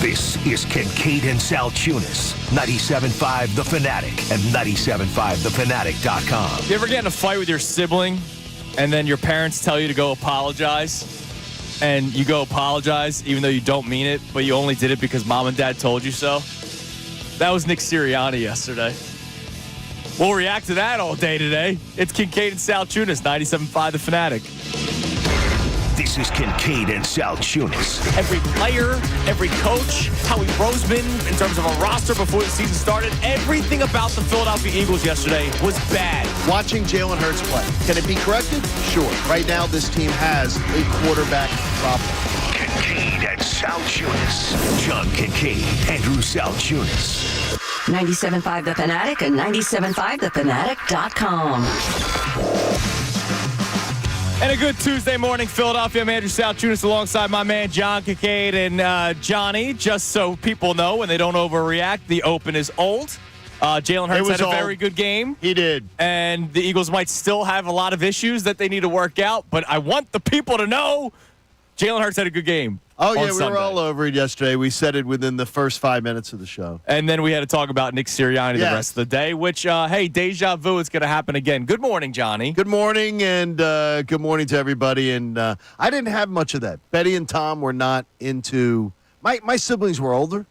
This is Kincade Salciunas, 97.5 The Fanatic and 97.5thefanatic.com. You ever get in a fight with your sibling and then your parents tell you to go apologize and you go apologize even though you don't mean it, but you only did it because mom and dad told you so? That was Nick Serriani yesterday. We'll react to that all day today. It's Kincade Salciunas, 97.5 The Fanatic. This is Kincade Salciunas. Every player, every coach, Howie Roseman, in terms of a roster before the season started, everything about the Philadelphia Eagles yesterday was bad. Watching Jalen Hurts play. Can it be corrected? Sure. Right now, this team has a quarterback problem. Kincade Salciunas. John Kincade, Andrew Salciunas. 97.5 The Fanatic and 97.5thefanatic.com. And a good Tuesday morning, Philadelphia. I'm Andrew Salciunas alongside my man John Kincade. And Johnny, just so people know when they don't overreact, the open is old. Jalen Hurts had a very good game. He did. And the Eagles might still have a lot of issues that they need to work out. But I want the people to know Jalen Hurts had a good game. Oh, yeah, we Sunday. were all over it yesterday. We said it within the first 5 minutes of the show. And then we had to talk about Nick Sirianni the rest of the day, which, hey, deja vu, it's going to happen again. Good morning, Johnny. Good morning, and good morning to everybody. And I didn't have much of that. Betty and Tom were not into – my siblings were older.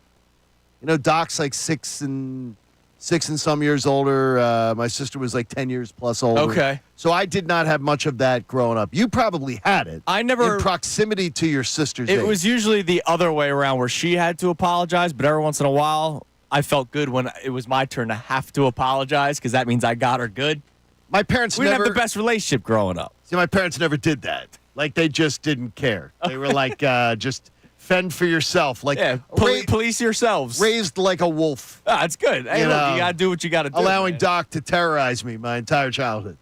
You know, Doc's like six and some years older. My sister was like 10 years plus older. Okay. So I did not have much of that growing up. You probably had it. I never. In proximity to your sister's It age. was usually the other way around where she had to apologize, but every once in a while, I felt good when it was my turn to have to apologize because that means I got her good. My parents We never. didn't have the best relationship growing up. See, my parents never did that. Like, they just didn't care. They were like, just fend for yourself. Like, Yeah, police yourselves. Raised like a wolf. Ah, it's good. Hey, You look, know, you got to do what you got to do. Allowing man. Doc to terrorize me my entire childhood.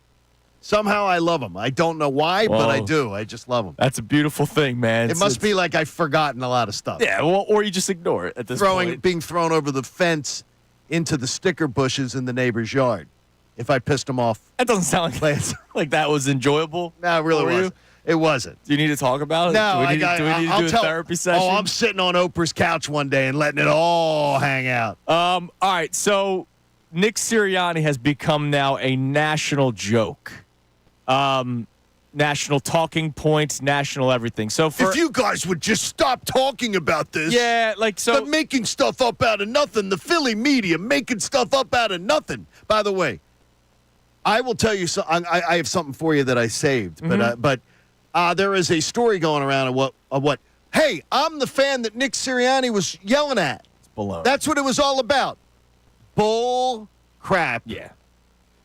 Somehow I love him. I don't know why, but I do. I just love him. That's a beautiful thing, man. It must be like I've forgotten a lot of stuff. Yeah, well, or you just ignore it at this point. Being thrown over the fence into the sticker bushes in the neighbor's yard. If I pissed him off. That doesn't sound like that was enjoyable. No, it really for you. wasn't. It wasn't. Do you need to talk about it? No, do we need to do a therapy session? Oh, I'm sitting on Oprah's couch one day and letting it all hang out. All right, so Nick Sirianni has become now a national joke. National talking points, national everything. So if you guys would just stop talking about this. Yeah, like so. But making stuff up out of nothing. The Philly media making stuff up out of nothing. By the way, I will tell you, I have something for you that I saved. Mm-hmm. But there is a story going around of what, hey, I'm the fan that Nick Sirianni was yelling at. It's below. That's what it was all about. Bull crap. Yeah.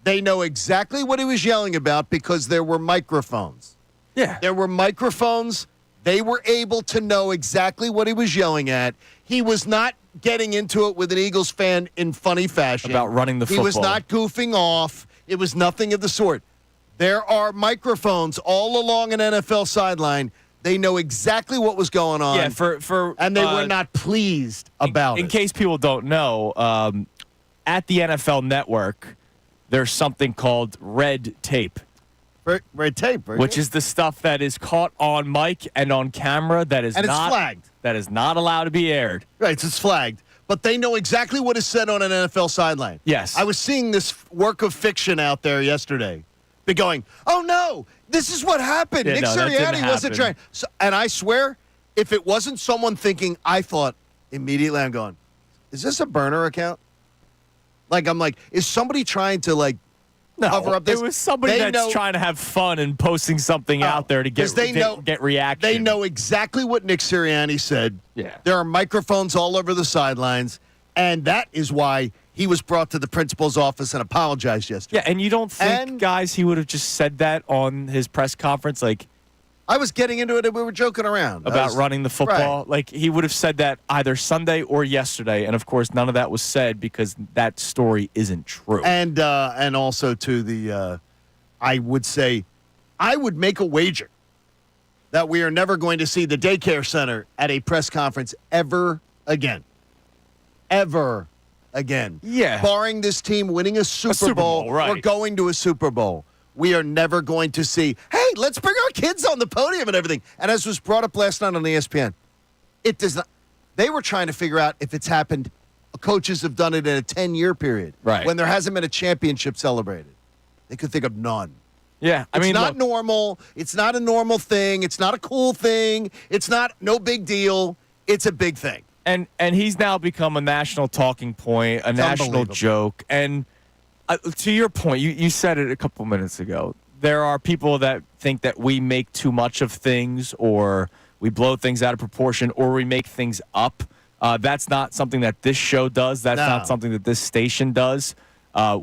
They know exactly what he was yelling about because there were microphones. Yeah. There were microphones. They were able to know exactly what he was yelling at. He was not getting into it with an Eagles fan in funny fashion. About running the football. He was not goofing off. It was nothing of the sort. There are microphones all along an NFL sideline. They know exactly what was going on. Yeah, and they were not pleased about it. In case people don't know, at the NFL Network, there's something called red tape. Red tape, right? Which is the stuff that is caught on mic and on camera that is and not it's flagged. That is not allowed to be aired. Right, it's flagged. But they know exactly what is said on an NFL sideline. Yes. I was seeing this work of fiction out there yesterday. Be going, oh no, this is what happened. Yeah, Nick no, that didn't Serriani wasn't happen. trying. So, and I swear, if it wasn't someone thinking, I thought immediately, I'm going, is this a burner account? Like, I'm like, is somebody trying to cover up this? It was somebody that's trying to have fun and posting something out there to get reaction. They know exactly what Nick Sirianni said. Yeah. There are microphones all over the sidelines, and that is why he was brought to the principal's office and apologized yesterday. Yeah, and you don't think, guys, he would have just said that on his press conference? Like, I was getting into it, and we were joking around. About running the football? Right. Like, he would have said that either Sunday or yesterday, and, of course, none of that was said because that story isn't true. And also to the, I would say, I would make a wager that we are never going to see the daycare center at a press conference ever again. Ever again. Yeah. Barring this team winning a Super Bowl right. or going to a Super Bowl. We are never going to see, hey, let's bring our kids on the podium and everything. And as was brought up last night on ESPN, it does not. They were trying to figure out if it's happened. Coaches have done it in a 10-year period. Right. When there hasn't been a championship celebrated. They could think of none. Yeah. It's not normal. It's not a normal thing. It's not a cool thing. It's not no big deal. It's a big thing. And he's now become a national talking point, a national joke. And to your point, you said it a couple minutes ago. There are people that think that we make too much of things, or we blow things out of proportion, or we make things up. That's not something that this show does. That's not something that this station does.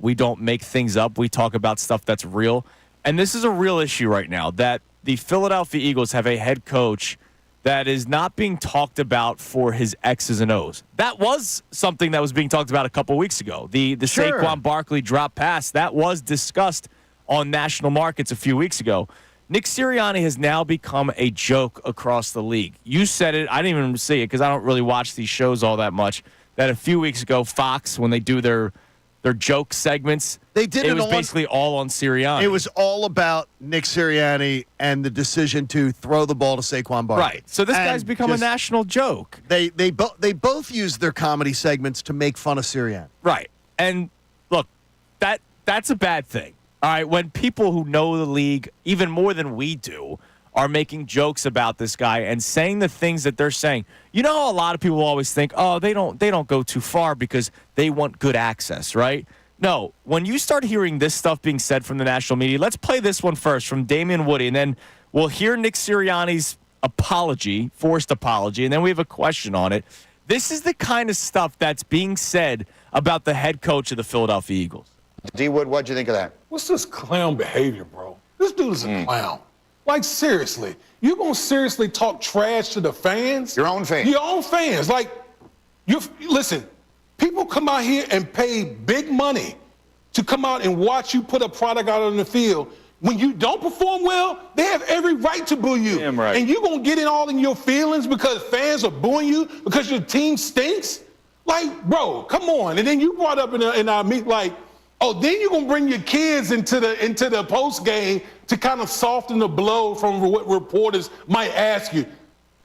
We don't make things up. We talk about stuff that's real. And this is a real issue right now, that the Philadelphia Eagles have a head coach that is not being talked about for his X's and O's. That was something that was being talked about a couple weeks ago. The Saquon Barkley drop pass, that was discussed on national markets a few weeks ago. Nick Sirianni has now become a joke across the league. You said it. I didn't even see it because I don't really watch these shows all that much. That a few weeks ago, Fox, when they do their joke segments, it was basically all on Sirianni. It was all about Nick Sirianni and the decision to throw the ball to Saquon Barkley. Right. So this guy's become a national joke. They both use their comedy segments to make fun of Sirianni. Right. And look, that's a bad thing. All right, when people who know the league even more than we do are making jokes about this guy and saying the things that they're saying. You know how a lot of people always think, oh, they don't go too far because they want good access, right? No, when you start hearing this stuff being said from the national media, let's play this one first from Damian Woody, and then we'll hear Nick Sirianni's forced apology, and then we have a question on it. This is the kind of stuff that's being said about the head coach of the Philadelphia Eagles. D. Wood, what'd you think of that? What's this clown behavior, bro? This dude is a clown. Like, seriously, you gonna seriously talk trash to the fans? Your own fans. Your own fans. Like, listen, people come out here and pay big money to come out and watch you put a product out on the field. When you don't perform well, they have every right to boo you. Damn right. And you gonna get in all in your feelings because fans are booing you because your team stinks? Like, bro, come on. And then you brought up in our meet, like, oh, then you're gonna bring your kids into the post game to kind of soften the blow from what reporters might ask you.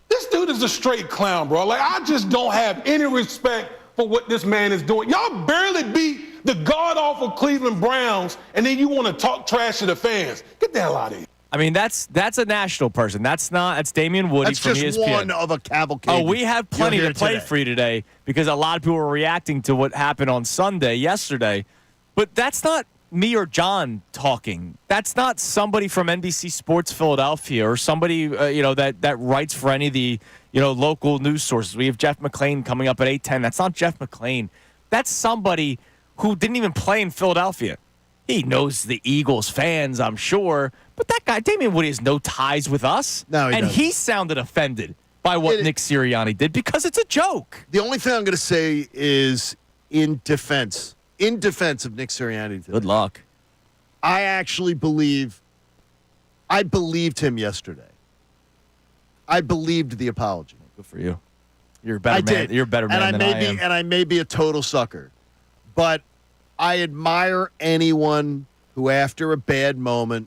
This dude is a straight clown, bro. Like, I just don't have any respect for what this man is doing. Y'all barely beat the god-awful Cleveland Browns, and then you want to talk trash to the fans. Get the hell out of here. I mean, that's a national person. That's Damian Woody from ESPN. That's just one of a cavalcade. Oh, we have plenty to play for you today because a lot of people were reacting to what happened on yesterday. But that's not me or John talking. That's not somebody from NBC Sports Philadelphia or somebody that writes for any of the local news sources. We have Jeff McClain coming up at 8:10. That's not Jeff McClain. That's somebody who didn't even play in Philadelphia. He knows the Eagles fans, I'm sure, but that guy Damian Woody has no ties with us. No, he doesn't. He sounded offended by what Nick Sirianni did because it's a joke. The only thing I'm going to say is in defense of Nick Serriani today. Good luck. I believed him yesterday. I believed the apology. Good for you. You're a better man. You're a better man than I am. And I may be a total sucker, but I admire anyone who, after a bad moment,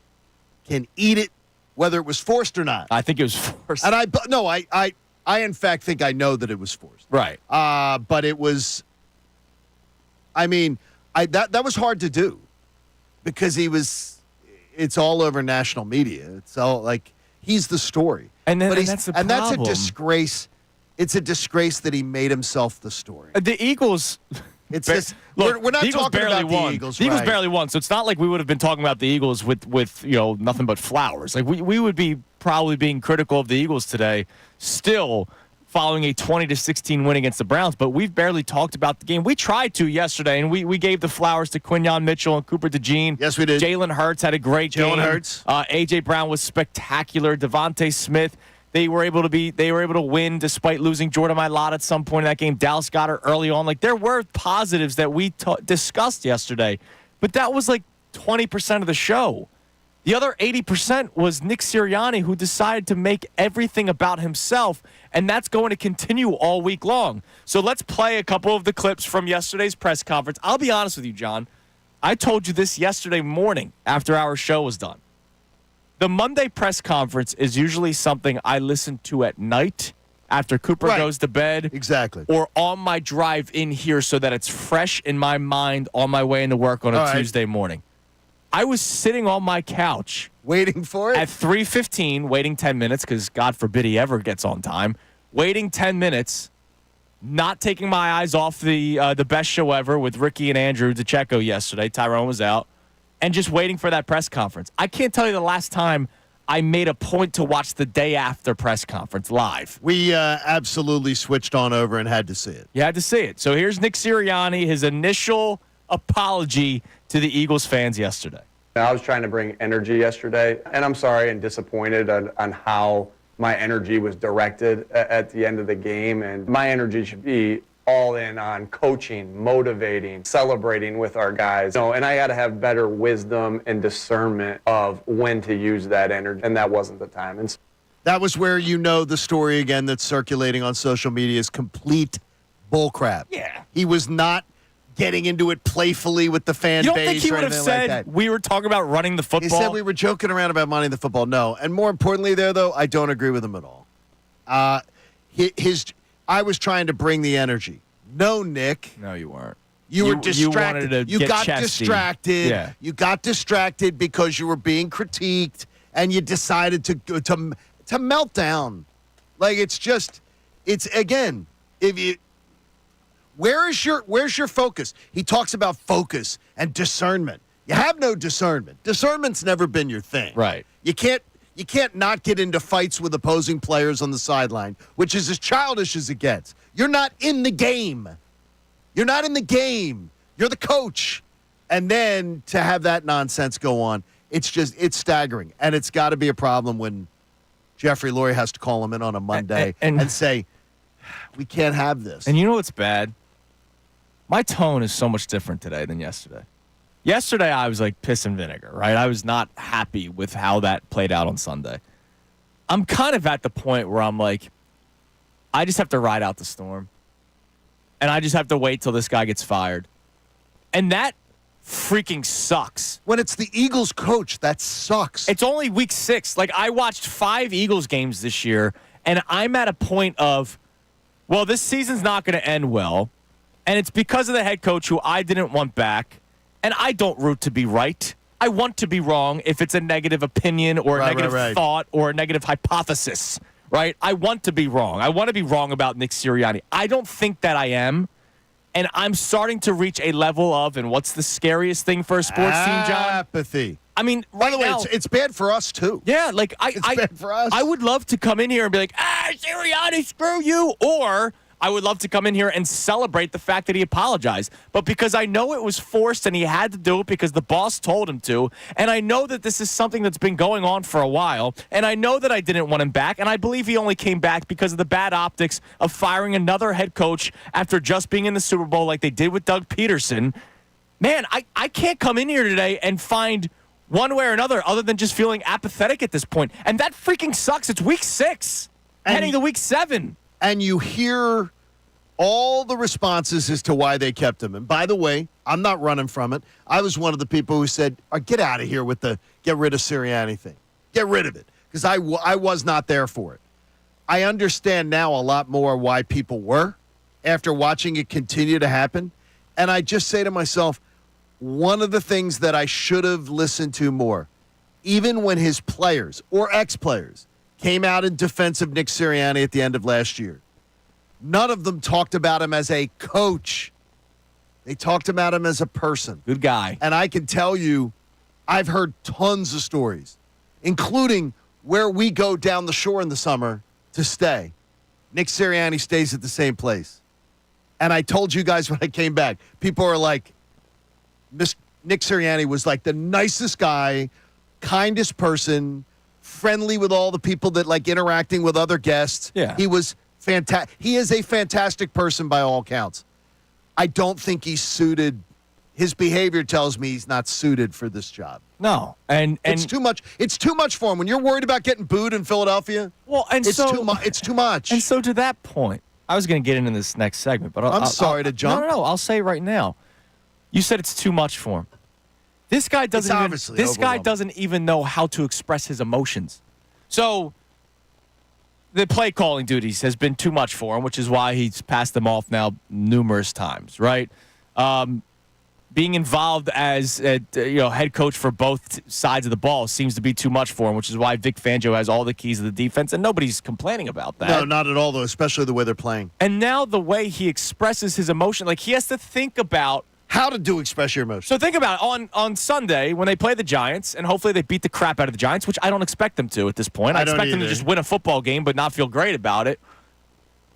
can eat it, whether it was forced or not. I think it was forced. And I in fact think I know that it was forced. Right. But it was. I mean, that was hard to do because it's all over national media. It's all like he's the story. And that's the problem. And that's a disgrace. It's a disgrace that he made himself the story. The Eagles. It's just we're not talking about the Eagles. The Eagles barely won, so it's not like we would have been talking about the Eagles with nothing but flowers. Like we would be probably being critical of the Eagles today, still following a 20-16 win against the Browns, but we've barely talked about the game. We tried to yesterday, and we gave the flowers to Quinyon Mitchell and Cooper DeJean. Yes, we did. Jalen Hurts had a great game. Jalen Hurts. A.J. Brown was spectacular. Devontae Smith, they were able to win despite losing Jordan Mailata at some point in that game. Dallas Goedert early on. Like, there were positives that we discussed yesterday, but that was like 20% of the show. The other 80% was Nick Sirianni, who decided to make everything about himself, and that's going to continue all week long. So let's play a couple of the clips from yesterday's press conference. I'll be honest with you, John. I told you this yesterday morning after our show was done. The Monday press conference is usually something I listen to at night after Cooper Right. goes to bed. Exactly. Or on my drive in here so that it's fresh in my mind on my way into work on a All right. Tuesday morning. I was sitting on my couch Waiting for it? at 3:15, waiting 10 minutes because God forbid he ever gets on time. Waiting 10 minutes, not taking my eyes off the best show ever with Ricky and Andrew DeCecco yesterday. Tyrone was out. And just waiting for that press conference. I can't tell you the last time I made a point to watch the day after press conference live. We absolutely switched on over and had to see it. You had to see it. So here's Nick Sirianni, his initial apology to the Eagles fans yesterday. I was trying to bring energy yesterday, and I'm sorry and disappointed on how my energy was directed at the end of the game. And my energy should be all in on coaching, motivating, celebrating with our guys. And I had to have better wisdom and discernment of when to use that energy, and that wasn't the time. And That was where the story again that's circulating on social media is complete bullcrap. Yeah. He was not getting into it playfully with the fan You don't base think he or would have anything like said that. we were talking about running the He football? said we were joking around about money in the football. No. And more importantly there, though, I don't agree with him at all. I was trying to bring the energy. No, Nick. No, you weren't. You were You distracted. wanted to You get got chesty. distracted. Yeah. You got distracted because you were being critiqued, and you decided to melt down. Like it's again. If you, where's your focus? He talks about focus and discernment. You have no discernment. Discernment's never been your thing. Right. You can't not get into fights with opposing players on the sideline, which is as childish as it gets. You're not in the game. You're not in the game. You're the coach. And then to have that nonsense go on, it's staggering. And it's got to be a problem when Jeffrey Lurie has to call him in on a Monday and say, we can't have this. And you know what's bad? My tone is so much different today than yesterday. Yesterday, I was like piss and vinegar, right? I was not happy with how that played out on Sunday. I'm kind of at the point where I'm like, I just have to ride out the storm. And I just have to wait till this guy gets fired. And that freaking sucks. When it's the Eagles coach, that sucks. It's only week 6. Like, I watched 5 Eagles games this year, and I'm at a point of, well, this season's not going to end well. And it's because of the head coach who I didn't want back. And I don't root to be right. I want to be wrong if it's a negative opinion or a negative thought or a negative hypothesis, right? I want to be wrong. I want to be wrong about Nick Sirianni. I don't think that I am. And I'm starting to reach a level of, and what's the scariest thing for a sports team, John? Apathy. I mean, By the way, now, it's bad for us, too. yeah, like It's bad for us. I would love to come in here and be like, Sirianni, screw you. Or I would love to come in here and celebrate the fact that he apologized. But because I know it was forced and he had to do it because the boss told him to, and I know that this is something that's been going on for a while, and I know that I didn't want him back, and I believe he only came back because of the bad optics of firing another head coach after just being in the Super Bowl like they did with Doug Peterson. Man, I can't come in here today and find one way or another other than just feeling apathetic at this point. And that freaking sucks. It's week 6, heading to week 7. And you hear all the responses as to why they kept him. And by the way, I'm not running from it. I was one of the people who said, get out of here with the get rid of Serriani thing. Get rid of it. Because I was not there for it. I understand now a lot more why people were after watching it continue to happen. And I just say to myself, one of the things that I should have listened to more, even when his players or ex-players came out in defense of Nick Sirianni at the end of last year, none of them talked about him as a coach. They talked about him as a person. Good guy. And I can tell you, I've heard tons of stories, including where we go down the shore in the summer to stay. Nick Sirianni stays at the same place. And I told you guys when I came back, people are like, Nick Sirianni was like the nicest guy, kindest person, friendly with all the people that like interacting with other guests. Yeah. He was fantastic. He is a fantastic person by all counts. I don't think he's suited. His behavior tells me he's not suited for this job. No. And it's too much. It's too much for him. When you're worried about getting booed in Philadelphia, well, and it's so too much. It's too much. And so to that point, I was going to get into this next segment, but I'm sorry to jump. No. I'll say right now. You said it's too much for him. This guy doesn't. This guy doesn't even know how to express his emotions. So the play calling duties has been too much for him, which is why he's passed them off now numerous times, right? Being involved as a head coach for both sides of the ball seems to be too much for him, which is why Vic Fangio has all the keys of the defense, and nobody's complaining about that. No, not at all, though, especially the way they're playing. And now the way he expresses his emotion, like he has to think about how to express your emotion. So think about it. On Sunday when they play the Giants, and hopefully they beat the crap out of the Giants, which I don't expect them to at this point. I expect them to just win a football game but not feel great about it.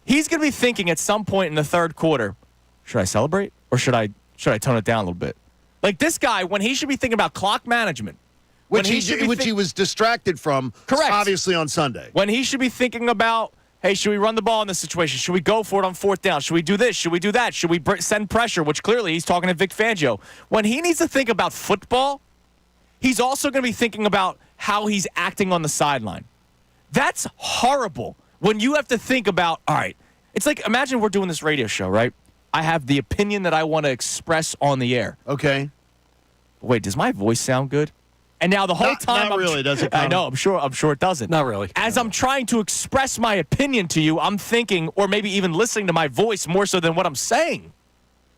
He's going to be thinking at some point in the third quarter, should I celebrate or should I tone it down a little bit? Like this guy, when he should be thinking about clock management. Which he was distracted from, correct, obviously, on Sunday. When he should be thinking about, hey, should we run the ball in this situation? Should we go for it on fourth down? Should we do this? Should we do that? Should we send pressure? Which clearly he's talking to Vic Fangio. When he needs to think about football, he's also going to be thinking about how he's acting on the sideline. That's horrible when you have to think about, all right, it's like imagine we're doing this radio show, right? I have the opinion that I want to express on the air. Okay. Wait, does my voice sound good? And now the whole time, not really, does it? I know, I'm sure it doesn't. Not really. As I'm trying to express my opinion to you, I'm thinking, or maybe even listening to my voice more so than what I'm saying.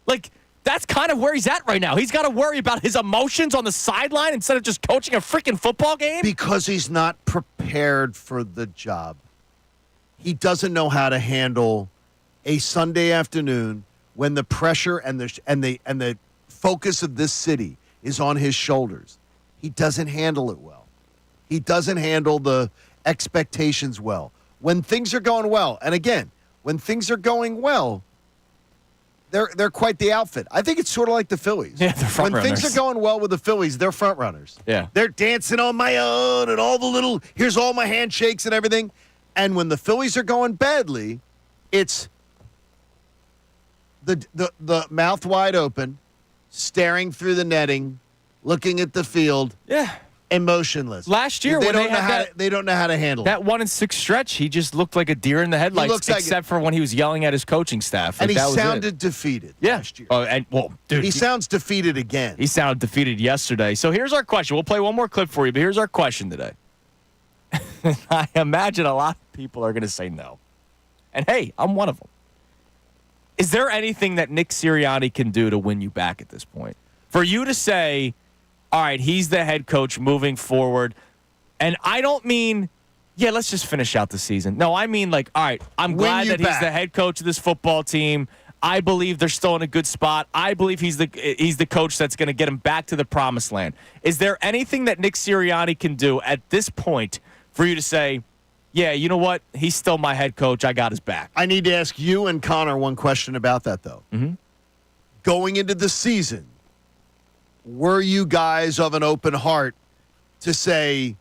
Like, that's kind of where he's at right now. He's got to worry about his emotions on the sideline instead of just coaching a freaking football game. Because he's not prepared for the job. He doesn't know how to handle a Sunday afternoon when the pressure and the focus of this city is on his shoulders. He doesn't handle it well. He doesn't handle the expectations well. When things are going well, and again, when things are going well, they're quite the outfit. I think it's sort of like the Phillies. Yeah, they're front When runners. things are going well with the Phillies, they're front runners. Yeah. They're dancing on my own and all the little, here's all my handshakes and everything. And when the Phillies are going badly, it's the mouth wide open, staring through the netting, looking at the field, emotionless. Last year when they don't know how to handle that 1-6 stretch, he just looked like a deer in the headlights, except for when he was yelling at his coaching staff. And he sounded defeated last year. Dude, he sounds defeated again. He sounded defeated yesterday. So here's our question. We'll play one more clip for you, but here's our question today. I imagine a lot of people are going to say no. And hey, I'm one of them. Is there anything that Nick Sirianni can do to win you back at this point? For you to say, all right, he's the head coach moving forward. And I don't mean, let's just finish out the season. No, I mean like, all right, I'm glad that he's the head coach of this football team. I believe they're still in a good spot. I believe he's the coach that's going to get him back to the promised land. Is there anything that Nick Sirianni can do at this point for you to say, yeah, you know what? He's still my head coach. I got his back. I need to ask you and Connor one question about that, though. Mm-hmm. Going into the season, were you guys of an open heart to say,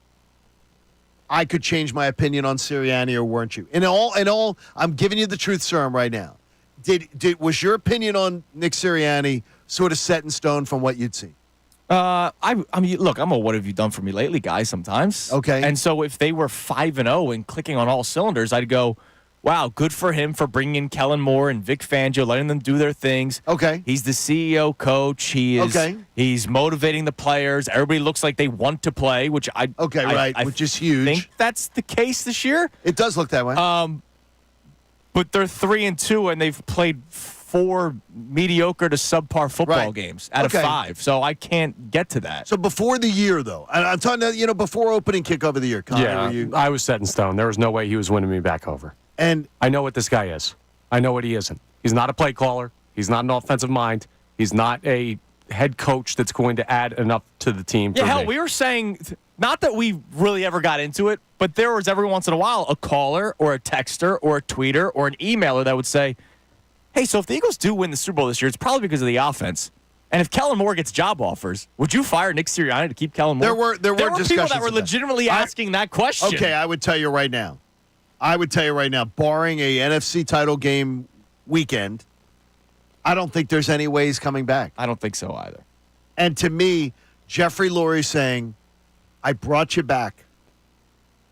I could change my opinion on Serriani, or weren't you? In all, I'm giving you the truth serum right now. Was your opinion on Nick Sirianni sort of set in stone from what you'd seen? I mean, look, I'm a what have you done for me lately guy sometimes. Okay. And so if they were 5-0 and clicking on all cylinders, I'd go, wow, good for him for bringing in Kellen Moore and Vic Fangio, letting them do their things. Okay. He's the CEO coach. He's motivating the players. Everybody looks like they want to play, which which is huge. I think that's the case this year. It does look that way. But they're 3-2 and they've played 4 mediocre to subpar football games out of 5. So I can't get to that. So before the year, though, and I'm talking about, before opening kickoff of the year, Connor, I was set in stone. There was no way he was winning me back over. And I know what this guy is. I know what he isn't. He's not a play caller. He's not an offensive mind. He's not a head coach that's going to add enough to the team. Yeah, hell, we were saying, not that we really ever got into it, but there was every once in a while a caller or a texter or a tweeter or an emailer that would say, hey, so if the Eagles do win the Super Bowl this year, it's probably because of the offense. And if Kellen Moore gets job offers, would you fire Nick Sirianni to keep Kellen Moore? There were people that were legitimately asking that question. Okay, I would tell you right now, barring a NFC title game weekend, I don't think there's any way he's coming back. I don't think so either. And to me, Jeffrey Lurie saying, I brought you back.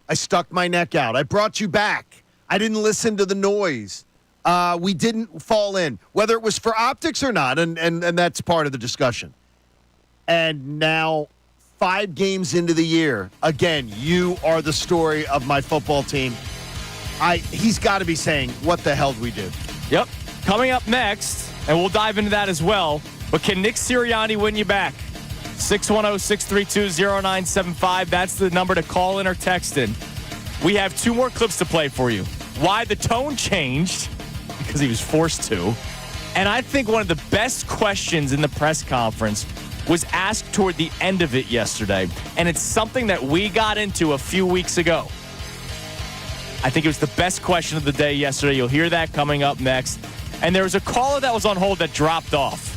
I stuck my neck out. I brought you back. I didn't listen to the noise. We didn't fall in, whether it was for optics or not, and that's part of the discussion. And now, 5 games into the year, again, you are the story of my football team. he's got to be saying, what the hell did we do? Yep. Coming up next, and we'll dive into that as well, but can Nick Serriani win you back? 610-632-0975. That's the number to call in or text in. We have 2 more clips to play for you. Why the tone changed, because he was forced to. And I think one of the best questions in the press conference was asked toward the end of it yesterday. And it's something that we got into a few weeks ago. I think it was the best question of the day yesterday. You'll hear that coming up next. And there was a caller that was on hold that dropped off.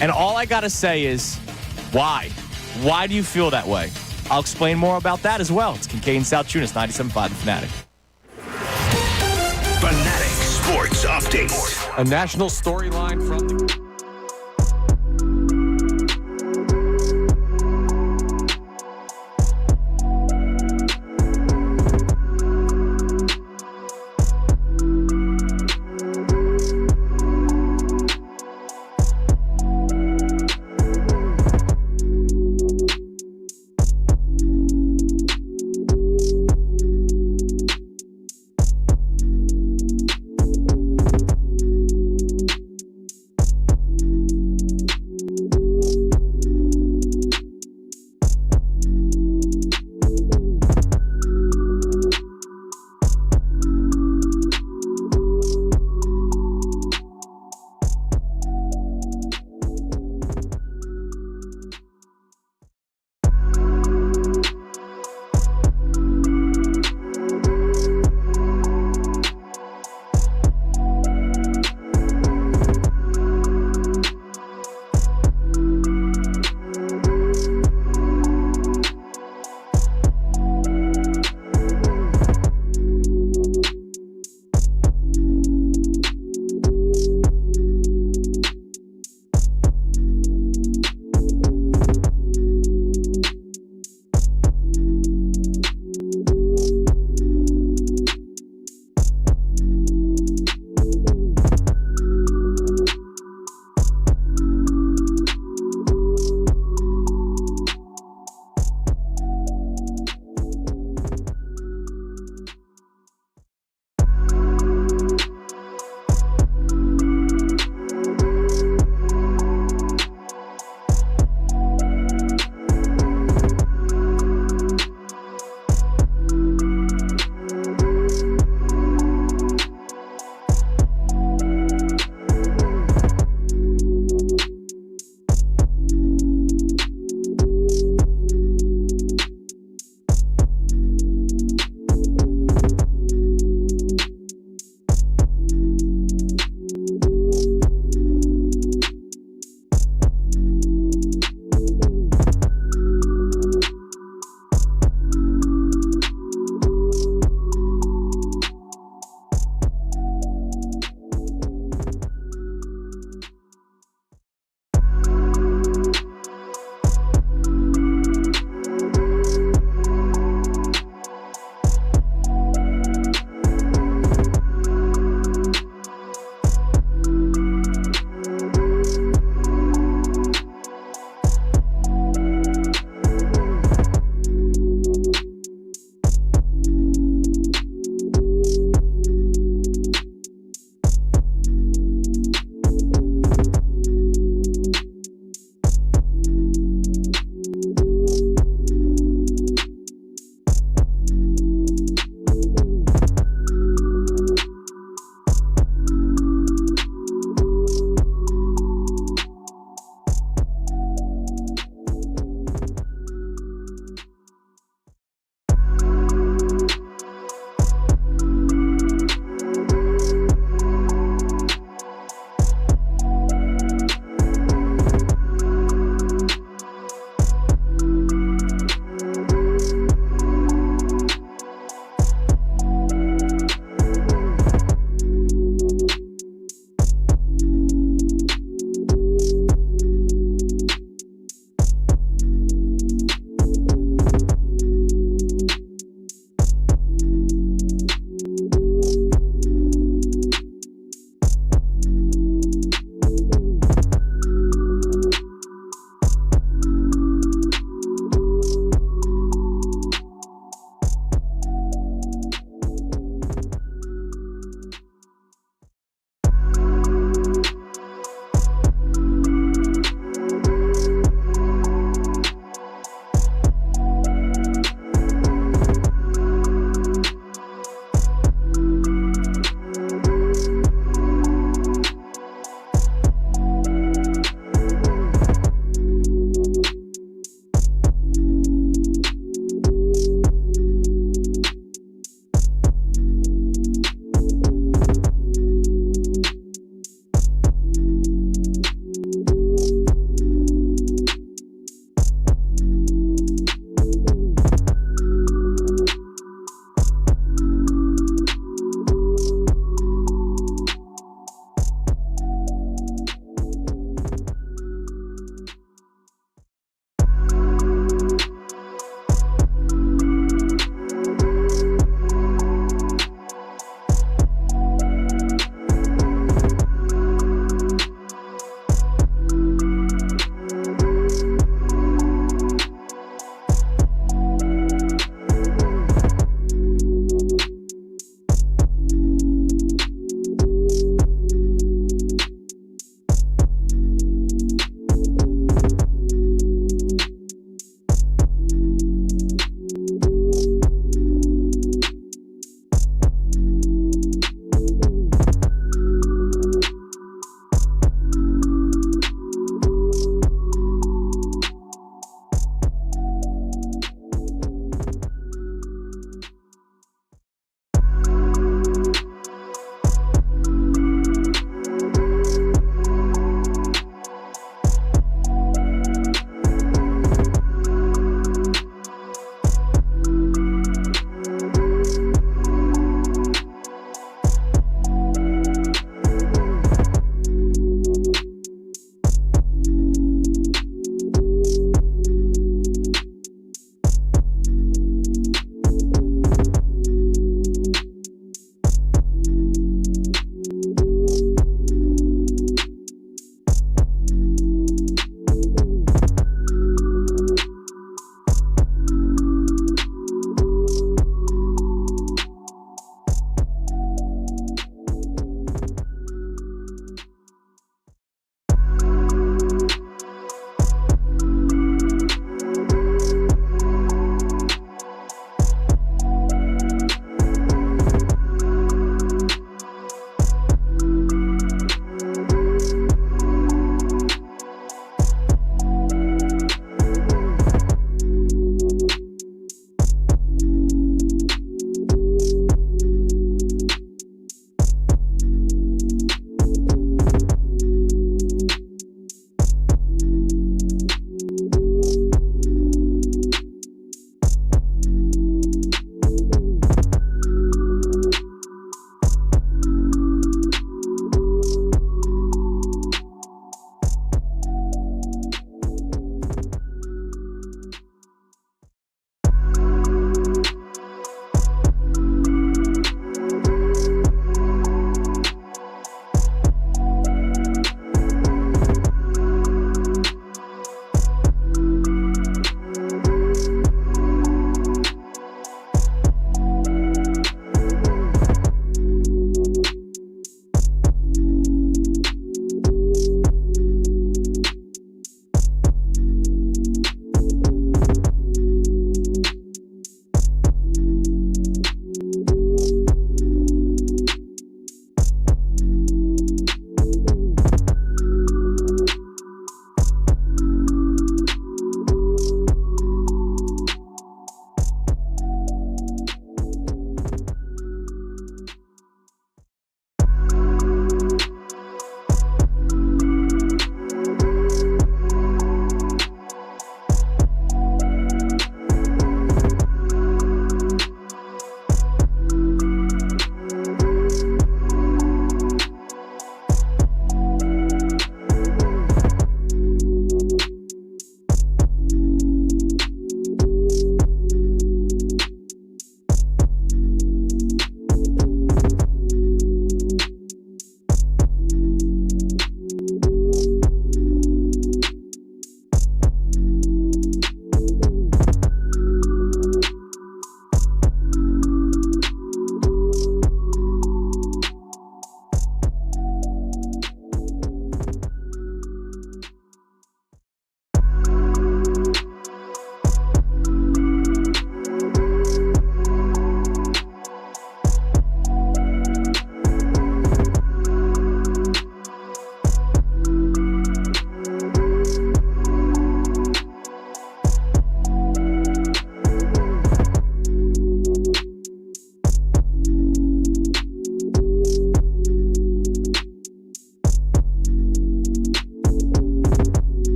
And all I got to say is, why? Why do you feel that way? I'll explain more about that as well. It's Kincade Salciunas, 97.5 The Fanatic. Fanatic Sports Update. A national storyline from the...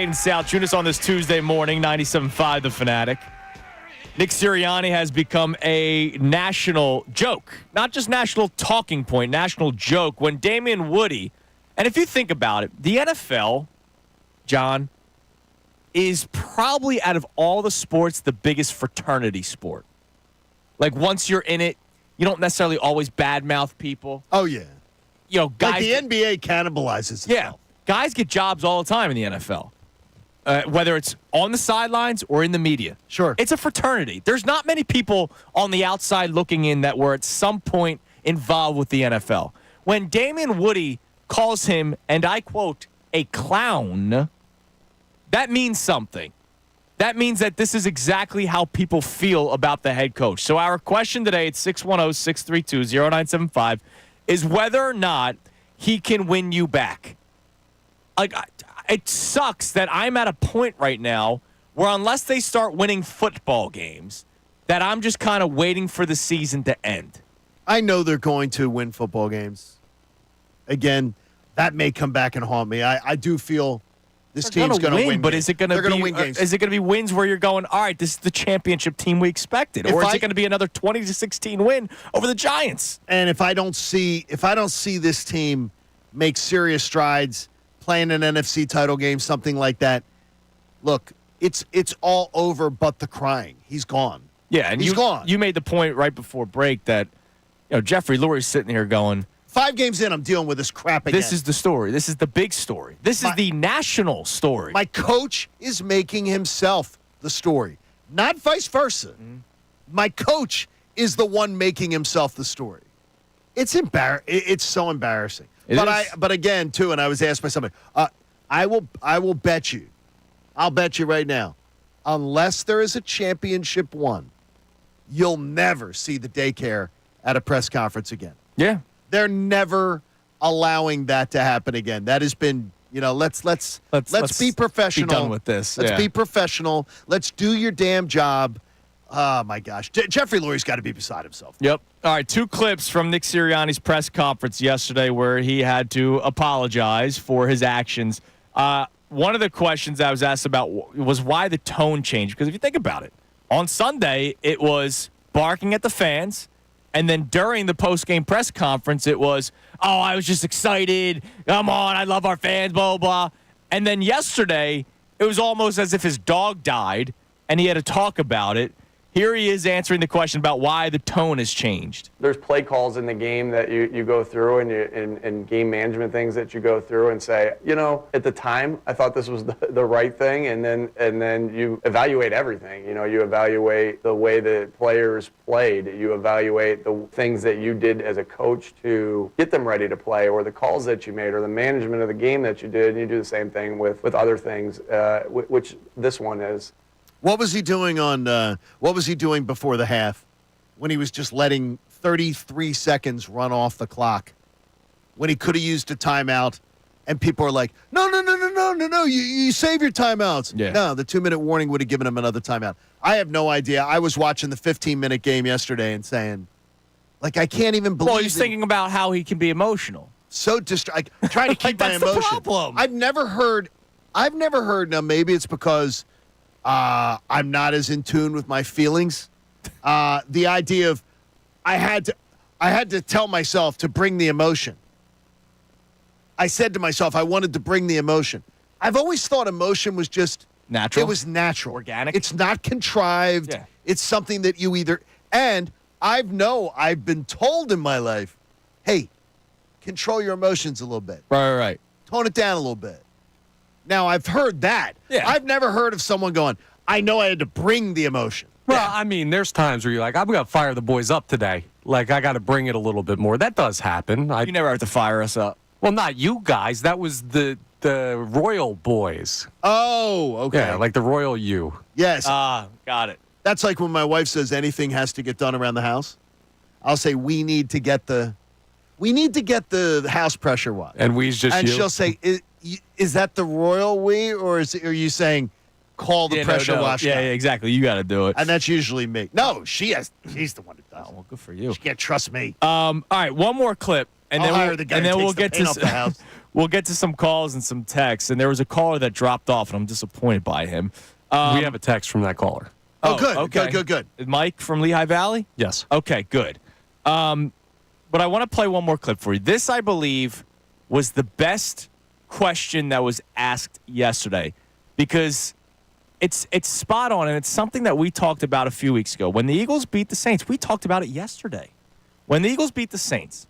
Kincade and Salciunas on this Tuesday morning, 97.5 The Fanatic. Nick Serriani has become a national joke, not just national talking point, national joke. When Damian Woody, and if you think about it, the NFL, John, is probably out of all the sports the biggest fraternity sport. Like once you're in it, you don't necessarily always badmouth people. Oh, yeah. You know, guys. Like the NBA cannibalizes itself. Yeah. Guys get jobs all the time in the NFL. Whether it's on the sidelines or in the media. Sure. It's a fraternity. There's not many people on the outside looking in that were at some point involved with the NFL. When Damian Woody calls him, and I quote, a clown, that means something. That means that this is exactly how people feel about the head coach. So our question today at 610-632-0975 is whether or not he can win you back. Like, it sucks that I'm at a point right now where unless they start winning football games, that I'm just kind of waiting for the season to end. I know they're going to win football games. Again, that may come back and haunt me. I do feel this team's going to win. But games. is it going to be win games. Is it going to be wins where you're going, all right, this is the championship team we expected, or is it going to be another 20-16 win over the Giants? And if I don't see this team make serious strides, playing an NFC title game, something like that, look, it's all over but the crying. He's gone. Yeah, and he's gone. You made the point right before break that Jeffrey Lurie's sitting here going, 5 games in, I'm dealing with this crap again. This is the story. This is the big story. This is the national story. My coach is making himself the story, not vice versa. Mm-hmm. My coach is the one making himself the story. It's It's so embarrassing. But again, too, and I was asked by somebody, I will bet you, I'll bet you right now, unless there is a championship won, you'll never see the daycare at a press conference again. Yeah. They're never allowing that to happen again. That has been, let's be professional. Be done with this. Let's be professional. Let's do your damn job. Oh, my gosh. Jeffrey Lurie's got to be beside himself. Yep. All right, 2 clips from Nick Sirianni's press conference yesterday where he had to apologize for his actions. One of the questions I was asked about was why the tone changed. Because if you think about it, on Sunday, it was barking at the fans. And then during the post-game press conference, it was, I was just excited. Come on, I love our fans, blah, blah, blah. And then yesterday, it was almost as if his dog died, and he had to talk about it. Here he is answering the question about why the tone has changed. There's play calls in the game that you go through and game management things that you go through and say, at the time I thought this was the right thing, and then you evaluate everything. You evaluate the way the players played. You evaluate the things that you did as a coach to get them ready to play, or the calls that you made, or the management of the game that you did. And you do the same thing with other things, which this one is. What was he doing what was he doing before the half when he was just letting 33 seconds run off the clock when he could have used a timeout and people are like, no, you save your timeouts. Yeah. No, the 2-minute warning would have given him another timeout. I have no idea. I was watching the 15-minute game yesterday and saying, I can't even believe. Well, he's thinking about how he can be emotional. So trying to keep my emotion. That's the problem. I've never heard, now maybe it's because I'm not as in tune with my feelings. The idea of I had to tell myself to bring the emotion. I said to myself I wanted to bring the emotion. I've always thought emotion was just natural. It was natural. Organic. It's not contrived. Yeah. It's something that you either and I've been told in my life, hey, control your emotions a little bit. Right. Tone it down a little bit. Now, I've heard that. Yeah. I've never heard of someone going, I know I had to bring the emotion. Well, I mean, there's times where you're like, I'm going to fire the boys up today. I got to bring it a little bit more. That does happen. You never have to fire us up. Well, not you guys. That was the Royal boys. Oh, okay. Yeah, like the Royal you. Yes. Got it. That's like when my wife says anything has to get done around the house. I'll say, we need to get the house pressure wash. And we's just and you. she'll say, is that the royal we, or are you saying call the pressure wash guy? Yeah, exactly. You got to do it. And that's usually me. No, she's the one that does. Oh, well, good for you. She can't trust me. All right, one more clip, and I'll then hire the guy and who then takes we'll the get paint to off the house. we'll get to some calls and some texts. And there was a caller that dropped off, and I'm disappointed by him. We have a text from that caller. Oh, good. Okay. Good. Mike from Lehigh Valley? Yes. Okay, good. But I want to play one more clip for you. This, I believe, was the best question that was asked yesterday because it's spot on, and it's something that we talked about a few weeks ago. When the Eagles beat the Saints, we talked about it yesterday. When the Eagles beat the Saints,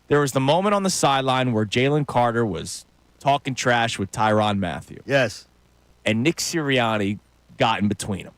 there was the moment on the sideline where Jalen Carter was talking trash with Tyrann Mathieu. Yes. And Nick Sirianni got in between them.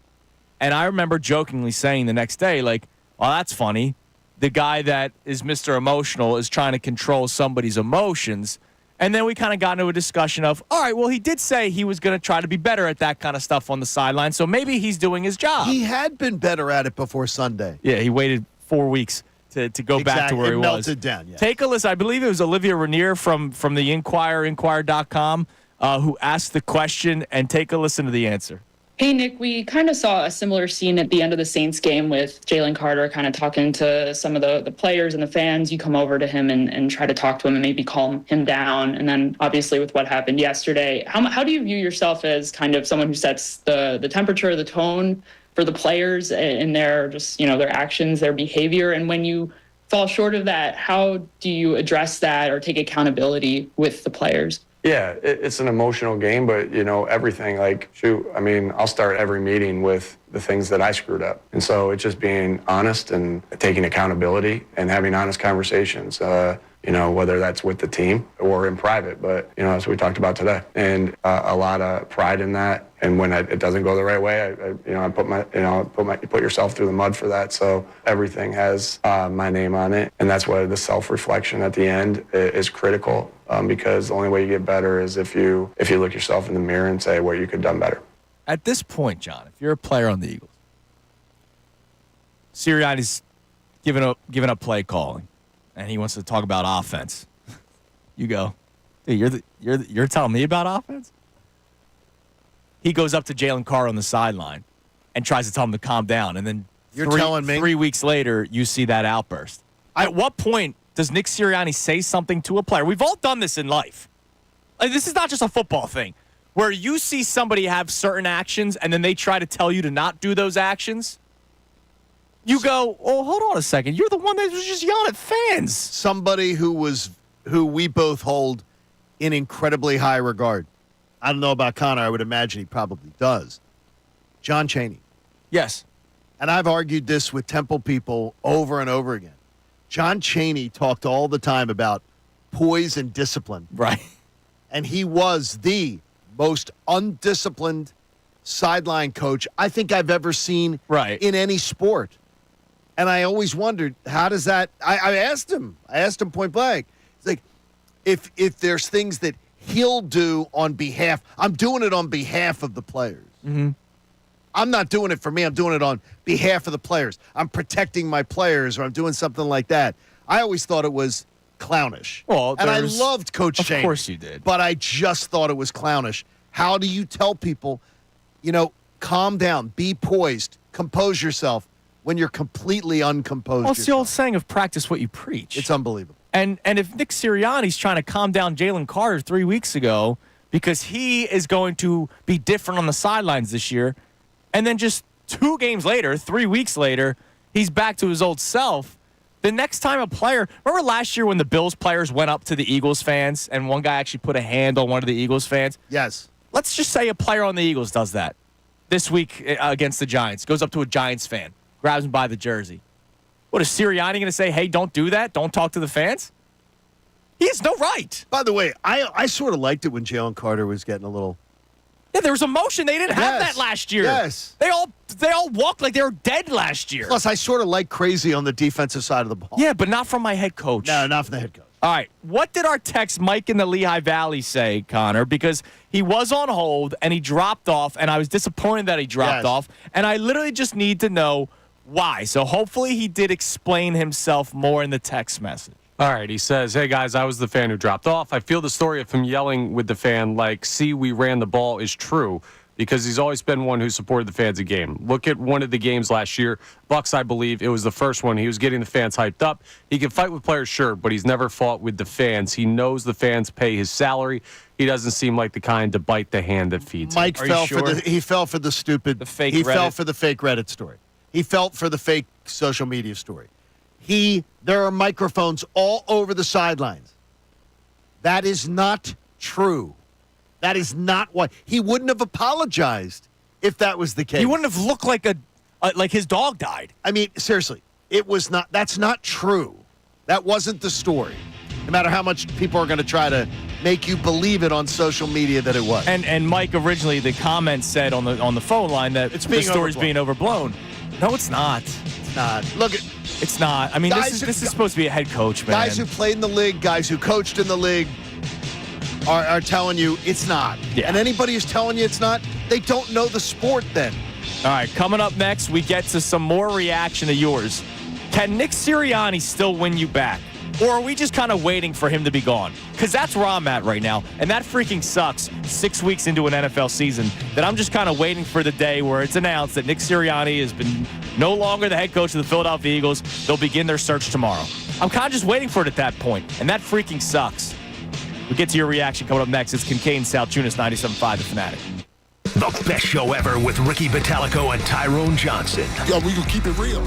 And I remember jokingly saying the next day, like, well, that's funny. The guy that is Mr. Emotional is trying to control somebody's emotions. And then we kind of got into a discussion of, all right, well, he did say he was going to try to be better at that kind of stuff on the sideline, so maybe he's doing his job. He had been better at it before Sunday. Yeah, he waited 4 weeks to go back to where he was. It melted down, yeah. Take a listen. I believe it was Olivia Rainier from the Inquirer, Inquirer.com, who asked the question, and take a listen to the answer. Hey, Nick, we kind of saw a similar scene at the end of the Saints game with Jalen Carter kind of talking to some of the players and the fans. You come over to him and try to talk to him and maybe calm him down. And then obviously with what happened yesterday, how do you view yourself as kind of someone who sets the temperature, the tone for the players and their just, their actions, their behavior? And when you fall short of that, how do you address that or take accountability with the players? Yeah, it's an emotional game, but, everything, I'll start every meeting with the things that I screwed up. And so it's just being honest and taking accountability and having honest conversations, whether that's with the team or in private. But, as we talked about today. And a lot of pride in that. And when it doesn't go the right way, you put yourself through the mud for that. So everything has my name on it. And that's why the self-reflection at the end is critical. Because the only way you get better is if you look yourself in the mirror and say what you could have done better. At this point, John, if you're a player on the Eagles, Sirianni's giving up play calling, and he wants to talk about offense. You go, dude, you're telling me about offense? He goes up to Jalen Carter on the sideline and tries to tell him to calm down, and then telling me 3 weeks later you see that outburst. At what point does Nick Sirianni say something to a player? We've all done this in life. This is not just a football thing, where you see somebody have certain actions and then they try to tell you to not do those actions. You go, oh, hold on a second. You're the one that was just yelling at fans. Somebody who we both hold in incredibly high regard. I don't know about Connor. I would imagine he probably does. John Chaney. Yes. And I've argued this with Temple people over and over again. John Chaney talked all the time about poise and discipline. Right. And he was the most undisciplined sideline coach I think I've ever seen in any sport. And I always wondered, how does that – I asked him point blank. It's like, if there's things that he'll do on behalf – I'm doing it on behalf of the players. Mm-hmm. I'm not doing it for me. I'm doing it on behalf of the players. I'm protecting my players, or I'm doing something like that. I always thought it was clownish. Well, and I loved Coach Chaney. Of course you did. But I just thought it was clownish. How do you tell people, calm down, be poised, compose yourself when you're completely uncomposed? Well, it's the old saying of practice what you preach. It's unbelievable. And if Nick Sirianni's trying to calm down Jalen Carter 3 weeks ago because he is going to be different on the sidelines this year, and then just 2 games later, 3 weeks later, he's back to his old self. The next time a player – remember last year when the Bills players went up to the Eagles fans and one guy actually put a hand on one of the Eagles fans? Yes. Let's just say a player on the Eagles does that this week against the Giants, goes up to a Giants fan, grabs him by the jersey. What, is Sirianni going to say, hey, don't do that? Don't talk to the fans? He has no right. By the way, I sort of liked it when Jalen Carter was getting a little – yeah, there was emotion. They didn't have that last year. Yes. They all walked like they were dead last year. Plus, I sort of like crazy on the defensive side of the ball. Yeah, but not from my head coach. No, not from the head coach. All right. What did our text Mike in the Lehigh Valley say, Connor? Because he was on hold and he dropped off, and I was disappointed that he dropped off. And I literally just need to know why. So hopefully he did explain himself more in the text message. All right, he says, hey, guys, I was the fan who dropped off. I feel the story of him yelling with the fan like, see, we ran the ball is true. because he's always been one who supported the fans a game. Look at one of the games last year. Bucks, I believe, it was the first one. He was getting the fans hyped up. He can fight with players, sure, but he's never fought with the fans. He knows the fans pay his salary. He doesn't seem like the kind to bite the hand that feeds him. Mike fell for the stupid. The fake He Reddit. fell for the fake Reddit story. He fell for the fake social media story. There are microphones all over the sidelines. That is not true. That is not why he wouldn't have apologized if that was the case. He wouldn't have looked like his dog died. I mean, seriously, it was not. That's not true. That wasn't the story. No matter how much people are going to try to make you believe it on social media that it was. And Mike, originally the comment said on the phone line that It's the being story's overblown. being overblown. No, it's not. It's not. Look at It's not. I mean, Guys this is supposed to be a head coach, man. guys who played in the league, guys who coached in the league are telling you it's not. Yeah. And anybody who's telling you it's not, they don't know the sport then. All right, coming up next, we get to some more reaction to yours. Can Nick Sirianni still win you back? Or are we just kind of waiting for him to be gone? Because that's where I'm at right now. And that freaking sucks 6 weeks into an NFL season that I'm just kind of waiting for the day where it's announced that Nick Sirianni has been no longer the head coach of the Philadelphia Eagles. They'll begin their search tomorrow. I'm kind of just waiting for it at that point. And that freaking sucks. We'll get to your reaction coming up next. It's Kincade Salciunas, 97.5 The Fanatic. The best show ever with Ricky Batalico and Tyrone Johnson. Yo, we gonna keep it real.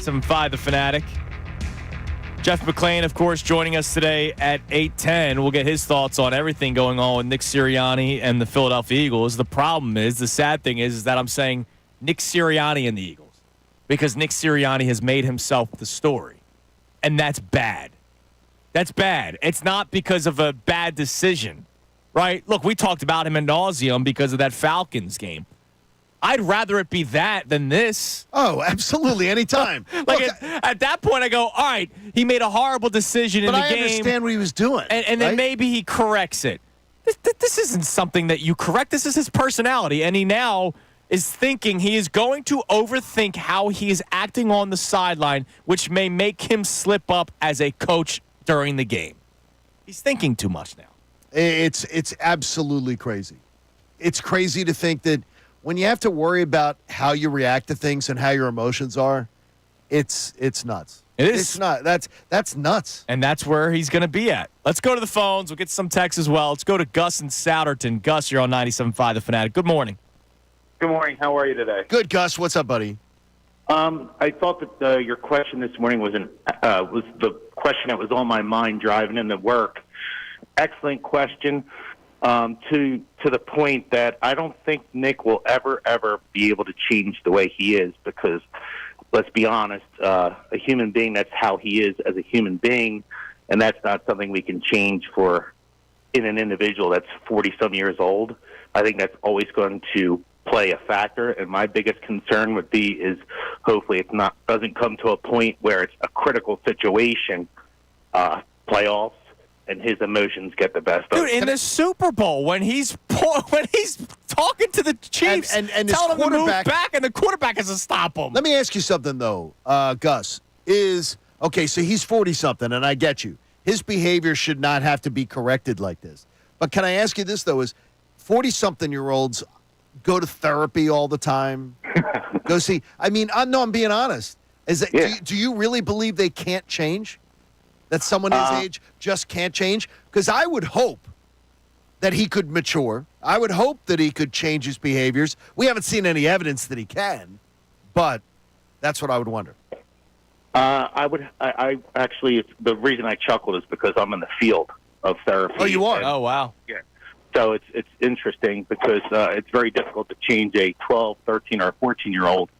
97.5 The Fanatic. Jeff McClain, of course, joining us today at 8:10. We'll get his thoughts on everything going on with Nick Sirianni and the Philadelphia Eagles. The problem is, the sad thing is that I'm saying Nick Sirianni and the Eagles because Nick Sirianni has made himself the story, and that's bad. That's bad. It's not because of a bad decision, right? Look, we talked about him ad nauseum because of that Falcons game. I'd rather it be that than this. Oh, absolutely. Anytime. Like Look, at that point, I go, all right, he made a horrible decision in the but I game. understand what he was doing. And then right? maybe he corrects it. This isn't something that you correct. This is his personality. And he now is thinking he is going to overthink how he is acting on the sideline, which may make him slip up as a coach during the game. He's thinking too much now. It's absolutely crazy. It's crazy to think that when you have to worry about how you react to things and how your emotions are, it's nuts. It is. It's not. That's nuts. And that's where he's going to be at. Let's go to the phones. We'll get some texts as well. Let's go to Gus in Souderton. Gus, you're on 97.5 The Fanatic. Good morning. Good morning. How are you today? Good, Gus. What's up, buddy? I thought that your question this morning was the question that was on my mind driving into work. Excellent question. To the point that I don't think Nick will ever be able to change the way he is because, let's be honest, a human being, that's how he is as a human being, and that's not something we can change in an individual that's 40-some years old. I think that's always going to play a factor, and my biggest concern would be is hopefully it doesn't come to a point where it's a critical situation, playoffs, and his emotions get the best of him. Dude, in the Super Bowl, when he's talking to the Chiefs, and his telling them to move quarterback- back, and the quarterback has to stop him. Let me ask you something, though, Gus. Okay, so he's 40-something, and I get you. His behavior should not have to be corrected like this. But can I ask you this, though, is 40-something-year-olds go to therapy all the time? Go see. I mean, I'm being honest. Do you really believe they can't change? That someone his age just can't change? Because I would hope that he could mature. I would hope that he could change his behaviors. We haven't seen any evidence that he can, but that's what I would wonder. I actually, the reason I chuckled is because I'm in the field of therapy. Oh, you are? And, Oh, wow. yeah. So it's interesting because it's very difficult to change a 12, 13, or 14-year-old,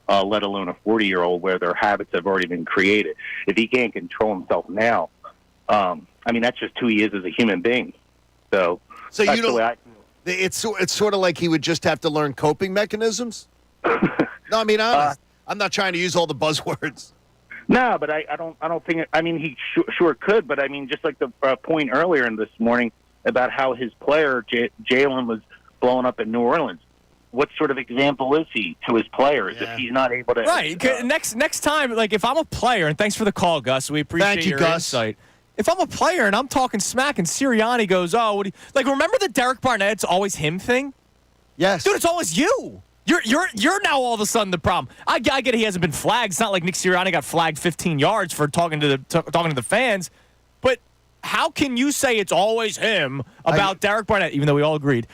let alone a 40-year-old where their habits have already been created. If he can't control himself now, that's just who he is as a human being. So that's you the way don't. It's sort of like he would just have to learn coping mechanisms. No, I mean honest. I'm not trying to use all the buzzwords. No, but I don't think. He sure could, but just like the point earlier in this morning about how his player Jalen was blowing up in New Orleans. What sort of example is he to his players if he's not able to? Right. Next time, like if I'm a player, and thanks for the call, Gus. We appreciate your insight. If I'm a player and I'm talking smack and Sirianni goes, oh, remember the Derek Barnett's always him thing? Yes. Dude, it's always you. You're now all of a sudden the problem. I get it. He hasn't been flagged. It's not like Nick Sirianni got flagged 15 yards for talking to the fans. But how can you say it's always him about Derek Barnett, even though we all agreed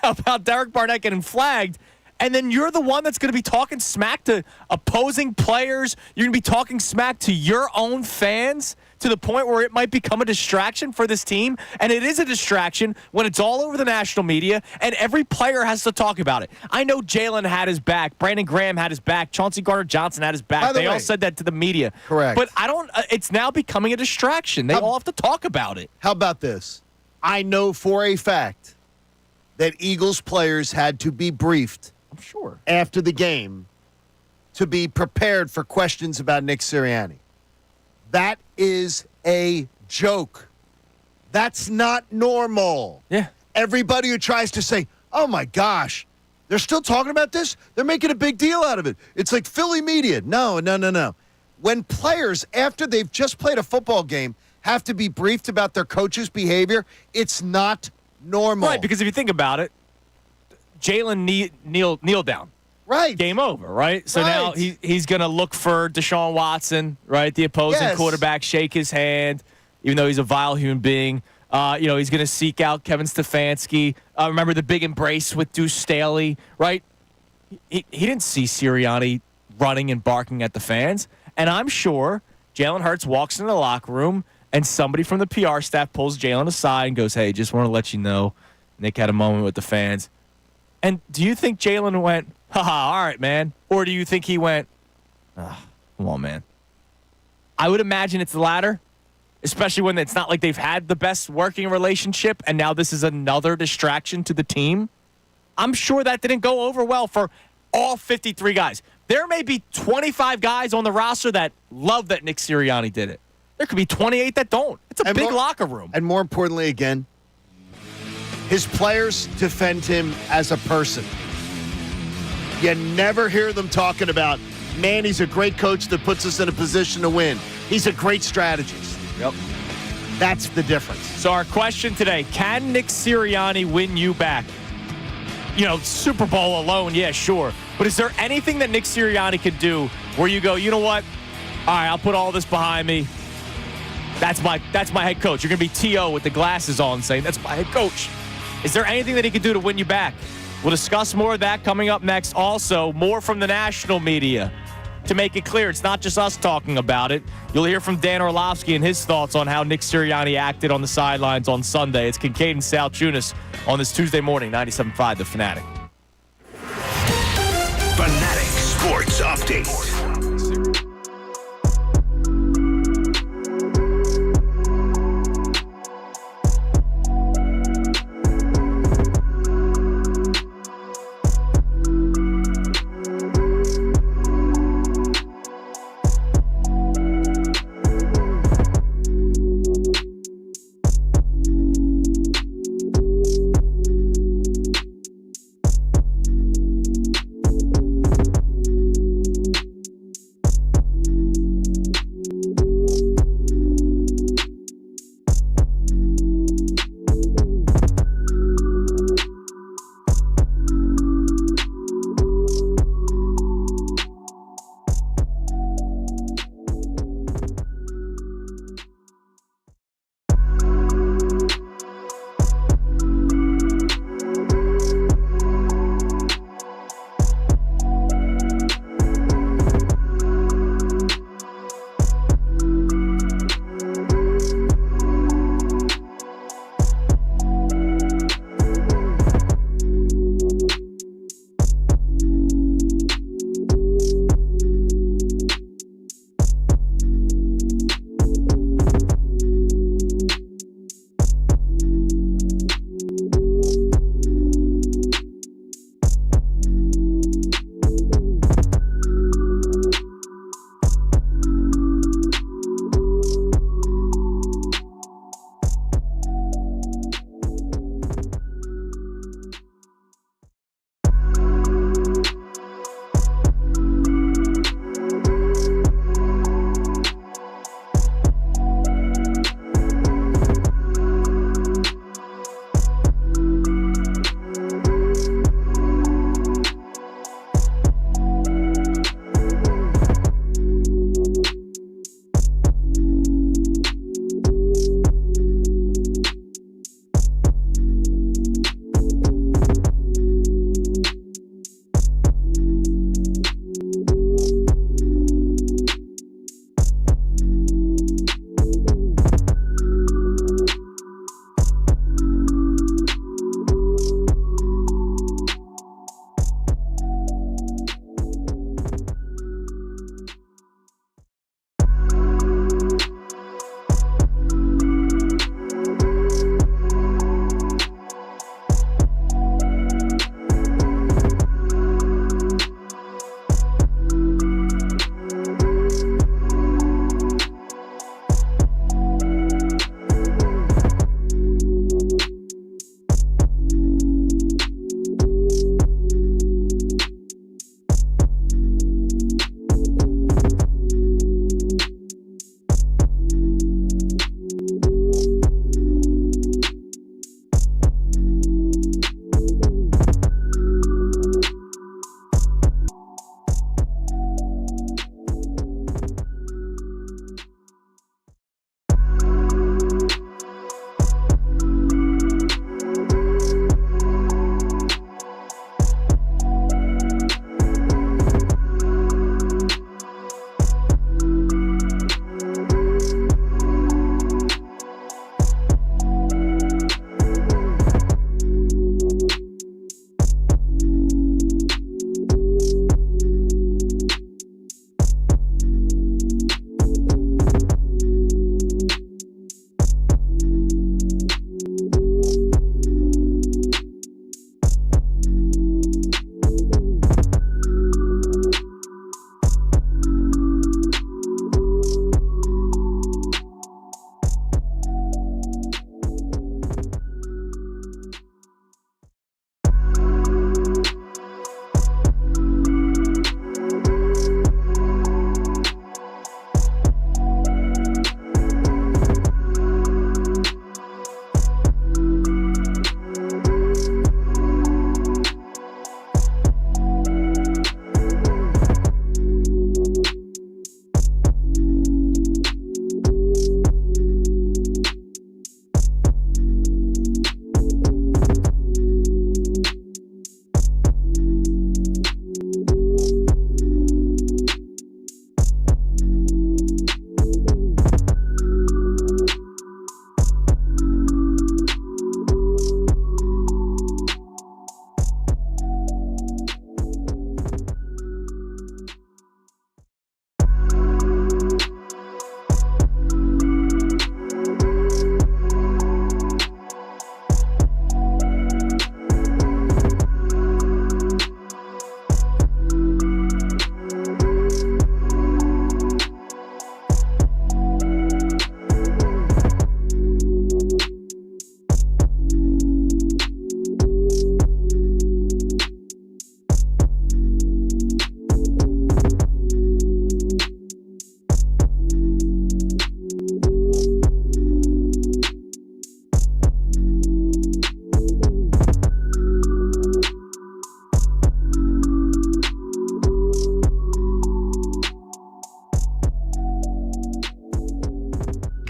about Derek Barnett getting flagged, and then you're the one that's going to be talking smack to opposing players? You're going to be talking smack to your own fans to the point where it might become a distraction for this team. And it is a distraction when it's all over the national media and every player has to talk about it. I know Jalen had his back. Brandon Graham had his back. Chauncey Gardner-Johnson had his back. They all said that to the media. Correct. But it's now becoming a distraction. They all have to talk about it. How about this? I know for a fact that Eagles players had to be briefed, I'm sure, after the game to be prepared for questions about Nick Sirianni. That is a joke. That's not normal. Yeah. Everybody who tries to say, oh, my gosh, they're still talking about this? They're making a big deal out of it. It's like Philly media. No. When players, after they've just played a football game, have to be briefed about their coach's behavior, it's not normal. Right, because if you think about it, Jalen kneel down. Right. Game over, right? So now he's going to look for Deshaun Watson, right? The opposing quarterback, shake his hand, even though he's a vile human being. He's going to seek out Kevin Stefanski. Remember the big embrace with Deuce Staley, right? He didn't see Sirianni running and barking at the fans. And I'm sure Jalen Hurts walks into the locker room and somebody from the PR staff pulls Jalen aside and goes, hey, just want to let you know Nick had a moment with the fans. And do you think Jalen went, haha, all right, man? Or do you think he went, come on, man? I would imagine it's the latter, especially when it's not like they've had the best working relationship and now this is another distraction to the team. I'm sure that didn't go over well for all 53 guys. There may be 25 guys on the roster that love that Nick Sirianni did it. There could be 28 that don't. It's a big locker room. And more importantly, again, his players defend him as a person. You never hear them talking about, man, he's a great coach that puts us in a position to win. He's a great strategist. Yep. That's the difference. So our question today, can Nick Sirianni win you back? You know, Super Bowl alone, yeah, sure. But is there anything that Nick Sirianni could do where you go, you know what? All right, I'll put all this behind me. That's my head coach. You're going to be T.O. with the glasses on saying, that's my head coach. Is there anything that he could do to win you back? We'll discuss more of that coming up next. Also, more from the national media. To make it clear, it's not just us talking about it. You'll hear from Dan Orlovsky and his thoughts on how Nick Sirianni acted on the sidelines on Sunday. It's Kincade and Salciunas on this Tuesday morning, 97.5 The Fanatic. Fanatic Sports Update.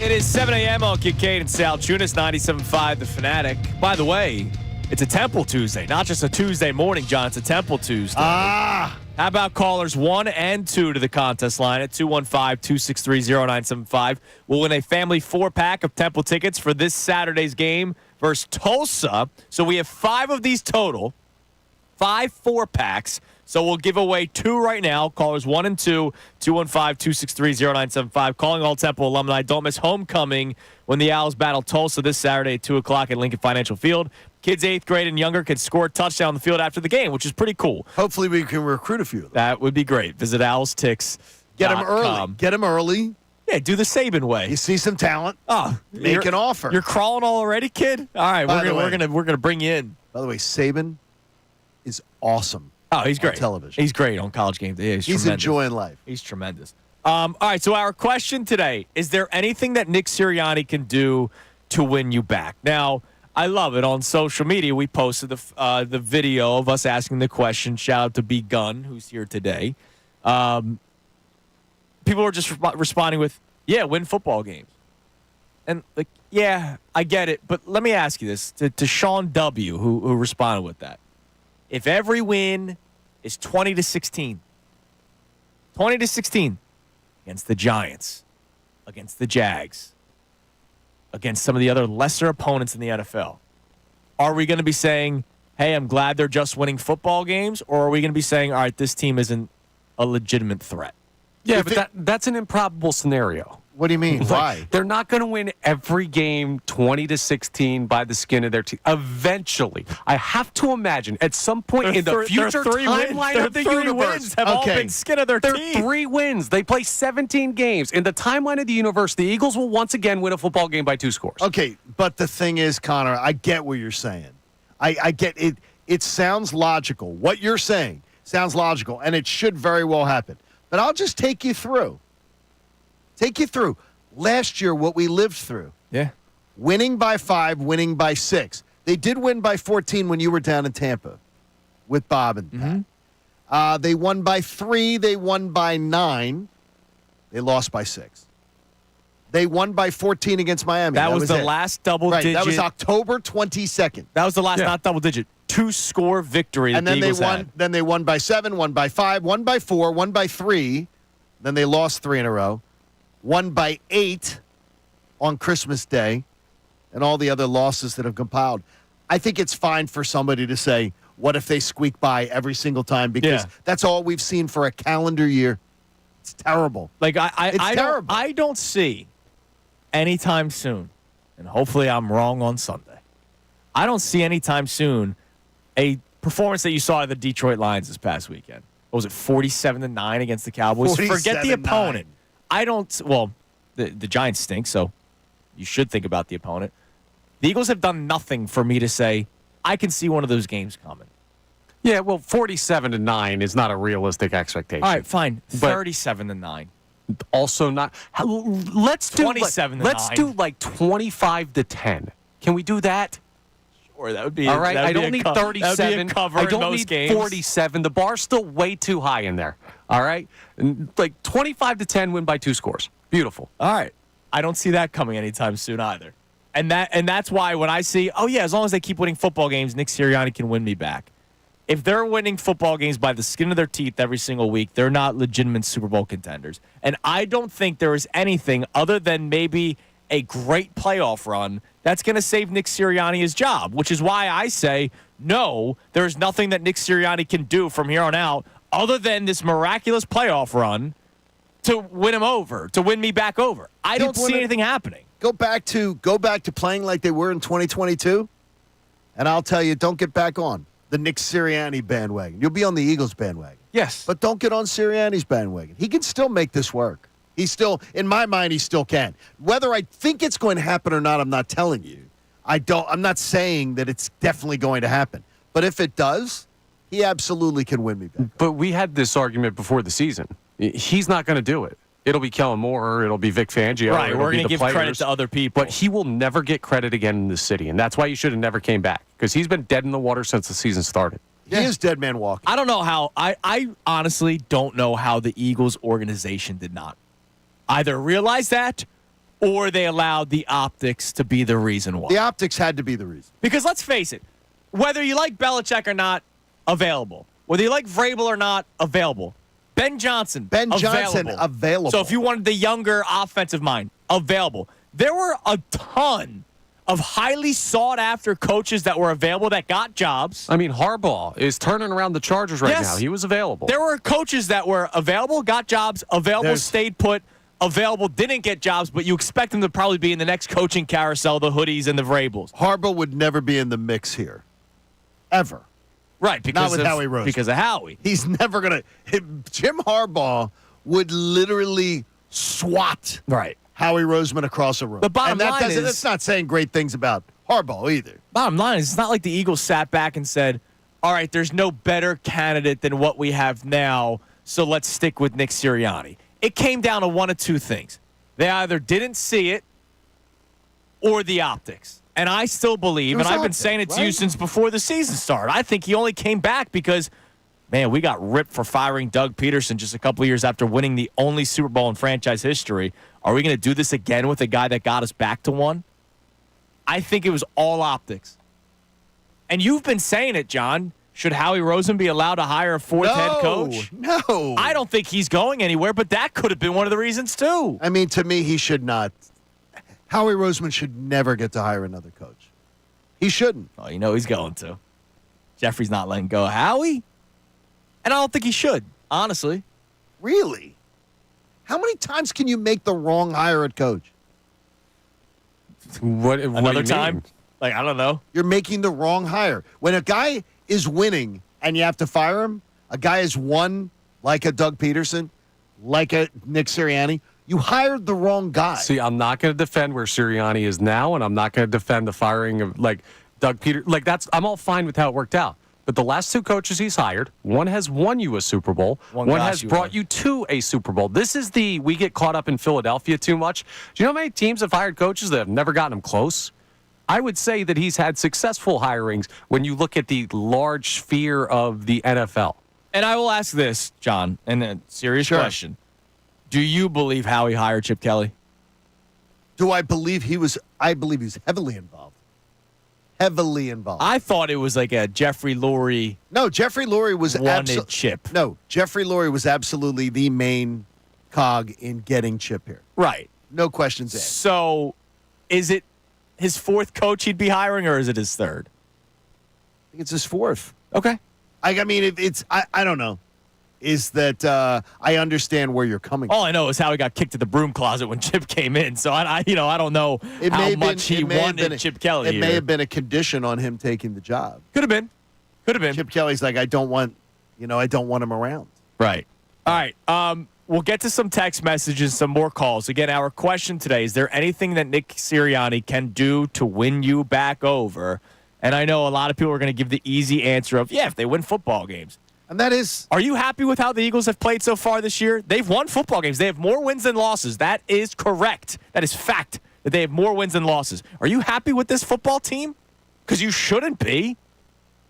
It is 7 a.m. on Kincade and Salciunas, 97.5 The Fanatic. By the way, it's a Temple Tuesday, not just a Tuesday morning, John. It's a Temple Tuesday. How about callers 1 and 2 to the contest line at 215-263-0975? We'll win a family 4-pack of Temple tickets for this Saturday's game versus Tulsa. So we have 5 of these total, 5 4-packs. So we'll give away 2 right now. Callers 1 and 2, 215-263-0975. Calling all Temple alumni. Don't miss homecoming when the Owls battle Tulsa this Saturday at 2 o'clock at Lincoln Financial Field. Kids 8th grade and younger can score a touchdown on the field after the game, which is pretty cool. Hopefully we can recruit a few of them. That would be great. Visit owlstix.com. Get them early. Get them early. Yeah, do the Saban way. You see some talent. Make an offer. You're crawling already, kid? All right, we're gonna bring you in. By the way, Saban is awesome. Oh, he's great. On television. He's great on College Game Day. Yeah, he's tremendous. Enjoying life. He's tremendous. All right, so our question today, is there anything that Nick Sirianni can do to win you back? Now, I love it. On social media, we posted the video of us asking the question. Shout out to B. Gunn, who's here today. People are just responding with, yeah, win football games. And, like, yeah, I get it. But let me ask you this, to Sean W., who responded with that. If every win is 20-16, 20-16 against the Giants, against the Jags, against some of the other lesser opponents in the NFL, are we going to be saying, hey, I'm glad they're just winning football games, or are we going to be saying, all right, this team isn't a legitimate threat? Yeah, but that's an improbable scenario. What do you mean? Why? They're not going to win every game 20-16 by the skin of their teeth. Eventually, I have to imagine at some point in the future timeline of the universe, have all been skin of their teeth. 3 wins. They play 17 games. In the timeline of the universe, the Eagles will once again win a football game by 2 scores. Okay, but the thing is, Connor, I get what you're saying. I get it. It sounds logical. What you're saying sounds logical, and it should very well happen. But I'll just take you through. Last year, what we lived through. Yeah. Winning by 5, winning by 6. They did win by 14 when you were down in Tampa with Bob and Pat. They won by 3. They won by 9. They lost by 6. They won by 14 against Miami. That was the last double-digit. That was October 22nd. That was the last not double-digit. 2-score victory and that then the Eagles they won. had. Then they won by 7, won by 5, won by 4, won by 3. Then they lost 3 in a row. Won by 8 on Christmas Day, and all the other losses that have compiled. I think it's fine for somebody to say, what if they squeak by every single time? Because that's all we've seen for a calendar year. It's terrible. Like It's terrible. I don't see anytime soon, and hopefully I'm wrong on Sunday. I don't see anytime soon a performance that you saw at the Detroit Lions this past weekend. What was it, 47-9 against the Cowboys? Forget the opponent. The Giants stink, so you should think about the opponent. The Eagles have done nothing for me to say, I can see one of those games coming. Yeah, well, 47-9 is not a realistic expectation. All right, fine. 37-9. Also not. Let's do 27-9. Let's do like 25-10. Can we do that? Sure, that would be. All right, I don't need 37. That would be a cover I don't in most need games. 47. The bar's still way too high in there. All right, like 25-10, win by 2 scores. Beautiful. All right, I don't see that coming anytime soon either. And that's why when I see, as long as they keep winning football games, Nick Sirianni can win me back. If they're winning football games by the skin of their teeth every single week, they're not legitimate Super Bowl contenders. And I don't think there is anything other than maybe a great playoff run that's going to save Nick Sirianni his job, which is why I say, no, there's nothing that Nick Sirianni can do from here on out other than this miraculous playoff run to win him over, to win me back over. I don't see anything happening. Go back to playing like they were in 2022, and I'll tell you, don't get back on the Nick Sirianni bandwagon. You'll be on the Eagles bandwagon. Yes. But don't get on Sirianni's bandwagon. He can still make this work. In my mind, he still can. Whether I think it's going to happen or not, I'm not telling you. I'm not saying that it's definitely going to happen. But if it does, he absolutely can win me back. But we had this argument before the season. He's not going to do it. It'll be Kellen Moore, or it'll be Vic Fangio. Right, we're going to give credit to other people. But he will never get credit again in the city, and that's why he should have never came back, because he's been dead in the water since the season started. He is dead man walking. I don't know how. I honestly don't know how the Eagles organization did not either realize that or they allowed the optics to be the reason why. The optics had to be the reason. Because let's face it, whether you like Belichick or not, available. Whether you like Vrabel or not, available. Ben Johnson, available. So if you wanted the younger offensive mind, available. There were a ton of highly sought-after coaches that were available that got jobs. I mean, Harbaugh is turning around the Chargers right now. He was available. There were coaches that were available, got jobs, available, stayed put, available, didn't get jobs, but you expect them to probably be in the next coaching carousel, the Hoodies and the Vrabels. Harbaugh would never be in the mix here. Ever. Right, because of Howie Roseman. Because of Howie. He's never going to. Jim Harbaugh would literally swat Howie Roseman across the room. The bottom line is, that's not saying great things about Harbaugh either. Bottom line is, it's not like the Eagles sat back and said, all right, there's no better candidate than what we have now, so let's stick with Nick Sirianni. It came down to one of two things. They either didn't see it or the optics. And I still believe, and I've been saying it to you since before the season started, I think he only came back because, man, we got ripped for firing Doug Peterson just a couple of years after winning the only Super Bowl in franchise history. Are we going to do this again with a guy that got us back to one? I think it was all optics. And you've been saying it, John. Should Howie Roseman be allowed to hire a fourth head coach? No. I don't think he's going anywhere, but that could have been one of the reasons, too. I mean, to me, he should not. Howie Roseman should never get to hire another coach. He shouldn't. Oh, you know he's going to. Jeffrey's not letting go of Howie. And I don't think he should, honestly. Really? How many times can you make the wrong hire at coach? Another time? Like, I don't know. You're making the wrong hire. When a guy is winning and you have to fire him, a guy has won like a Doug Peterson, like a Nick Sirianni, you hired the wrong guy. See, I'm not going to defend where Serriani is now, and I'm not going to defend the firing of, Doug Peter. I'm all fine with how it worked out. But the last two coaches he's hired, one has won you a Super Bowl. One has brought you to a Super Bowl. This is we get caught up in Philadelphia too much. Do you know how many teams have hired coaches that have never gotten them close? I would say that he's had successful hirings when you look at the large sphere of the NFL. And I will ask this, John, and a serious question. Do you believe Howie hired Chip Kelly? Do I believe he was? I believe he's heavily involved. Heavily involved. I thought it was like a Jeffrey Lurie. No, Jeffrey Lurie was wanted Chip. No, Jeffrey Lurie was absolutely the main cog in getting Chip here. Right. No questions asked. So, is it his fourth coach he'd be hiring, or is it his third? I think it's his fourth. Okay. I mean, I don't know. Is that I understand where you're coming from. All I know is how he got kicked to the broom closet when Chip came in. So I don't know how much he wanted Chip Kelly. It may have been a condition on him taking the job. Could have been. Chip Kelly's like, I don't want him around. Right. All right. We'll get to some text messages, some more calls. Again, our question today: is there anything that Nick Sirianni can do to win you back over? And I know a lot of people are going to give the easy answer of, if they win football games. And that is... Are you happy with how the Eagles have played so far this year? They've won football games. They have more wins than losses. That is correct. That is fact, that they have more wins than losses. Are you happy with this football team? Because you shouldn't be.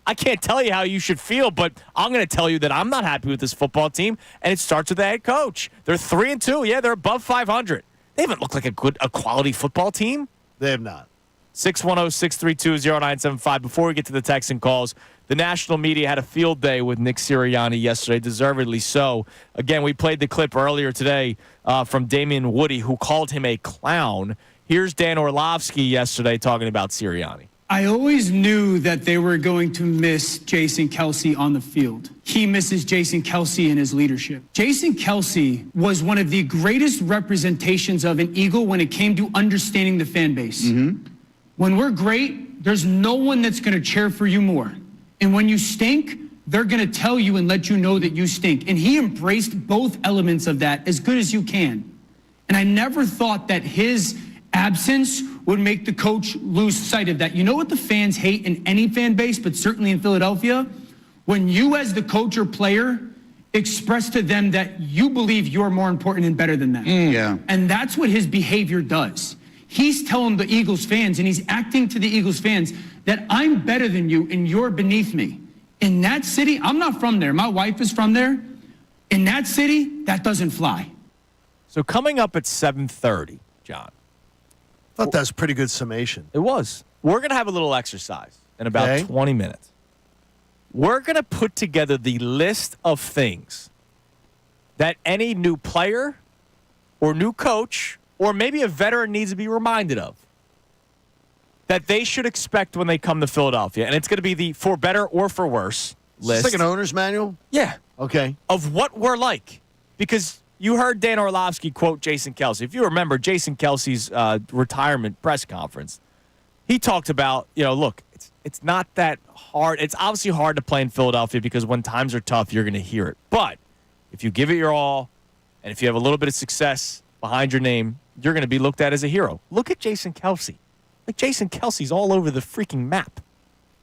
I can't tell you how you should feel, but I'm going to tell you that I'm not happy with this football team, and it starts with the head coach. They're 3-2. Yeah, they're above 500. They haven't looked like a quality football team. They have not. 610-632-0975. Before we get to the text and calls, the national media had a field day with Nick Sirianni yesterday, deservedly so. Again, we played the clip earlier today from Damian Woody, who called him a clown. Here's Dan Orlovsky yesterday talking about Sirianni. I always knew that they were going to miss Jason Kelce on the field. He misses Jason Kelce in his leadership. Jason Kelce was one of the greatest representations of an Eagle when it came to understanding the fan base. When we're great, there's no one that's going to cheer for you more. And when you stink, they're going to tell you and let you know that you stink. And he embraced both elements of that as good as you can. And I never thought that his absence would make the coach lose sight of that. You know what the fans hate in any fan base, but certainly in Philadelphia? When you as the coach or player express to them that you believe you're more important and better than them. And that's what his behavior does. He's telling the Eagles fans, and he's acting to the Eagles fans, that I'm better than you and you're beneath me. In that city, I'm not from there. My wife is from there. In that city, that doesn't fly. So coming up at 7:30, John, thought that was a pretty good summation. It was. We're going to have a little exercise in about 20 minutes. We're going to put together the list of things that any new player or new coach or maybe a veteran needs to be reminded of that they should expect when they come to Philadelphia. And it's going to be the for better or for worse list. It's like an owner's manual? Yeah. Okay. Of what we're like. Because you heard Dan Orlovsky quote Jason Kelce. If you remember Jason Kelce's retirement press conference, he talked about, look, it's not that hard. It's obviously hard to play in Philadelphia because when times are tough, you're going to hear it. But if you give it your all and if you have a little bit of success behind your name, you're going to be looked at as a hero. Look at Jason Kelce. Like, Jason Kelce's all over the freaking map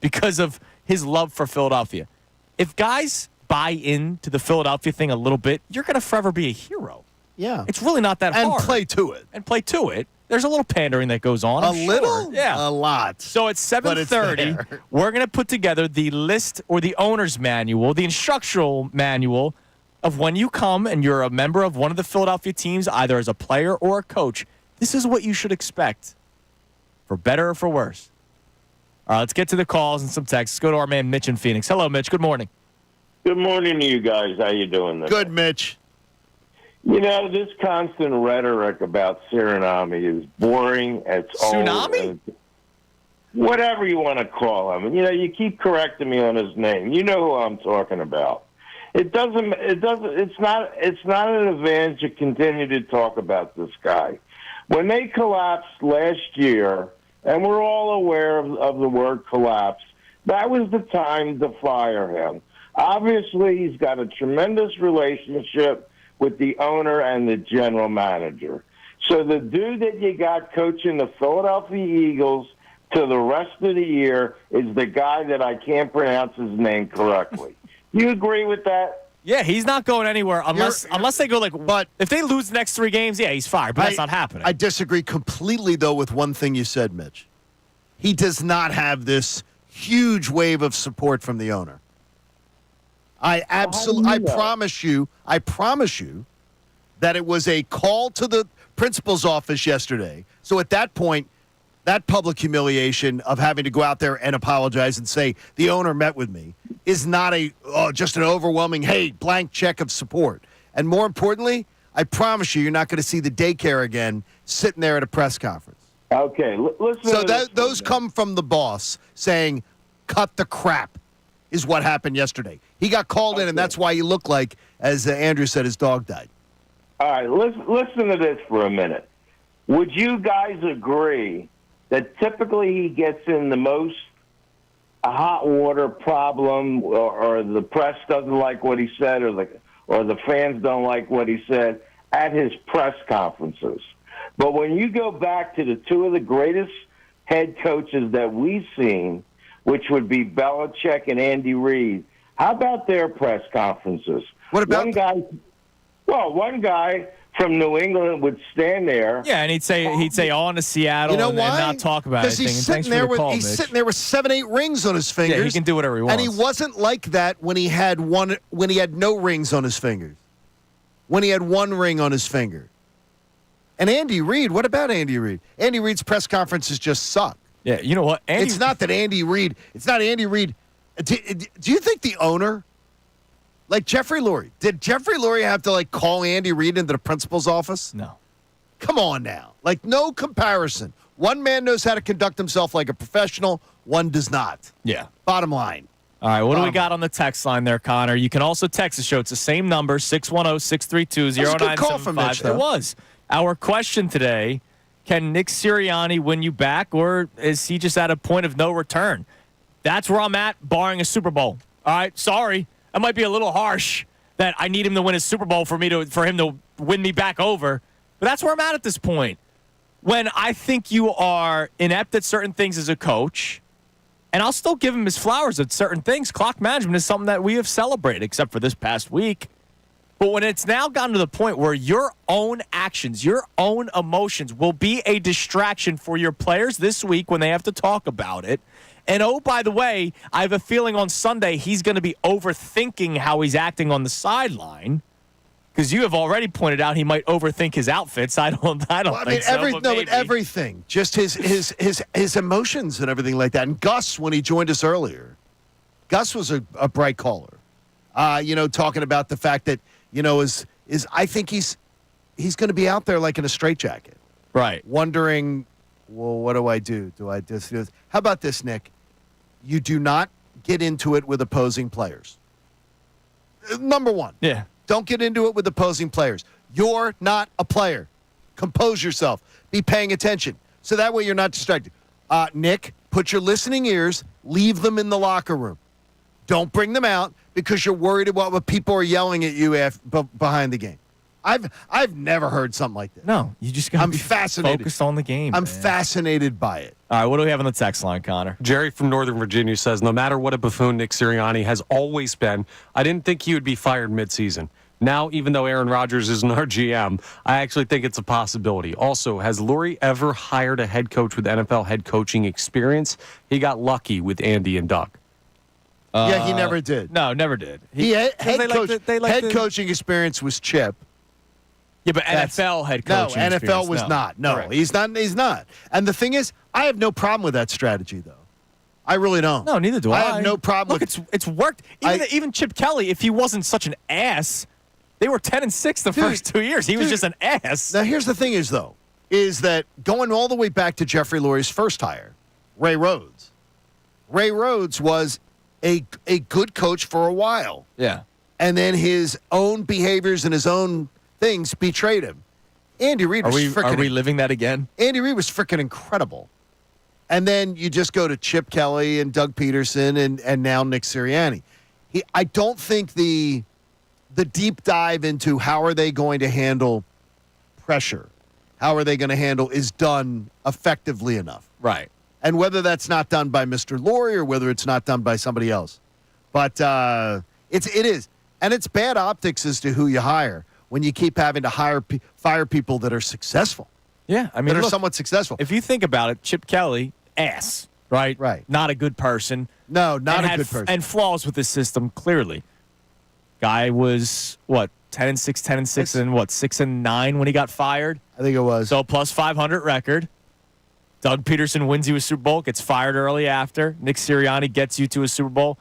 because of his love for Philadelphia. If guys buy into the Philadelphia thing a little bit, you're going to forever be a hero. Yeah. It's really not that hard. And play to it. There's a little pandering that goes on. A little? Yeah. A lot. So at 7:30, we're going to put together the list or the owner's manual, the instructional manual of when you come and you're a member of one of the Philadelphia teams, either as a player or a coach. This is what you should expect, for better or for worse. All right, let's get to the calls and some texts. Let's go to our man Mitch in Phoenix. Hello, Mitch. Good morning. Good morning to you guys. How you doing? Good, Mitch. This constant rhetoric about Serriani is boring. It's Tsunami? Whatever you want to call him. You keep correcting me on his name. You know who I'm talking about. It's not an advantage to continue to talk about this guy. When they collapsed last year, and we're all aware of the word collapse, that was the time to fire him. Obviously, he's got a tremendous relationship with the owner and the general manager. So the dude that you got coaching the Philadelphia Eagles to the rest of the year is the guy that I can't pronounce his name correctly. You agree with that? Yeah, he's not going anywhere unless they go but if they lose the next 3 games, yeah, he's fired, but that's not happening. I disagree completely, though, with one thing you said, Mitch. He does not have this huge wave of support from the owner. I promise you that it was a call to the principal's office yesterday. So at that point, that public humiliation of having to go out there and apologize and say the owner met with me is not just an overwhelming, hey, blank check of support. And more importantly, I promise you're not going to see the daycare again sitting there at a press conference. Okay, listen. So those come from the boss saying, cut the crap, is what happened yesterday. He got called in, and that's why he looked like, as Andrew said, his dog died. All right, listen to this for a minute. Would you guys agree that typically he gets in the most hot water problem, or the press doesn't like what he said, or the fans don't like what he said at his press conferences? But when you go back to the 2 of the greatest head coaches that we've seen, which would be Belichick and Andy Reid, how about their press conferences? What about one guy from New England would stand there. Yeah, and he'd say on to Seattle and not talk about anything. Because he's sitting there with 7-8 rings on his fingers. Yeah, he can do whatever he wants. And he wasn't like that when he had no rings on his fingers. When he had 1 ring on his finger. And Andy Reid, what about Andy Reid? Andy Reid's press conferences just suck. Yeah, you know what? It's not Andy Reid. Do you think the owner, like Jeffrey Lurie, did Jeffrey Lurie have to call Andy Reid into the principal's office? No. Come on now. No comparison. One man knows how to conduct himself like a professional. One does not. Yeah. Bottom line. All right, what do we got on the text line there, Connor? You can also text the show. It's the same number, 610-632-0975. It was. Our question today, can Nick Sirianni win you back, or is he just at a point of no return? That's where I'm at, barring a Super Bowl. All right, sorry. That might be a little harsh that I need him to win a Super Bowl for him to win me back over. But that's where I'm at this point. When I think you are inept at certain things as a coach, and I'll still give him his flowers at certain things. Clock management is something that we have celebrated, except for this past week. But when it's now gotten to the point where your own actions, your own emotions will be a distraction for your players this week when they have to talk about it. And, oh, by the way, I have a feeling on Sunday he's going to be overthinking how he's acting on the sideline. Because you have already pointed out he might overthink his outfits. I don't think so. But everything, just his emotions and everything like that. And Gus, when he joined us earlier, Gus was a bright caller. Talking about the fact that I think he's going to be out there like in a straitjacket, right? Wondering, well, what do I do? Do I just do this? How about this, Nick? You do not get into it with opposing players. Number one. Yeah. Don't get into it with opposing players. You're not a player. Compose yourself. Be paying attention. So that way you're not distracted. Nick, put your listening ears, leave them in the locker room. Don't bring them out because you're worried about what people are yelling at you behind the game. I've never heard something like that. No, you just got to be fascinated. Focused on the game. I'm fascinated by it. All right, what do we have on the text line, Connor? Jerry from Northern Virginia says, no matter what a buffoon Nick Sirianni has always been, I didn't think he would be fired midseason. Now, even though Aaron Rodgers isn't our GM, I actually think it's a possibility. Also, has Lurie ever hired a head coach with NFL head coaching experience? He got lucky with Andy and Doug. Yeah, he never did. No, never did. Head coaching experience was Chip. Yeah, but NFL head coaching experience. NFL was not. No, Correct. he's not. And the thing is, I have no problem with that strategy, though. I really don't. No, neither do I. I have no problem with it. It's worked. Even Chip Kelly, if he wasn't such an ass, they were 10-6 the first 2 years. He was just an ass. Now, here's the thing is that going all the way back to Jeffrey Lurie's first hire, Ray Rhodes. Ray Rhodes was a good coach for a while. Yeah. And then his own behaviors and his own things betrayed him. Andy Reid was freaking... Are we living that again? Andy Reid was freaking incredible. And then you just go to Chip Kelly and Doug Peterson and now Nick Sirianni. I don't think the deep dive into how are they going to handle pressure, how are they going to handle is done effectively enough. Right. And whether that's not done by Mr. Lurie or whether it's not done by somebody else. But it is. And it's bad optics as to who you hire when you keep having to fire people that are successful. Yeah, I mean, that are somewhat successful. If you think about it, Chip Kelly, ass, right? Right. Not a good person. No, not a good person. And flaws with the system, clearly. Guy was, 10-6, 10-6, and 6-9 when he got fired? I think it was. So plus 500 record. Doug Peterson wins you a Super Bowl, gets fired early after. Nick Sirianni gets you to a Super Bowl.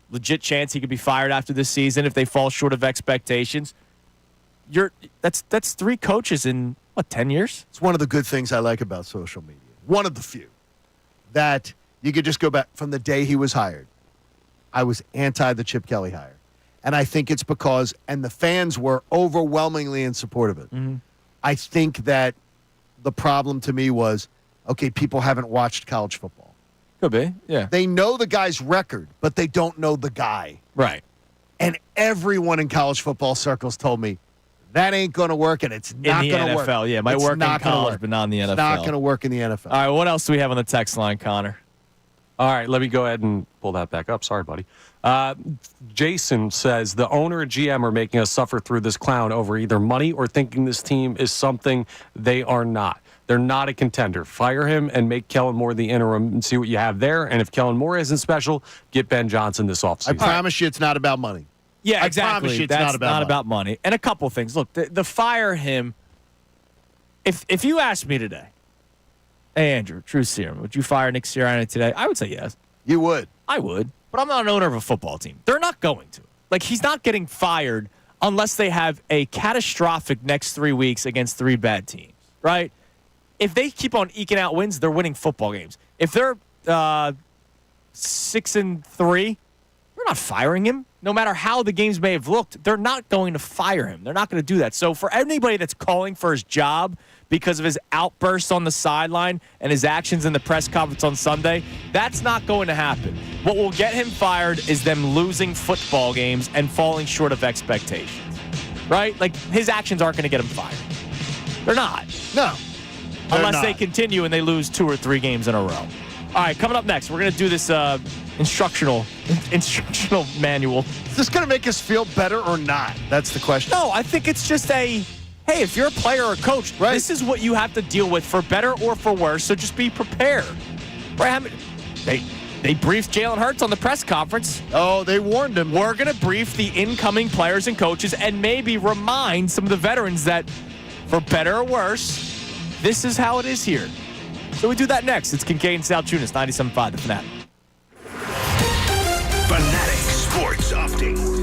Legit chance he could be fired after this season if they fall short of expectations. That's 3 coaches in 10 years? It's one of the good things I like about social media. One of the few that you could just go back from the day he was hired. I was anti the Chip Kelly hire. And I think it's because, and the fans were overwhelmingly in support of it. Mm-hmm. I think that the problem to me was, okay, people haven't watched college football. Could be, yeah. They know the guy's record, but they don't know the guy. Right. And everyone in college football circles told me, that ain't going to work, and it's not going to work. In the NFL, yeah. It might work in college, but not in the NFL. It's not going to work in the NFL. All right, what else do we have on the text line, Connor? All right, let me go ahead and pull that back up. Sorry, buddy. Jason says, the owner and GM are making us suffer through this clown over either money or thinking this team is something they are not. They're not a contender. Fire him and make Kellen Moore the interim and see what you have there. And if Kellen Moore isn't special, get Ben Johnson this offseason. I promise you it's not about money. Yeah, exactly. I promise you it's That's not about money. And a couple things. Look, the fire him, if you asked me today, hey, Andrew, true serum, would you fire Nick Sirianni today? I would say yes. You would? I would. But I'm not an owner of a football team. They're not going to. Like, he's not getting fired unless they have a catastrophic next 3 weeks against 3 bad teams, right? If they keep on eking out wins, they're winning football games. If they're 6-3, we're not firing him. No matter how the games may have looked, they're not going to fire him. They're not going to do that. So for anybody that's calling for his job because of his outbursts on the sideline and his actions in the press conference on Sunday, that's not going to happen. What will get him fired is them losing football games and falling short of expectations, right? Like, his actions aren't going to get him fired. They're not. No. Unless they continue and they lose 2 or 3 games in a row. All right, coming up next, we're going to do this instructional manual. Is this going to make us feel better or not? That's the question. No, I think it's just hey, if you're a player or a coach, right, this is what you have to deal with for better or for worse, so just be prepared. Right? They briefed Jalen Hurts on the press conference. Oh, they warned him. We're going to brief the incoming players and coaches and maybe remind some of the veterans that, for better or worse, this is how it is here. So we do that next. It's Kincade Salciunas, 97.5 The Fanatic. Fanatic Sports Update.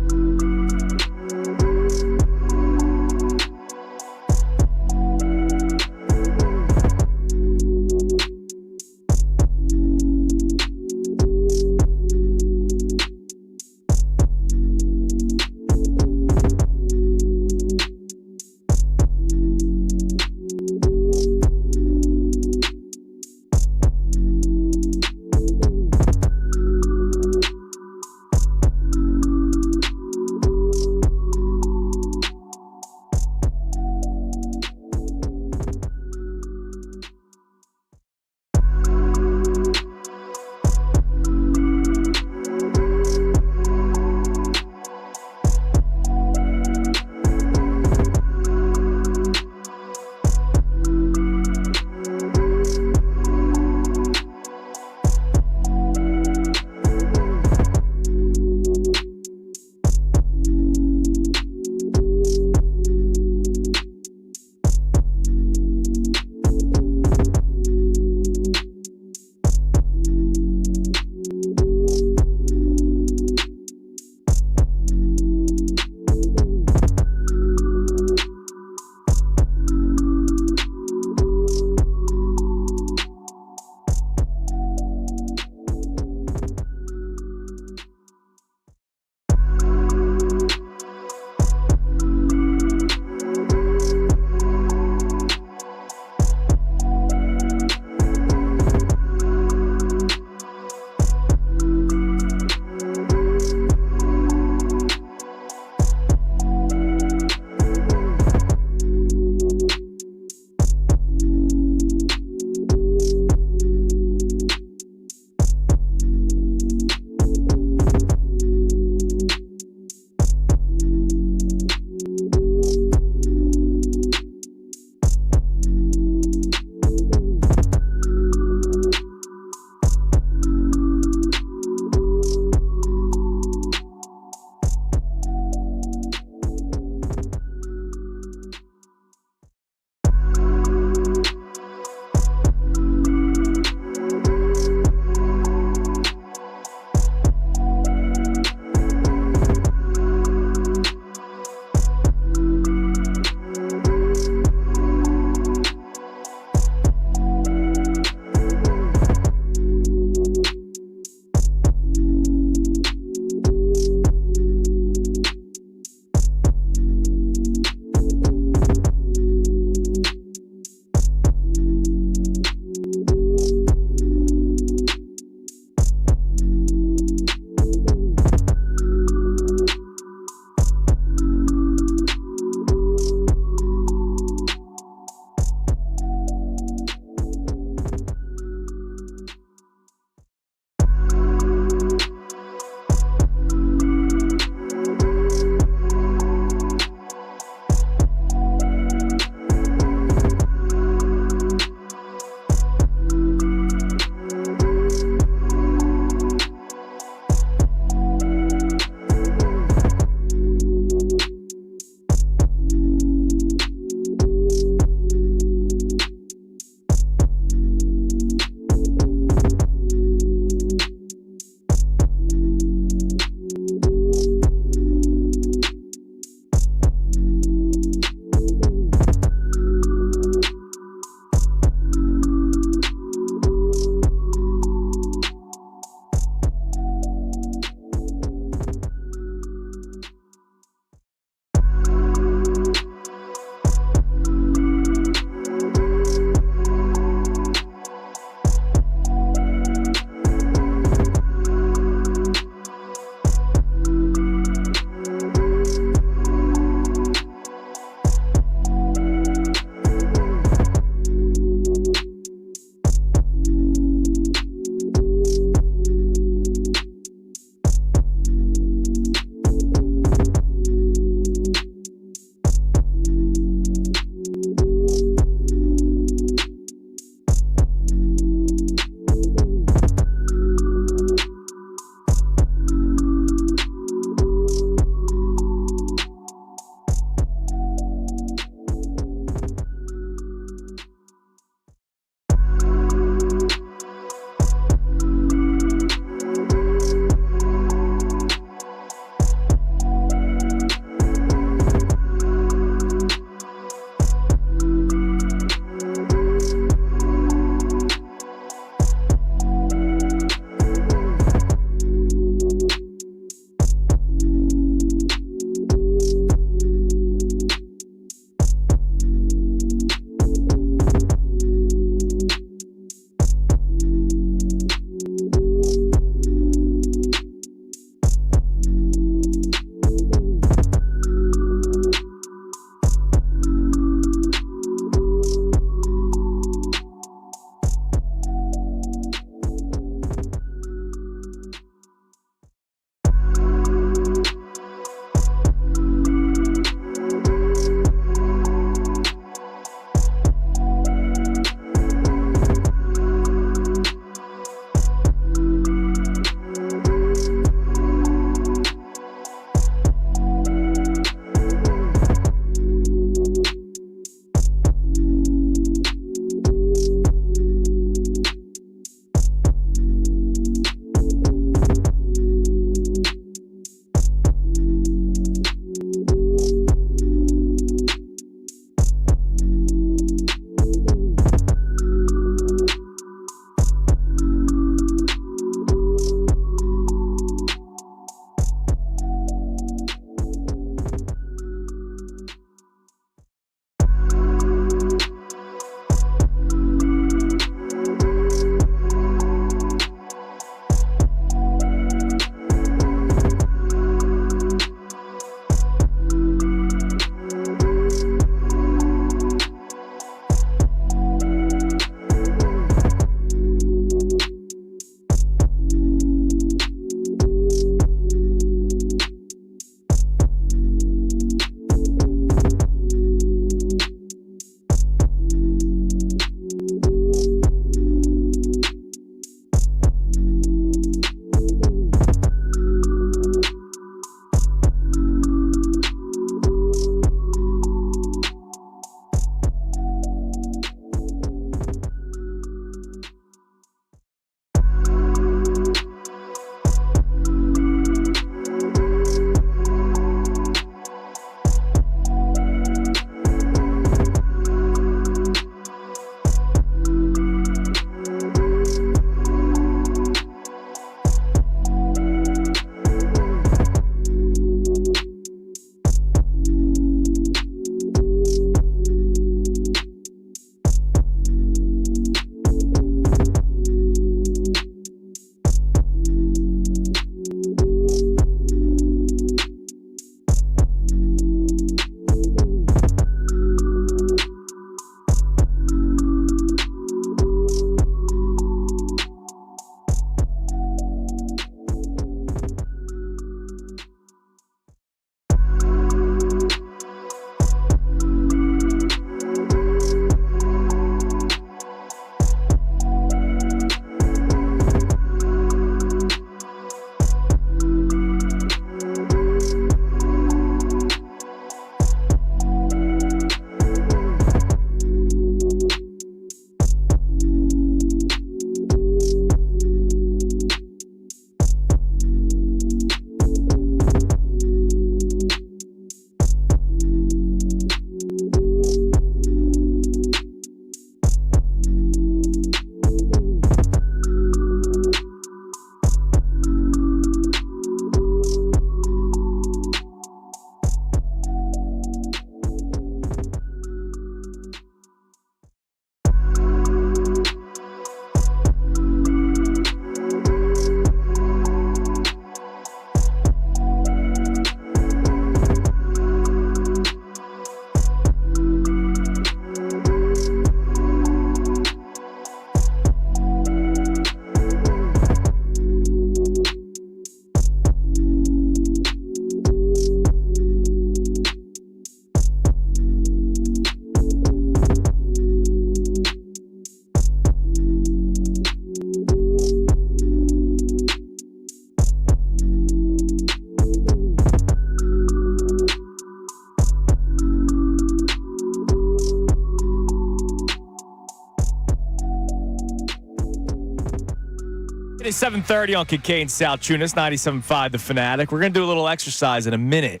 It is 7:30 on Kincade Salciunas, 97.5 The Fanatic. We're going to do a little exercise in a minute.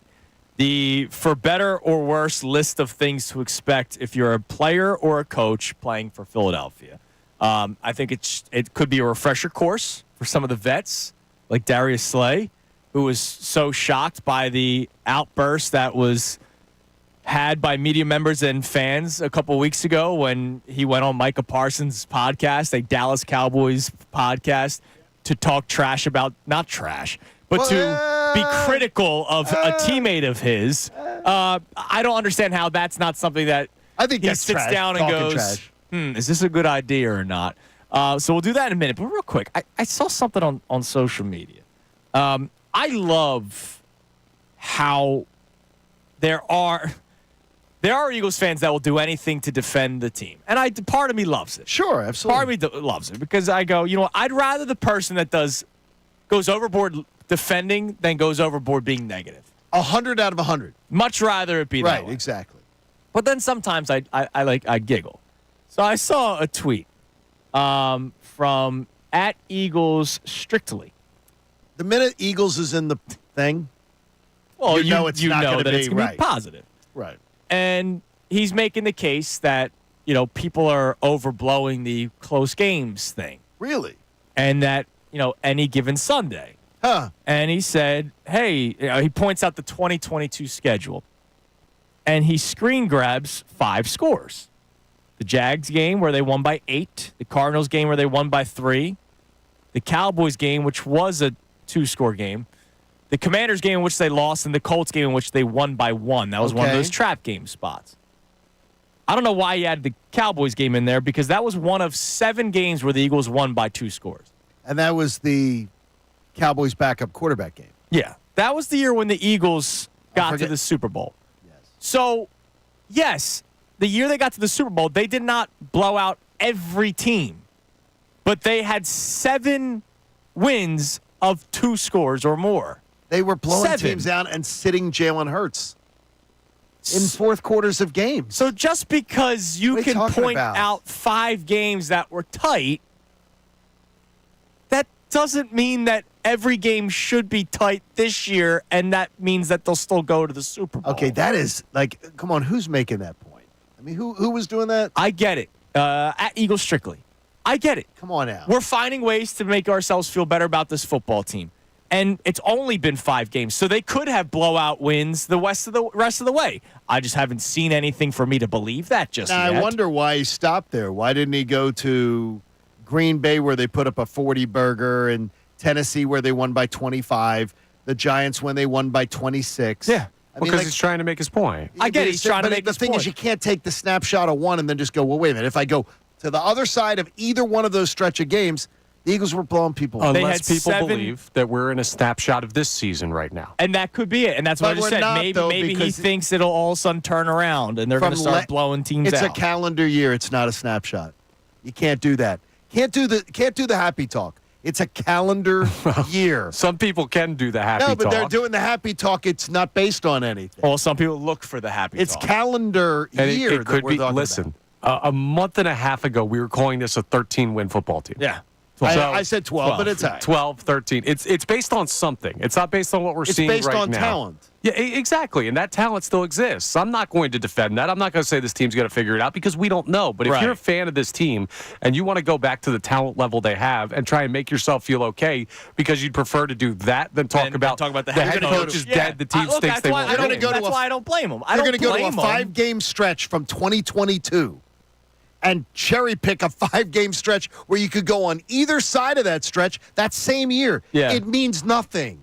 The for better or worse list of things to expect if you're a player or a coach playing for Philadelphia. I think it could be a refresher course for some of the vets, like Darius Slay, who was so shocked by the outburst that was had by media members and fans a couple weeks ago when he went on Micah Parsons' podcast, a Dallas Cowboys podcast, to talk trash about, not trash, but to be critical of a teammate of his. I don't understand how that's not something that I think he that's sits trash, down and talking goes, trash. Is this a good idea or not? So we'll do that in a minute. But real quick, I saw something on social media. I love how there are Eagles fans that will do anything to defend the team. And part of me loves it. Sure, absolutely. Part of me loves it because I go, you know what? I'd rather the person that goes overboard defending than goes overboard being negative. 100 out of 100. Much rather it be that Right, way. exactly. But then sometimes I giggle. So I saw a tweet from @Eagles Strictly. The minute Eagles is in the thing, Well, you know it's not gonna that be it's going to right. be positive. right. And he's making the case that, people are overblowing the close games thing. Really? And that, any given Sunday. Huh. And he said, hey, he points out the 2022 schedule. And he screen grabs 5 scores. The Jags game where they won by 8. The Cardinals game where they won by 3. The Cowboys game, which was a 2-score game. The Commanders game in which they lost, and the Colts game in which they won by 1. That was one of Okay. those trap game spots. I don't know why he added the Cowboys game in there because that was one of 7 games where the Eagles won by 2 scores. And that was the Cowboys' backup quarterback game. Yeah. That was the year when the Eagles got to the Super Bowl. Yes. So, yes, the year they got to the Super Bowl, they did not blow out every team. But they had 7 wins of 2 scores or more. They were blowing 7. teams out and sitting Jalen Hurts in fourth quarters of games. So just because you What are you can talking point about? out 5 games that were tight, that doesn't mean that every game should be tight this year, and that means that they'll still go to the Super Bowl. Okay, that is come on, who's making that point? I mean, who was doing that? I get it. @Eagles Strictly. I get it. Come on now. We're finding ways to make ourselves feel better about this football team. And it's only been 5 games, so they could have blowout wins the rest of the way. I just haven't seen anything for me to believe that just Now, yet. I wonder why he stopped there. Why didn't he go to Green Bay where they put up a 40 burger, and Tennessee where they won by 25, the Giants when they won by 26? Yeah. Because he's trying to make his point. I get it. He's trying to make the his thing point. is, you can't take the snapshot of one and then just go, well, wait a minute. If I go to the other side of either one of those stretch of games, the Eagles were blowing people up. Unless had people 7 believe that we're in a snapshot of this season right now. And that could be it. And that's what But I just we're said. not, Maybe though, he because thinks it'll all of a sudden turn around and they're going to start blowing teams It's out. a calendar year. It's not a snapshot. You can't do that. Can't do the happy talk. It's a calendar year. Some people can do the happy No, but talk. they're doing the happy talk. It's not based on anything. Well, some people look for the happy It's talk. calendar And year it could that we're be. talking Listen, a month and a half ago, we were calling this a 13-win football team. Yeah. about. I said 12, but it's all right. 12, 13. It's based on something. It's not based on what we're It's seeing based right on now. talent. Yeah, exactly. And that talent still exists. I'm not going to defend that. I'm not going to say this team's going to figure it out because we don't know. But if Right. you're a fan of this team and you want to go back to the talent level they have and try and make yourself feel okay because you'd prefer to do that than talk about the head coach. coach is dead, the team stinks, they won't gonna win. go to That's a- why I don't blame him. I You're don't going to go to a blame him. 5-game stretch from 2022 and cherry pick a 5-game stretch where you could go on either side of that stretch that same year. Yeah. It means nothing.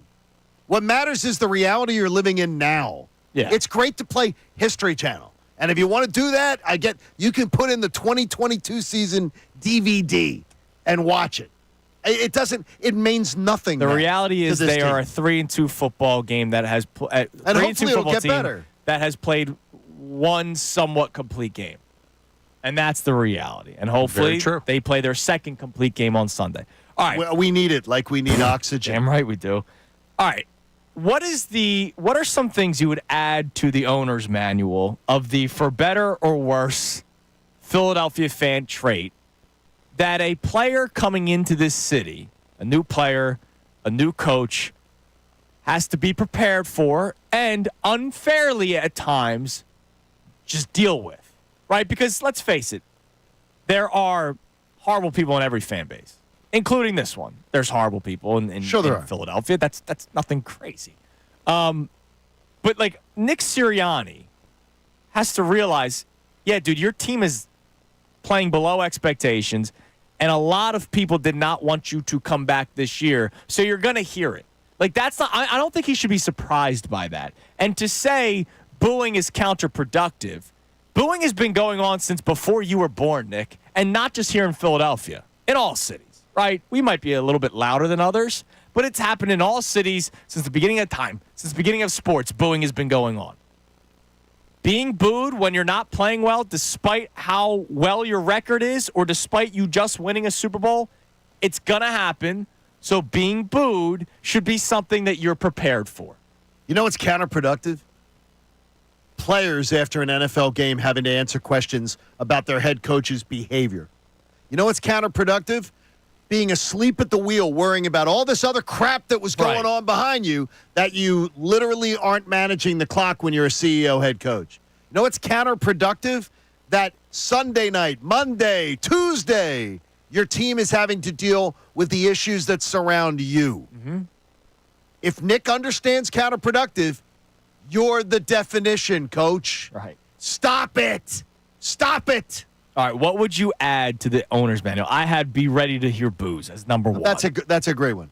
What matters is the reality you're living in now. Yeah. It's great to play History Channel. And if you want to do that, you can put in the 2022 season DVD and watch it. It means nothing. The now reality to is this they team. are a 3-2 football game that has And 3-2 hopefully it'll football get team better. that has played one somewhat complete game. And that's the reality. And hopefully Very true. they play their second complete game on Sunday. All right. Well, we need it like we need oxygen. Damn right we do. All right. What are some things you would add to the owner's manual of the for better or worse Philadelphia fan trait that a player coming into this city a new player, a new coach has to be prepared for and unfairly at times just deal with, right? Because let's face it, there are horrible people in every fan base, including this one. There's horrible people in Philadelphia. That's nothing crazy. But like Nick Sirianni has to realize, yeah, dude, your team is playing below expectations, and a lot of people did not want you to come back this year, so you're going to hear it. Like, that's not, I don't think he should be surprised by that. And to say booing is counterproductive, booing has been going on since before you were born, Nick, and not just here in Philadelphia, in all cities, right? We might be a little bit louder than others, but it's happened in all cities since the beginning of time, since the beginning of sports. Booing has been going on. Being booed when you're not playing well, despite how well your record is, or despite you just winning a Super Bowl, it's going to happen. So being booed should be something that you're prepared for. You know what's counterproductive? Players after an NFL game having to answer questions about their head coach's behavior. You know what's counterproductive? Being asleep at the wheel, worrying about all this other crap that was going on behind you, that you literally aren't managing the clock when you're a CEO head coach. You know what's counterproductive? That Sunday night, Monday, Tuesday, your team is having to deal with the issues that surround you. Mm-hmm. If Nick understands counterproductive, you're the definition, coach. Right. Stop it. Stop it. All right, what would you add to the owner's manual? I had be ready to hear booze as number one. That's a great one.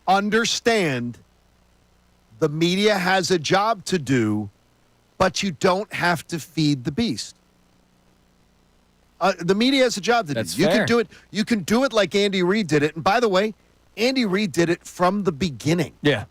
Understand the media has a job to do, but you don't have to feed the beast. The media has a job to do. You can do it. You can do it like Andy Reid did it. And by the way, Andy Reid did it from the beginning. Yeah.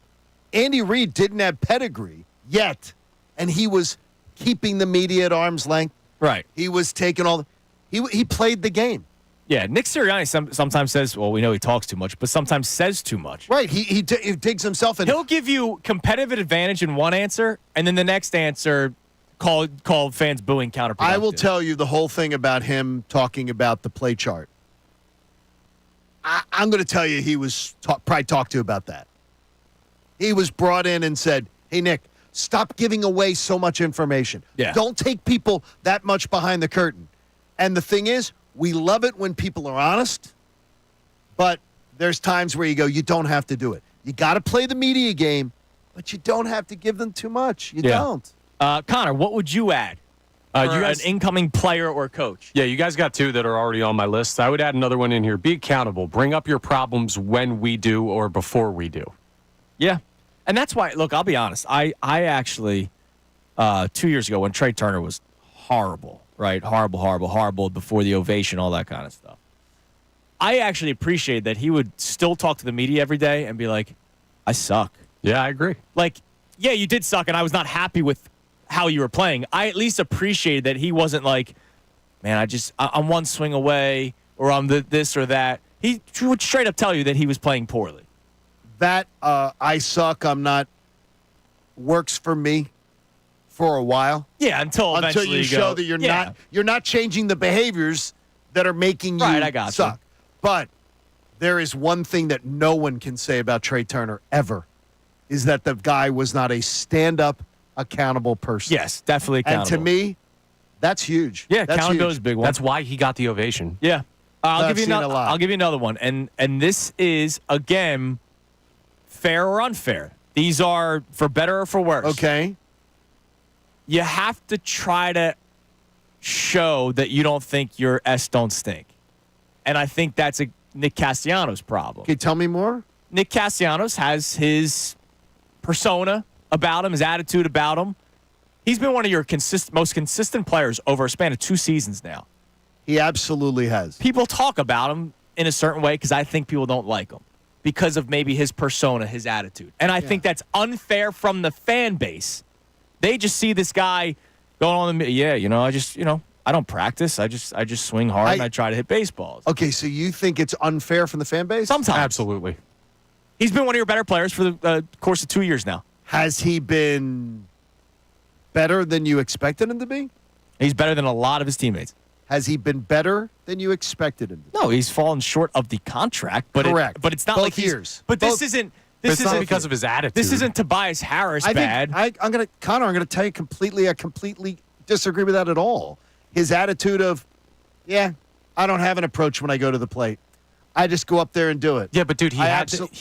Andy Reid didn't have pedigree yet, and he was keeping the media at arm's length. Right. He was taking all. He played the game. Yeah. Nick Sirianni sometimes says, well, we know he talks too much, but sometimes says too much. Right. He digs himself in. He'll give you competitive advantage in one answer, and then the next answer call fans booing counterproductive. I will tell you the whole thing about him talking about the play chart. I'm going to tell you he was probably talked to about that. He was brought in and said, hey, Nick, stop giving away so much information. Yeah. Don't take people that much behind the curtain. And the thing is, we love it when people are honest, but there's times where you go, you don't have to do it. You got to play the media game, but you don't have to give them too much. You don't. Connor, what would you add? You guys, an incoming player or coach? Yeah, you guys got two that are already on my list. I would add another one in here. Be accountable. Bring up your problems when we do or before we do. Yeah. And that's why, look, I'll be honest. I actually, 2 years ago when Trey Turner was horrible, right? Horrible before the ovation, all that kind of stuff. I actually appreciated that he would still talk to the media every day and be like, I suck. Yeah, I agree. Like, yeah, you did suck, and I was not happy with how you were playing. I at least appreciated that he wasn't like, man, I'm one swing away, or I'm this or that. He would straight up tell you that he was playing poorly. That I suck, I'm not, works for me for a while. Yeah, until eventually you show that you're not changing the behaviors that are making you suck. But there is one thing that no one can say about Trey Turner ever, is that the guy was not a stand-up, accountable person. Yes, definitely accountable. And to me, that's huge. Yeah, that's accountability is a big one. That's why he got the ovation. Yeah. I'll give you another one. And this is, again, fair or unfair. These are for better or for worse. Okay. You have to try to show that you don't think your S don't stink. And I think that's Nick Castellanos' problem. Okay, tell me more. Nick Castellanos has his persona about him, his attitude about him. He's been one of your most consistent players over a span of 2 seasons now. He absolutely has. People talk about him in a certain way because I think people don't like him because of maybe his persona, his attitude. And I think that's unfair from the fan base. They just see this guy going on I don't practice. I just swing hard and I try to hit baseballs. Okay, so you think it's unfair from the fan base? Sometimes. Absolutely. He's been one of your better players for the course of 2 years now. Has he been better than you expected him to be? He's better than a lot of his teammates. Has he been better than you expected him to be? No, he's fallen short of the contract, but Correct. But it's not Both like years. But Both- this isn't. It's This not isn't because of his attitude. This isn't Tobias Harris bad. I'm going to tell you completely. I completely disagree with that at all. His attitude of, yeah, I don't have an approach when I go to the plate. I just go up there and do it. Yeah, but dude, he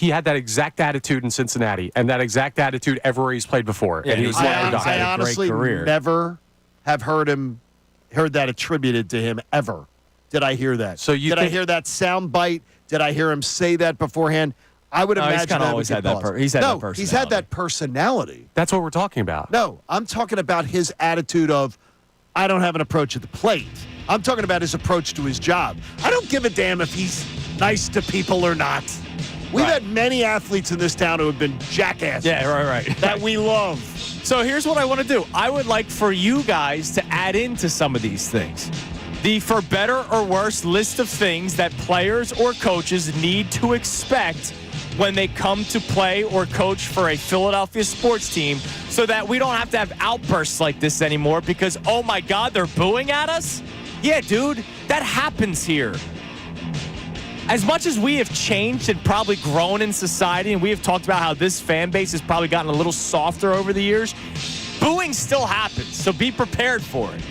had that exact attitude in Cincinnati and that exact attitude everywhere he's played before. Yeah, and he was he's never had done. I a great honestly career. never have heard that attributed to him ever. Did I hear that? So you did I think- hear that sound bite? Did I hear him say that beforehand? I would No, he's imagine kinda that always would had get that paused. per- he's had that No, he's had that personality. That's what we're talking about. No, I'm talking about his attitude of, I don't have an approach at the plate. I'm talking about his approach to his job. I don't give a damn if he's nice to people or not. We've Right. had many athletes in this town who have been jackasses. Yeah, right. That we love. So here's what I want to do. I would like for you guys to add into some of these things. The for better or worse list of things that players or coaches need to expect when they come to play or coach for a Philadelphia sports team so that we don't have to have outbursts like this anymore because, oh my God, they're booing at us? Yeah, dude, that happens here. As much as we have changed and probably grown in society, and we have talked about how this fan base has probably gotten a little softer over the years, booing still happens, so be prepared for it.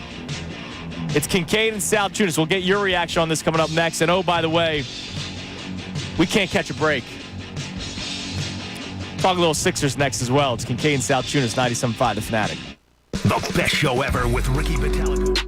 It's Kincade and Salciunas. We'll get your reaction on this coming up next. And oh, by the way, we can't catch a break. Talk a little Sixers next as well. It's Kincade and Salciunas, 97.5 The Fanatic. The best show ever with Ricky Metallica.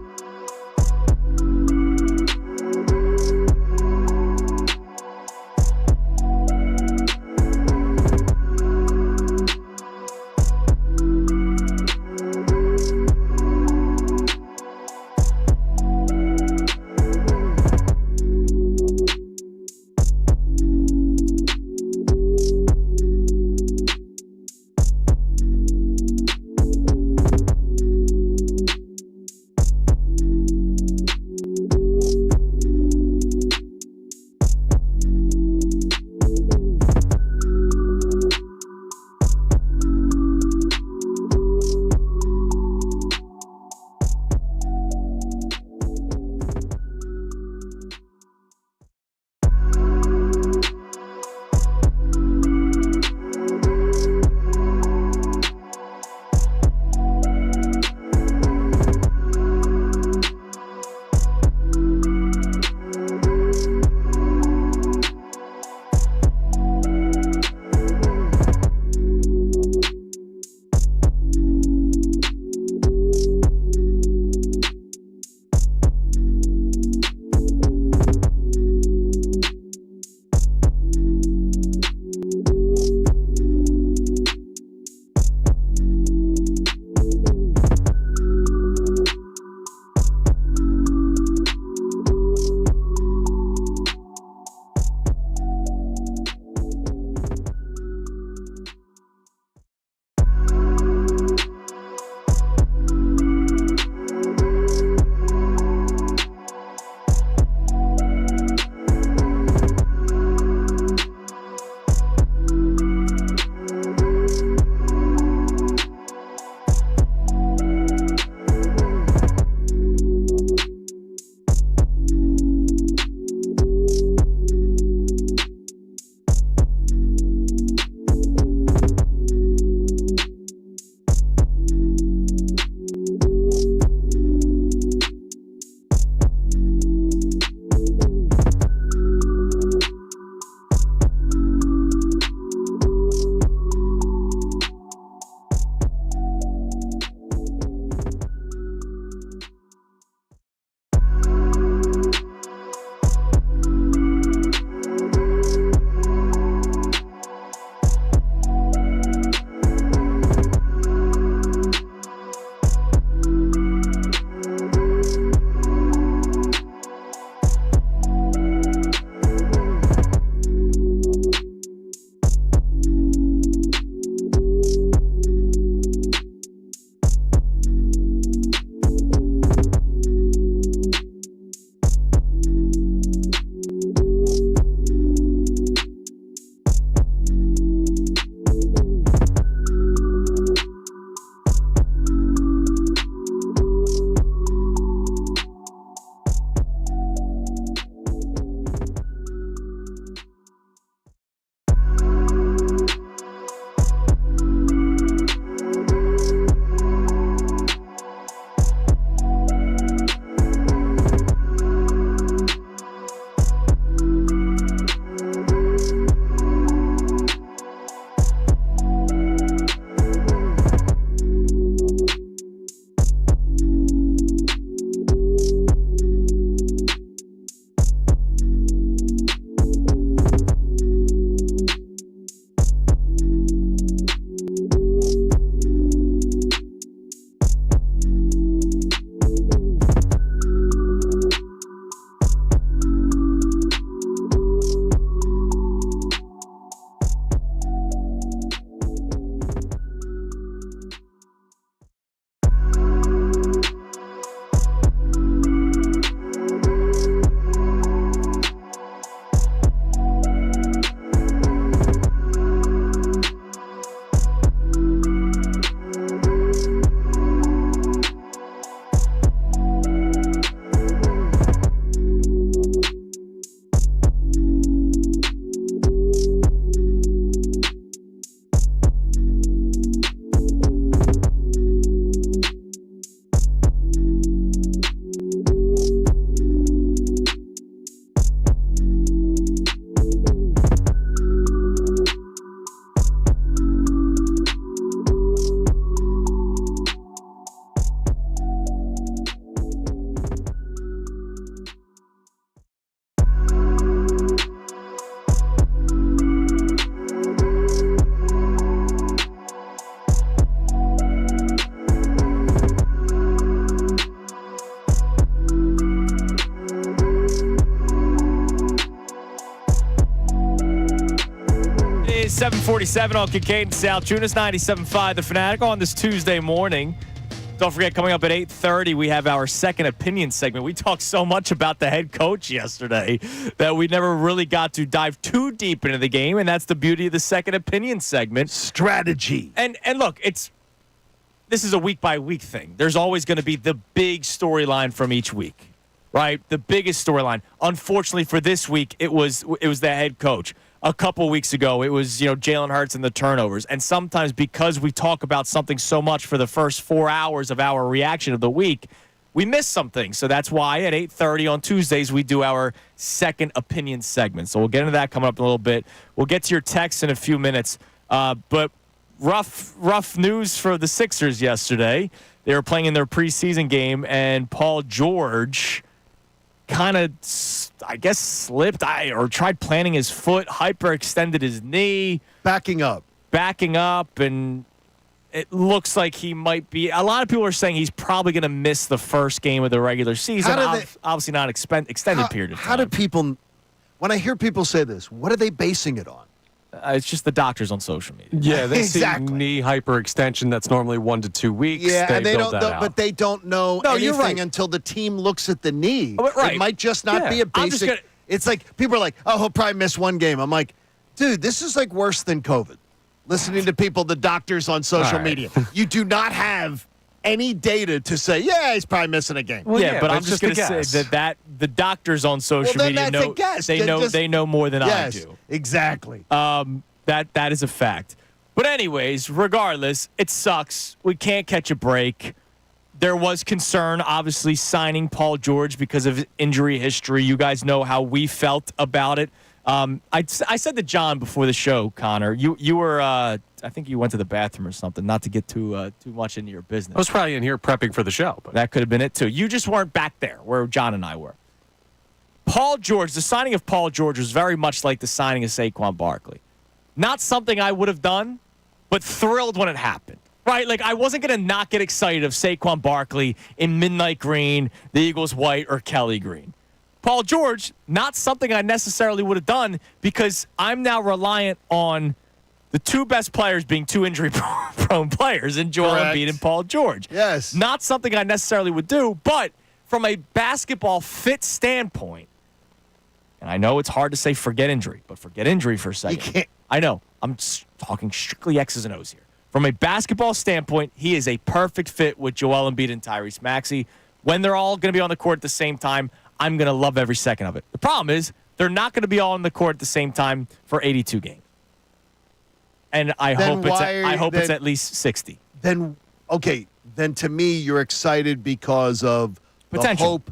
747 on Kincade Salciunas, 97.5 The Fanatic on this Tuesday morning. Don't forget, coming up at 8:30, we have our second opinion segment. We talked so much about the head coach yesterday that we never really got to dive too deep into the game, and that's the beauty of the second opinion segment. Strategy. And look, this is a week-by-week thing. There's always going to be the big storyline from each week, right? The biggest storyline. Unfortunately for this week, it was the head coach. A couple weeks ago, it was, Jalen Hurts and the turnovers. And sometimes because we talk about something so much for the first 4 hours of our reaction of the week, we miss something. So that's why at 8:30 on Tuesdays, we do our second opinion segment. So we'll get into that coming up in a little bit. We'll get to your texts in a few minutes. But rough news for the Sixers yesterday. They were playing in their preseason game, and Paul George kind of, I guess, slipped or tried planting his foot, hyperextended his knee. Backing up, and it looks like he might be. A lot of people are saying he's probably going to miss the first game of the regular season. Obviously not extended period of time. How do people, when I hear people say this, what are they basing it on? It's just the doctors on social media. Yeah, they Exactly. see knee hyperextension that's normally 1 to 2 weeks. Yeah, and they build don't. that out. But they don't know you're anything right. until the team looks at the knee. Right. It might just not be a basic. It's like people are like, "Oh, he'll probably miss one game." I'm like, dude, this is like worse than COVID. Listening to people, the doctors on social media, you do not have any data to say, yeah, he's probably missing a game. Well, but I'm it's just going to say that the doctors on social then media that's a know guess. they know more than I Yes, do. exactly. That is a fact. But anyways, regardless, it sucks. We can't catch a break. There was concern, obviously, signing Paul George because of his injury history. You guys know how we felt about it. I said to John before the show, Connor, you were, I think you went to the bathroom or something, not to get too much into your business. I was probably in here prepping for the show. But that could have been it, too. You just weren't back there where John and I were. Paul George, the signing of Paul George was very much like the signing of Saquon Barkley. Not something I would have done, but thrilled when it happened. Right? Like, I wasn't going to not get excited of Saquon Barkley in midnight green, the Eagles white, or Kelly green. Paul George, not something I necessarily would have done because I'm now reliant on the two best players being two injury-prone players in Joel Embiid and Paul George. Yes. Not something I necessarily would do, but from a basketball fit standpoint, and I know it's hard to say forget injury, but forget injury for a second. You can't. I know. I'm talking strictly X's and O's here. From a basketball standpoint, he is a perfect fit with Joel Embiid and Tyrese Maxey. When they're all going to be on the court at the same time, I'm going to love every second of it. The problem is they're not going to be all on the court at the same time for 82 games. And I hope it's at least 60. Then to me, you're excited because of Potential.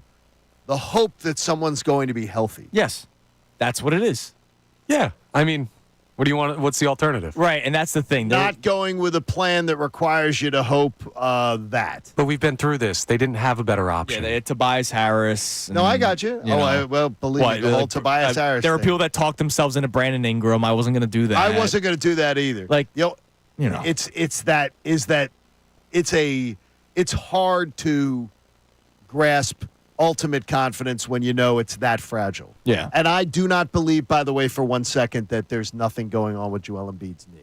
the hope that someone's going to be healthy. Yes. That's what it is. yeah, I mean, what do you want? What's the alternative? Right, and that's the thing. Not going with a plan that requires you to hope that. But we've been through this. They didn't have a better Yeah, option. they had Tobias Harris. No, I got you. Believe me, the whole Tobias Harris There were thing. people that talked themselves into Brandon Ingram. I wasn't going to do that. I wasn't going to do that either. It's hard to grasp ultimate confidence when you know it's that fragile. Yeah. And I do not believe, by the way, for 1 second that there's nothing going on with Joel Embiid's knee.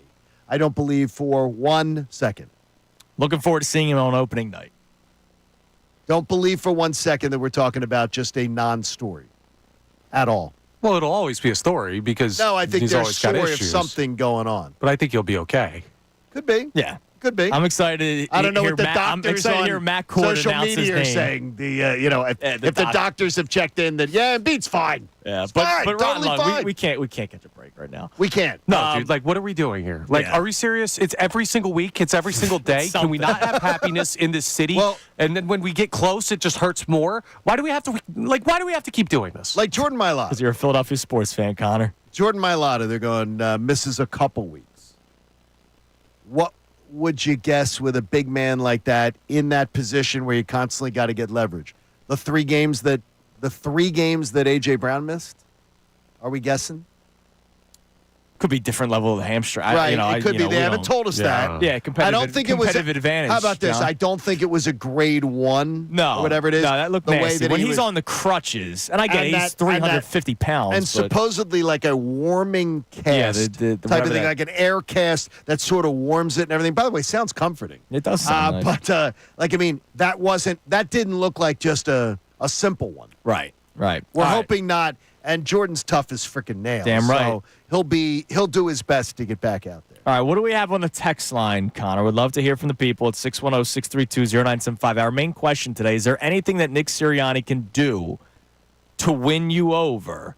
I don't believe for 1 second. Looking forward to seeing him on opening night. Don't believe for 1 second that we're talking about just a non-story at all. Well, it'll always be a story because No, I think he's there's a always got story of issues. something going on. But I think he'll be okay. Could be. Yeah. Could be. I'm excited. I don't know hear what the Matt, I'm doctors excited on to hear Matt Cord social announce his media are name. saying. If the doctors have checked in that Embiid's fine. Yeah, It's but fine, Ron totally Long, fine. we can't catch a break right now. We can't. No, dude, like, what are we doing here? Like, Yeah. are we serious? It's every single week. It's every single day. Can we not have happiness in this city? Well- and then when we get close, it just hurts more. Why do we have to keep doing this? Like Jordan Mailata. Because you're a Philadelphia sports fan, Connor. Jordan Mailata, they're going, misses a couple weeks. What would you guess with a big man like that in that position where you constantly got to get leverage? The three games that A.J. Brown missed? Are we guessing? Could be different level of the hamstring. Right. It could be. They haven't told us that. Yeah, competitive. I don't think it was advantage. How about this? John? I don't think it was a grade 1. No, or whatever it is. No, that looked the nasty. Way that when he he's was, on the crutches, and I get and he's 350 pounds. And supposedly like a warming cast the type of thing, like an air cast that sort of warms it and everything. By the way, sounds comforting. It does sound nice. But that didn't look like just a simple one. Right. We're hoping not. And Jordan's tough as freaking nails. Damn right. So he'll do his best to get back out there. All right, what do we have on the text line, Connor? Would love to hear from the people at 610-632-0975. Our main question today, is there anything that Nick Sirianni can do to win you over?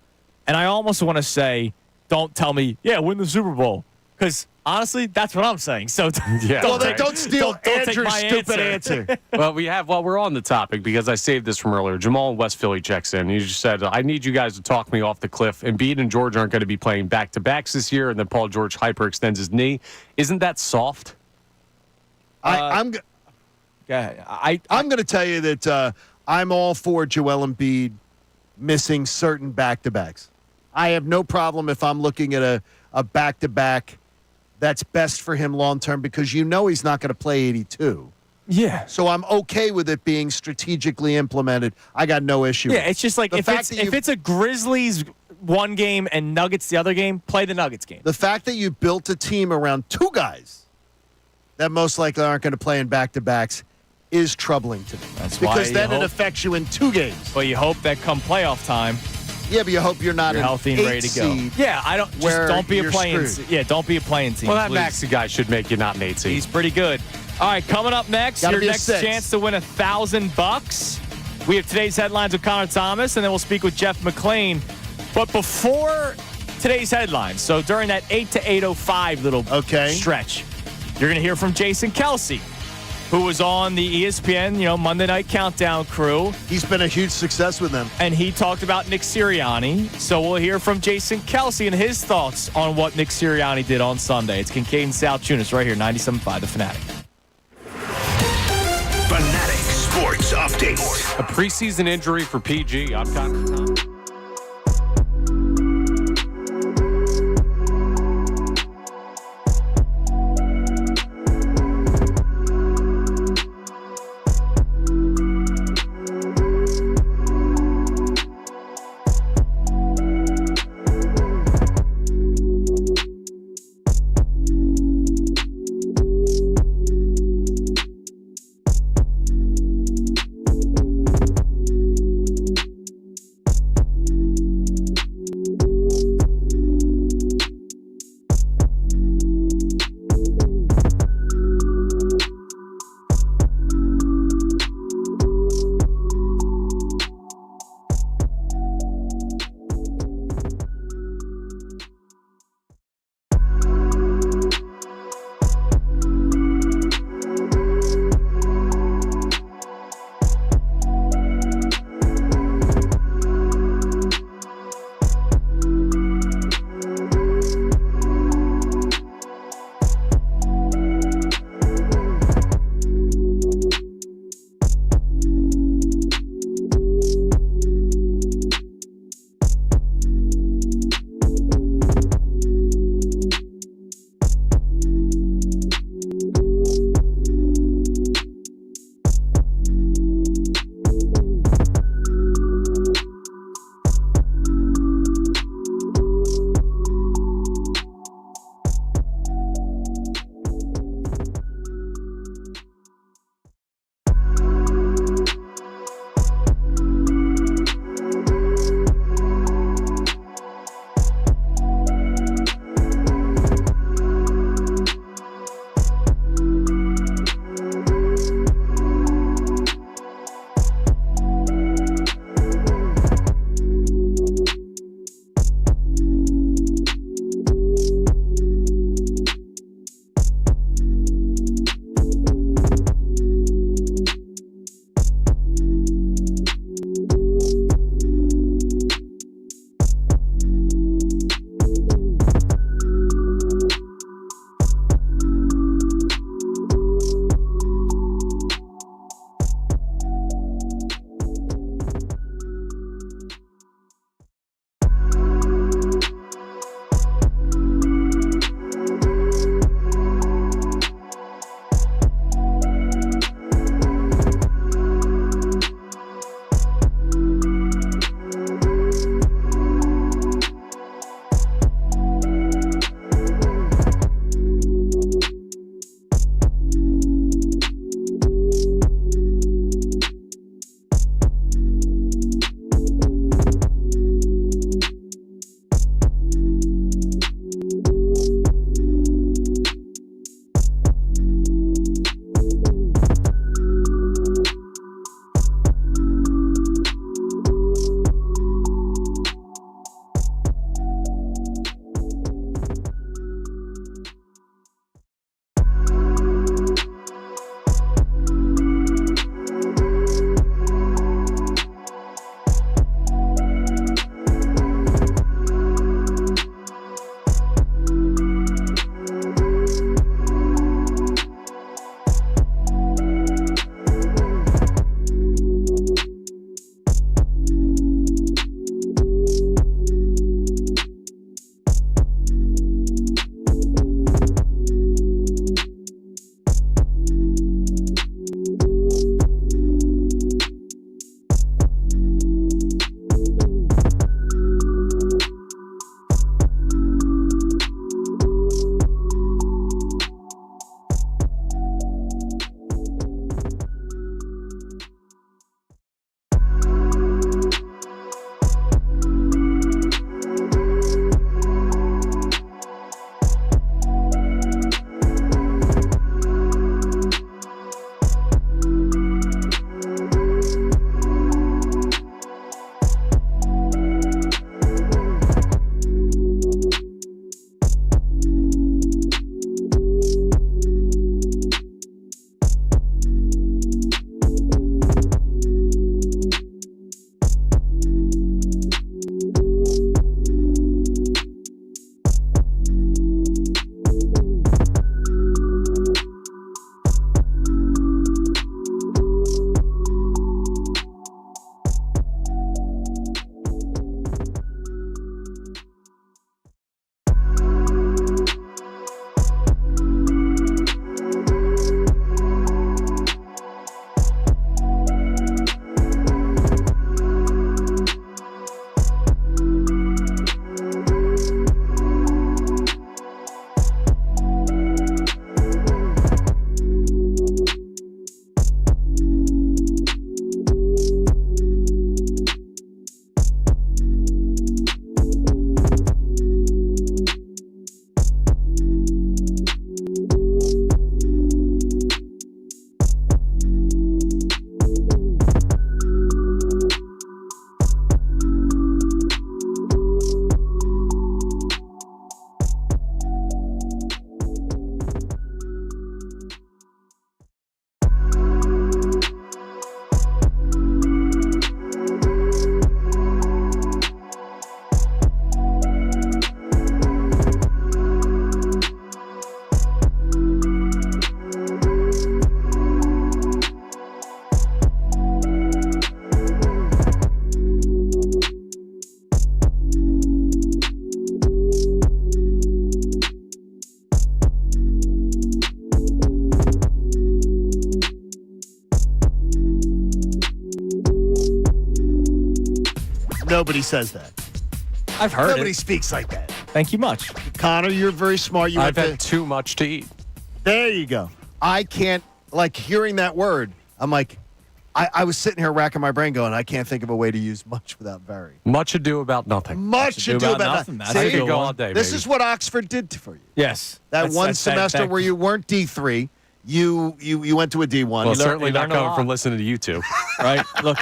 And I almost want to say, don't tell me, win the Super Bowl. Because honestly, that's what I'm saying. So don't steal Andrew's stupid answer. Well, while we're on the topic, because I saved this from earlier, Jamal in West Philly checks in. He just said, I need you guys to talk me off the cliff. Embiid and George aren't going to be playing back-to-backs this year, and then Paul George hyperextends his knee. Isn't that soft? I'm going to tell you that I'm all for Joel Embiid missing certain back-to-backs. I have no problem if I'm looking at a back-to-back that's best for him long-term because he's not going to play 82. Yeah. So I'm okay with it being strategically implemented. I got no issue. Yeah, it's just like if it's a Grizzlies one game and Nuggets the other game, play the Nuggets game. The fact that you built a team around two guys that most likely aren't going to play in back-to-backs is troubling to me. That's because why then it affects you in 2 games. But you hope that come playoff time. Yeah, but you hope you're not healthy and ready to go. Yeah, don't be a playing. Yeah, don't be a playing team. Well, that please. Maxey guy should make you not an 8 seed. He's pretty good. All right, coming up next, your next chance to win $1,000. We have today's headlines with Connor Thomas, and then we'll speak with Jeff McClain. But before today's headlines, so during that 8 to 8:05 little stretch, you're going to hear from Jason Kelce, who was on the ESPN, Monday Night Countdown crew. He's been a huge success with them. And he talked about Nick Sirianni. So we'll hear from Jason Kelce and his thoughts on what Nick Sirianni did on Sunday. It's Kincade Salciunas right here, 97.5 The Fanatic. Fanatic Sports Update. A preseason injury for PG. I'm Connor Thomas. Nobody says that. I've heard Nobody it. speaks like that. Thank you much. Connor, you're very smart. I've had too much to eat. There you go. I can't, hearing that word, I'm like, I was sitting here racking my brain going, I can't think of a way to use much without very. Much ado about nothing. Much ado about nothing. That's See, I could go all day, this baby. is what Oxford did for you. Yes. That one semester where you weren't D3, you went to a D1. Well, certainly not learned a coming lot. from listening to you two. Right? Look,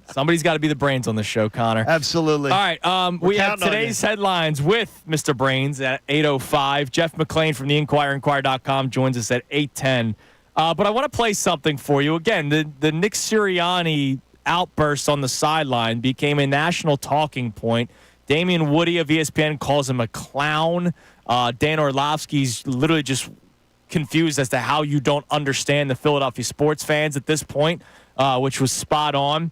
somebody's got to be the brains on the show, Connor. Absolutely. All right. We have counting on today's headlines with Mr. Brains at 8:05. Jeff McClain from the Inquirer.com joins us at 8:10. But I want to play something for you. Again, the Nick Sirianni outburst on the sideline became a national talking point. Damian Woody of ESPN calls him a clown. Dan Orlovsky's literally just confused as to how you don't understand the Philadelphia sports fans at this point, which was spot on.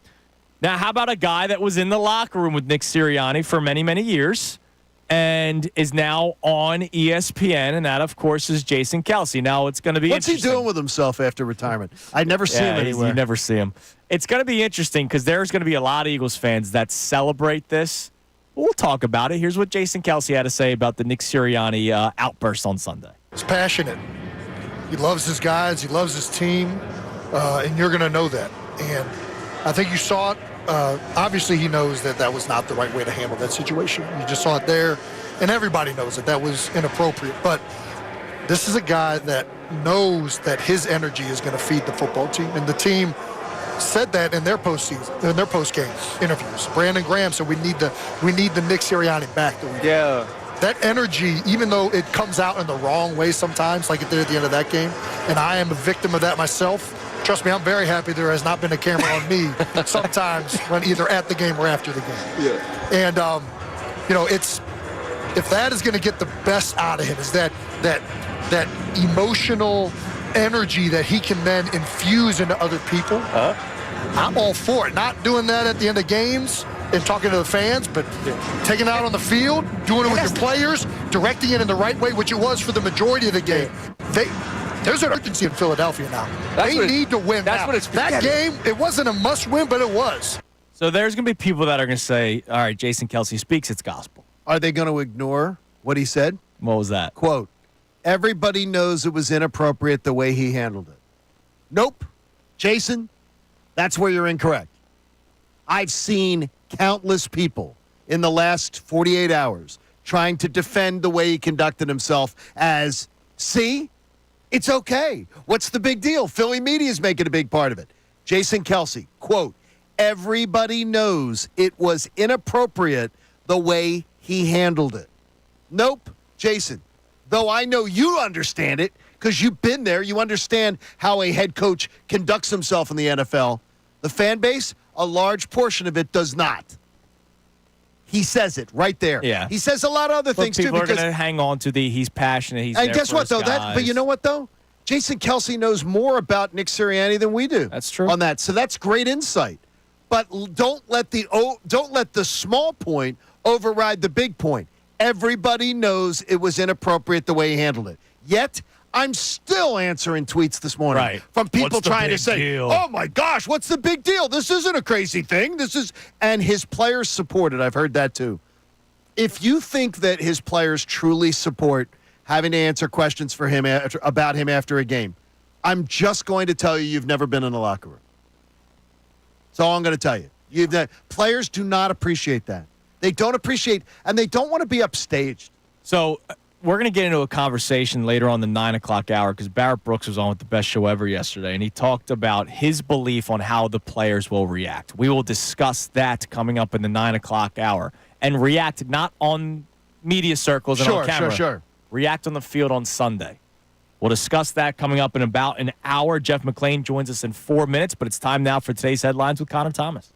Now, how about a guy that was in the locker room with Nick Sirianni for many, many years and is now on ESPN, and that, of course, is Jason Kelce. Now, it's going to be What's he interesting. doing with himself after retirement? I never see him anywhere. You never see him. It's going to be interesting because there's going to be a lot of Eagles fans that celebrate this. We'll talk about it. Here's what Jason Kelce had to say about the Nick Sirianni outburst on Sunday. He's passionate. He loves his guys. He loves his team. And you're going to know that. And I think you saw it. Obviously, he knows that was not the right way to handle that situation. You just saw it there. And everybody knows that was inappropriate. But this is a guy that knows that his energy is going to feed the football team. And the team said that in their post-game interviews. Brandon Graham said we need the Nick Sirianni back. That energy, even though it comes out in the wrong way sometimes, like it did at the end of that game, and I am a victim of that myself. Trust me, I'm very happy there has not been a camera on me sometimes when either at the game or after the game. Yeah. And it's if that is going to get the best out of him, is that emotional energy that he can then infuse into other people. I'm all for it. Not doing that at the end of games and talking to the fans, but taking it out on the field, doing it with your players, directing it in the right way, which it was for the majority of the game. There's an urgency in Philadelphia now. They need to win now. That game, it wasn't a must-win, but it was. So there's going to be people that are going to say, all right, Jason Kelce speaks, it's gospel. Are they going to ignore what he said? What was that? Quote, everybody knows it was inappropriate the way he handled it. Nope. Jason, that's where you're incorrect. I've seen countless people in the last 48 hours trying to defend the way he conducted himself as, see, it's okay. What's the big deal? Philly media is making a big part of it. Jason Kelce, quote, everybody knows it was inappropriate the way he handled it. Nope, Jason. Though I know you understand it because you've been there, you understand how a head coach conducts himself in the NFL. The fan base, a large portion of it does not. He says it right there. Yeah. He says a lot of other things, too. People are going to hang on to he's passionate. He's and there guess for what, his though? guys. But you know what, though? Jason Kelce knows more about Nick Sirianni than we do. That's true. On that. So that's great insight. But don't let the small point override the big point. Everybody knows it was inappropriate the way he handled it. Yet, I'm still answering tweets this morning from people trying to say, oh, my gosh, what's the big deal? This isn't a crazy thing. And his players support it. I've heard that, too. If you think that his players truly support having to answer questions for him about him after a game, I'm just going to tell you you've never been in a locker room. That's all I'm going to tell you. Players do not appreciate that. They don't appreciate, and they don't want to be upstaged. So we're going to get into a conversation later on the 9 o'clock hour because Barrett Brooks was on with the best show ever yesterday, and he talked about his belief on how the players will react. We will discuss that coming up in the 9 o'clock hour and react not on media circles and on camera. Sure. React on the field on Sunday. We'll discuss that coming up in about an hour. Jeff McClain joins us in 4 minutes, but it's time now for today's headlines with Connor Thomas.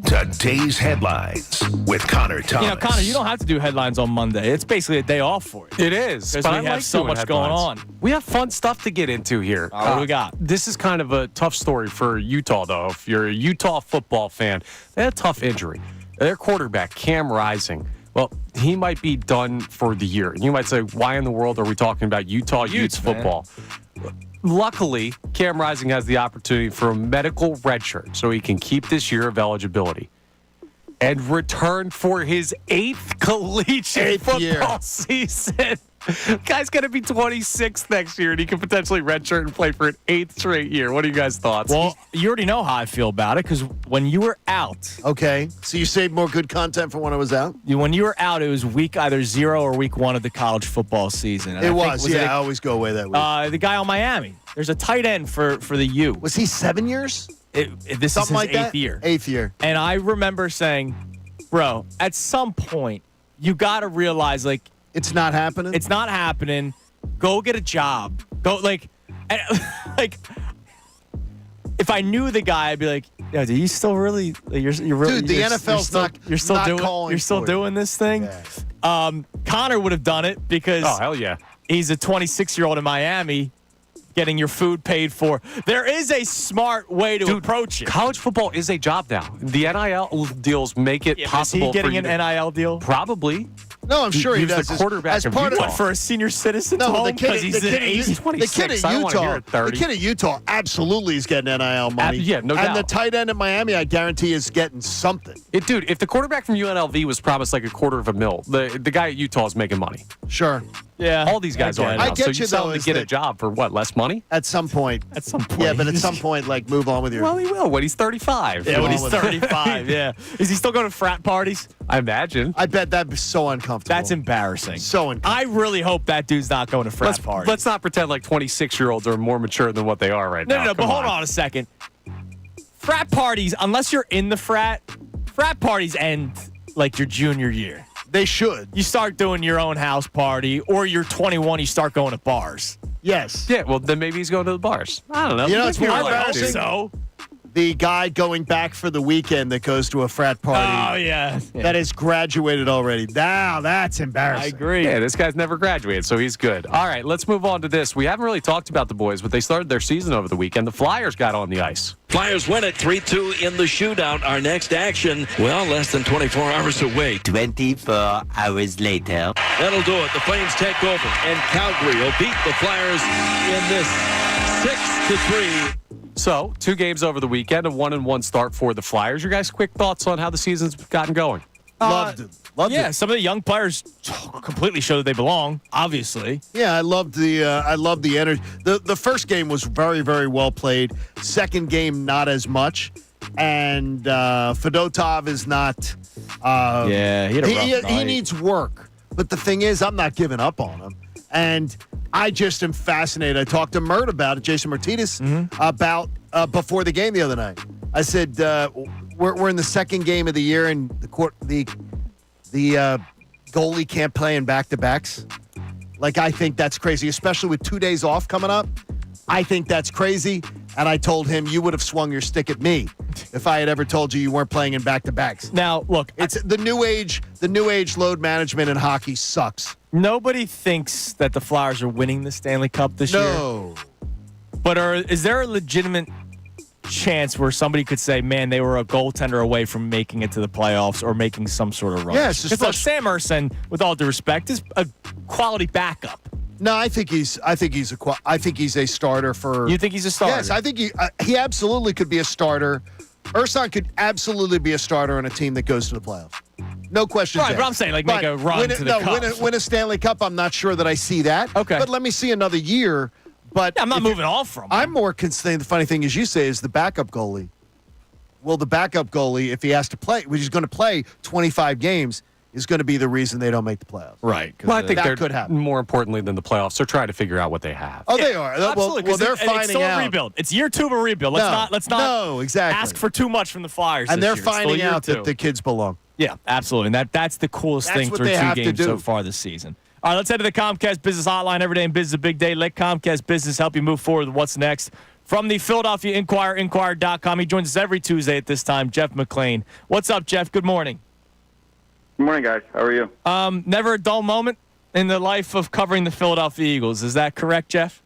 Today's headlines with Connor Thomas. You know, Connor, you don't have to do headlines on Monday. It's basically a day off for you. It is. Because But we I have like so doing much going headlines. on. We have fun stuff to get into here. What do we got? This is kind of a tough story for Utah, though. If you're a Utah football fan, they had a tough injury. Their quarterback, Cam Rising, well, he might be done for the year. And you might say, why in the world are we talking about Utah Utes football? Luckily, Cam Rising has the opportunity for a medical redshirt so he can keep this year of eligibility. and returned for his 8th collegiate football season. Guy's going to be 26 next year, and he could potentially redshirt and play for an 8th straight year. What are you guys' thoughts? Well, you already know how I feel about it, because when you were out. Okay. So you saved more good content for when I was out? When you were out, it was week either 0 or week 1 of the college football season. And I always go away that week. The guy on Miami. There's a tight end for the U. Was he 7 years? This Something is his like that? 8th year. 8th year. And I remember saying, bro, at some point, you got to realize, like, it's not happening. It's not happening. Go get a job. Go like if I knew the guy, I'd be like, "Yo, do you still really? You're really, dude. The NFL's you're still doing this thing." Yeah. Connor would have done it because hell yeah, he's a 26-year-old in Miami. Getting your food paid for. There is a smart way to approach it. College football is a job now. The NIL deals make it possible. Is he getting an NIL deal? Probably. No, I'm sure he does. The quarterback as of part Utah. Of, for a senior citizen? No, the kid at absolutely is getting NIL money. Yeah, no doubt. And the tight end in Miami, I guarantee, is getting something. Dude, if the quarterback from UNLV was promised like $250,000, the guy at Utah is making money. Sure. Yeah. All these guys are. I get so you, tell though, him to get a job for what, less money? At some point. Yeah, but at some point, like, move on with your. Well, he will when he's 35. Yeah, when he's 35. Yeah. Is he still going to frat parties? I imagine. I bet that'd be so uncomfortable. That's embarrassing. So uncomfortable. I really hope that dude's not going to frat parties. Let's not pretend like 26-year-olds are more mature than what they are right now. No, but hold on a second. Frat parties, unless you're in the frat parties end like your junior year. They should. You start doing your own house party, or you're 21, you start going to bars. Yes. Yeah, well, then maybe he's going to the bars. I don't know. You know, it's more embarrassing. embarrassing. The guy going back for the weekend that goes to a frat party. Oh, yeah. That has graduated already. Now that's embarrassing. I agree. Yeah, this guy's never graduated, so he's good. All right, let's move on to this. We haven't really talked about the boys, but they started their season over the weekend. The Flyers got on the ice. Flyers win it 3-2 in the shootout. Our next action, well, less than 24 hours away. 24 hours later. That'll do it. The Flames take over, and Calgary will beat the Flyers in this 6-3. So, 2 games over the weekend, a 1-1 start for the Flyers. Your guys' quick thoughts on how the season's gotten going? Loved it. Loved it. Some of the young players completely show that they belong, obviously. Yeah, I loved the energy. The first game was very, very well played. Second game, not as much. And Fedotov is not. He had a rough night. He needs work. But the thing is, I'm not giving up on him. And I just am fascinated. I talked to Mert about it, Jason Martinez, about before the game the other night. I said, we're in the second game of the year, and the goalie can't play in back-to-backs. Like, I think that's crazy, especially with 2 days off coming up. I think that's crazy. And I told him, you would have swung your stick at me if I had ever told you weren't playing in back-to-backs. Now, look, it's the new age load management in hockey sucks. Nobody thinks that the Flyers are winning the Stanley Cup this year. No. But is there a legitimate chance where somebody could say, man, they were a goaltender away from making it to the playoffs or making some sort of run? Yes. Because Sam Ersson, with all due respect, is a quality backup. No, I think he's a starter for. You think he's a starter? Yes, I think he absolutely could be a starter. Ersson could absolutely be a starter on a team that goes to the playoffs. No question. Right, but I'm saying make a run to the Cup. Win a Stanley Cup. I'm not sure that I see that. Okay, but let me see another year. But I'm not moving off from him. I'm more concerned. The funny thing is, you say, is the backup goalie. Well, the backup goalie, if he has to play, which is going to play 25 games, is going to be the reason they don't make the playoffs. Right. Well, I think that could happen. More importantly than the playoffs, they're trying to figure out what they have. Oh, they are. Absolutely. Well, they're finding it's still out. a rebuild. It's year 2 of a rebuild. Let's not exactly. ask for too much from the Flyers. And this they're year. finding out that the kids belong. Yeah, absolutely. And that's the coolest thing through 2 games so far this season. All right, let's head to the Comcast Business Hotline. Every day in business is a big day. Let Comcast Business help you move forward with what's next. From the Philadelphia Inquirer, Inquirer.com. He joins us every Tuesday at this time, Jeff McClain. What's up, Jeff? Good morning. Good morning, guys. How are you? Never a dull moment in the life of covering the Philadelphia Eagles. Is that correct, Jeff?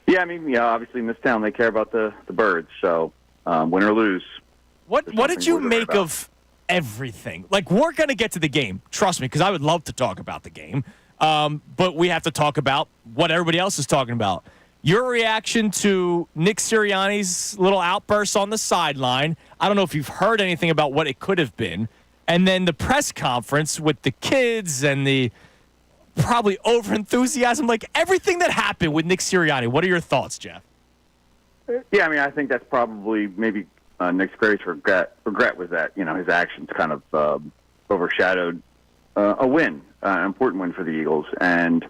Yeah, I mean, obviously in this town they care about the birds, so win or lose. What did you make of everything? Like, we're going to get to the game, trust me, because I would love to talk about the game, but we have to talk about what everybody else is talking about. Your reaction to Nick Sirianni's little outburst on the sideline. I don't know if you've heard anything about what it could have been. And then the press conference with the kids and the probably over-enthusiasm, like everything that happened with Nick Sirianni. What are your thoughts, Jeff? Yeah, I mean, I think that's probably maybe Nick's greatest regret was that, his actions kind of overshadowed a win, an important win for the Eagles. And,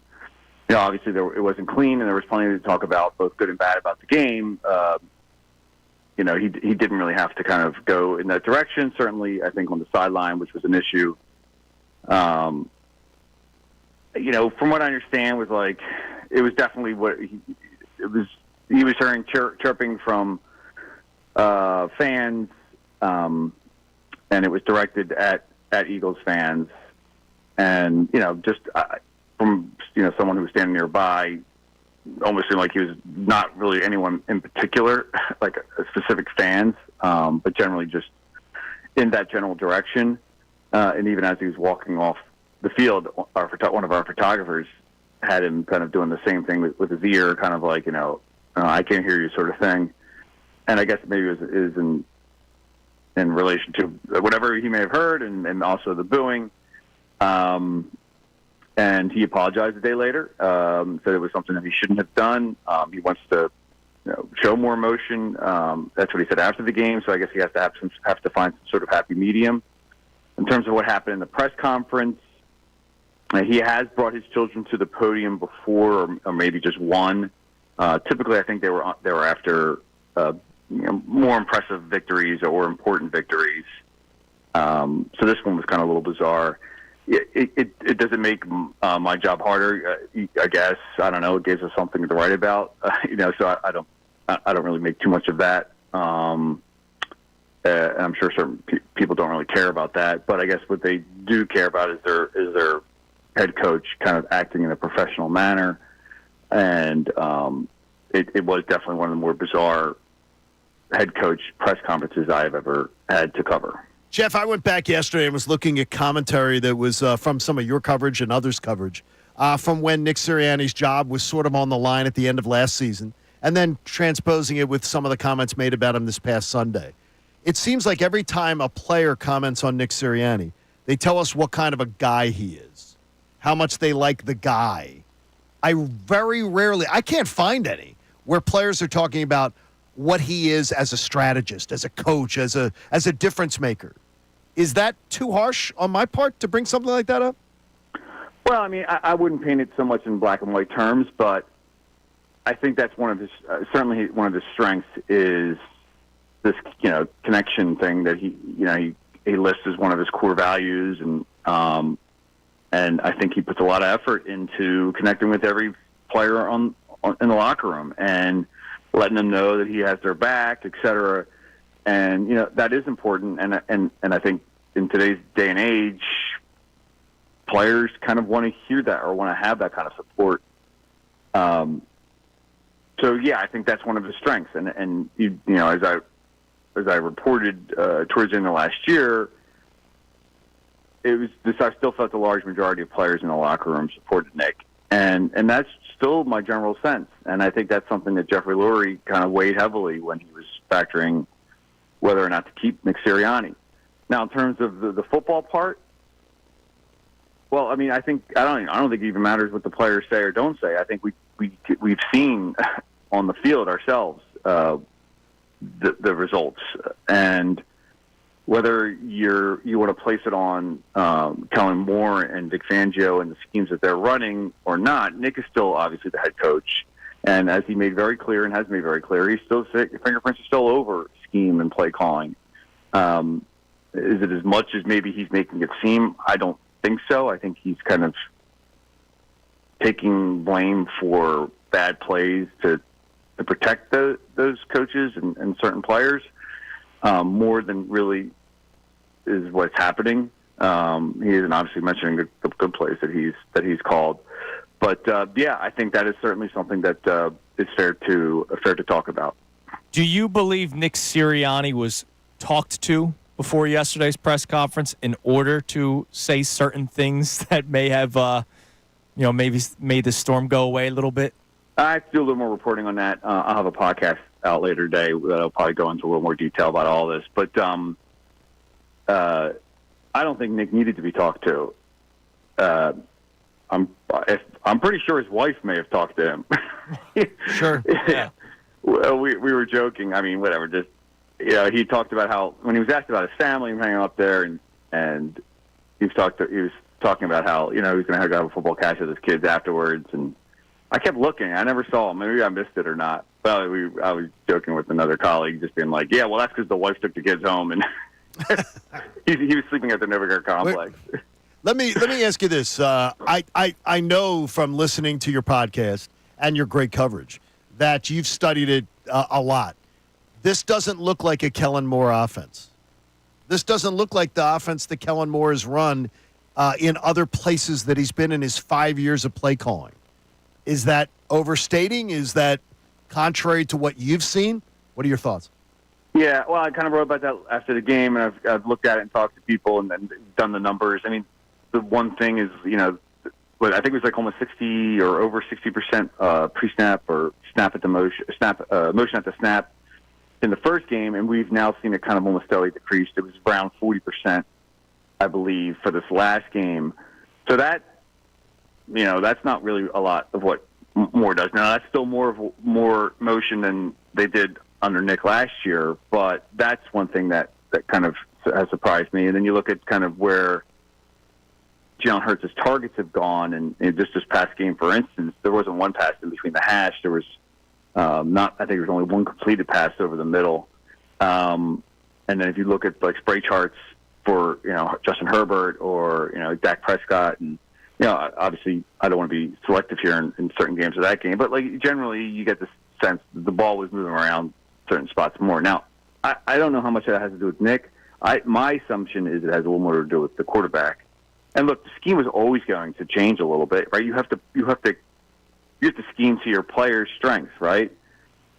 obviously it wasn't clean, and there was plenty to talk about, both good and bad, about the game. He didn't really have to kind of go in that direction. Certainly, I think on the sideline, which was an issue. From what I understand, was like it was definitely he was hearing chirping from fans, and it was directed at Eagles fans, and from someone who was standing nearby, almost seemed like he was not really anyone in particular, like a specific fans, but generally just in that general direction. And even as he was walking off the field, one of our photographers had him kind of doing the same thing with his ear, kind of like, I can't hear you sort of thing. And I guess maybe it was in relation to whatever he may have heard, and also the booing. And he apologized a day later, said it was something that he shouldn't have done. He wants to show more emotion. That's what he said after the game. So I guess he has to find some sort of happy medium. In terms of what happened in the press conference, he has brought his children to the podium before, or maybe just one. Typically, I think they were after more impressive victories or important victories. So this one was kind of a little bizarre. It doesn't make my job harder, I guess. I don't know. It gives us something to write about, So I don't really make too much of that. And I'm sure certain people don't really care about that. But I guess what they do care about is their head coach kind of acting in a professional manner, and it was definitely one of the more bizarre head coach press conferences I've ever had to cover. Jeff, I went back yesterday and was looking at commentary that was from some of your coverage and others' coverage from when Nick Sirianni's job was sort of on the line at the end of last season, and then transposing it with some of the comments made about him this past Sunday. It seems like every time a player comments on Nick Sirianni, they tell us what kind of a guy he is, how much they like the guy. I very rarely, I can't find any, where players are talking about what he is as a strategist, as a coach, as a difference maker. Is that too harsh on my part to bring something like that up? Well, I mean, I wouldn't paint it so much in black and white terms, but I think that's one of his, certainly one of his strengths is this, connection thing that he lists as one of his core values, and I think he puts a lot of effort into connecting with every player in the locker room and letting them know that he has their back, et cetera. And, that is important. And I think in today's day and age, players kind of want to hear that or want to have that kind of support. So yeah, I think that's one of his strengths. And as I reported towards the end of last year, it was this. I still felt the large majority of players in the locker room supported Nick, and that's still my general sense. And I think that's something that Jeffrey Lurie kind of weighed heavily when he was factoring whether or not to keep Nick Sirianni. Now, in terms of the football part, well, I mean, I don't think it even matters what the players say or don't say. I think we've seen on the field ourselves the results, and whether you want to place it on Kellen Moore and Vic Fangio and the schemes that they're running or not, Nick is still obviously the head coach. And as he made very clear and has made very clear, he's still fingerprints are still over scheme and play calling. Is it as much as maybe he's making it seem? I don't think so. I think he's kind of taking blame for bad plays to protect those coaches and certain players more than really is what's happening. He isn't obviously mentioning the good plays that he's called. But yeah, I think that is certainly something that is fair to talk about. Do you believe Nick Sirianni was talked to before yesterday's press conference in order to say certain things that may have, maybe made the storm go away a little bit? I have to do a little more reporting on that. I'll have a podcast out later today that'll probably go into a little more detail about all this. But I don't think Nick needed to be talked to. I'm pretty sure his wife may have talked to him. Sure. Yeah. Well, we were joking. I mean, whatever. Just he talked about how when he was asked about his family and hanging up there, and he was talking about how he was going to have a football catch with his kids afterwards. And I kept looking. I never saw him. Maybe I missed it or not. Well, I was joking with another colleague, just being like, "Yeah, well, that's because the wife took the kids home and he was sleeping at the Novigrad complex." Let me ask you this. I know from listening to your podcast and your great coverage that you've studied it a lot. This doesn't look like a Kellen Moore offense. This doesn't look like the offense that Kellen Moore has run in other places that he's been in his 5 years of play calling. Is that overstating? Is that contrary to what you've seen? What are your thoughts? Yeah, well, I kind of wrote about that after the game, and I've looked at it and talked to people and then done the numbers. I mean, the one thing is, I think it was like almost 60 or over 60% pre-snap or motion at the snap in the first game, and we've now seen it kind of almost steadily decrease. It was around 40%, I believe, for this last game. So that, that's not really a lot of what Moore does. Now, that's still more motion than they did under Nick last year, but that's one thing that kind of has surprised me. And then you look at kind of where Jalen Hurts' targets have gone, and just this past game, for instance, there wasn't one pass in between the hash. There was I think there was only one completed pass over the middle. And then if you look at like spray charts for Justin Herbert or Dak Prescott, and obviously I don't want to be selective here in certain games of that game, but like generally you get the sense that the ball was moving around certain spots more. Now I don't know how much that has to do with Nick. My assumption is it has a little more to do with the quarterback. And look, the scheme is always going to change a little bit, right? You have to scheme to your players' strengths, right?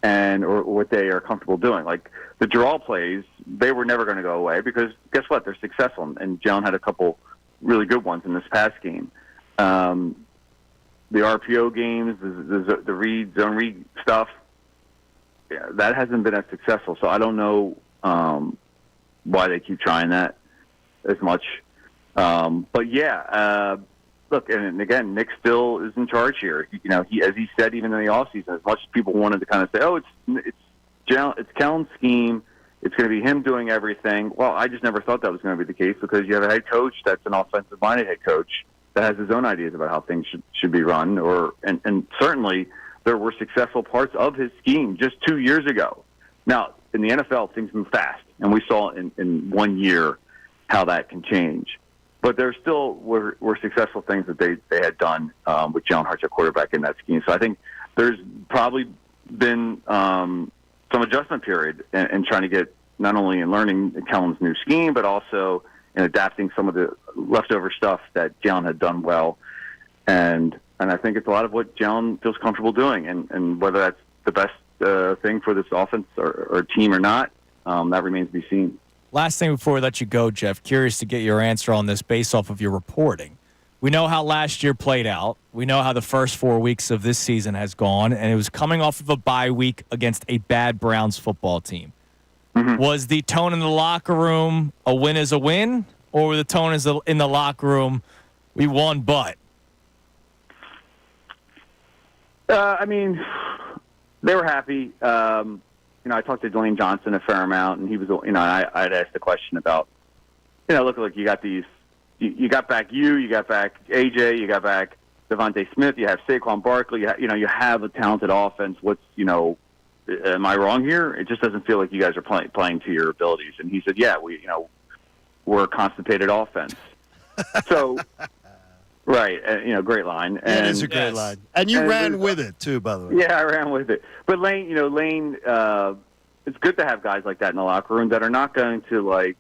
Or what they are comfortable doing. Like the draw plays, they were never going to go away because guess what? They're successful. And Jalen had a couple really good ones in this past game. The RPO games, the zone read stuff, that hasn't been as successful. So I don't know why they keep trying that as much. But yeah, look, and again, Nick still is in charge here. As he said, even in the offseason, as much as people wanted to kind of say, "Oh, it's Kellen's scheme. It's going to be him doing everything." Well, I just never thought that was going to be the case because you have a head coach that's an offensive-minded head coach that has his own ideas about how things should be run. And certainly there were successful parts of his scheme just 2 years ago. Now, in the NFL, things move fast, and we saw in 1 year how that can change. But there still were successful things that they had done with Jalen Hurts at quarterback in that scheme. So I think there's probably been some adjustment period in trying to get not only in learning Kellen's new scheme, but also in adapting some of the leftover stuff that Jalen had done well. And I think it's a lot of what Jalen feels comfortable doing. And whether that's the best thing for this offense or team or not, that remains to be seen. Last thing before we let you go, Jeff, curious to get your answer on this based off of your reporting. We know how last year played out. We know how the first 4 weeks of this season has gone, and it was coming off of a bye week against a bad Browns football team. Mm-hmm. Was the tone in the locker room a win is a win, or were the tone in the locker room, we won but? I mean, they were happy. I talked to Dwayne Johnson a fair amount, and he was, I'd asked the question about, look, you got these, you got back you got back AJ, you got back Devontae Smith, you have Saquon Barkley, you have a talented offense. Am I wrong here? It just doesn't feel like you guys are playing to your abilities. And he said, yeah, we're a constipated offense. So, right, great line. And, it is a great line. And you ran with it, too, by the way. Yeah, I ran with it. But Lane, it's good to have guys like that in the locker room that are not going to, and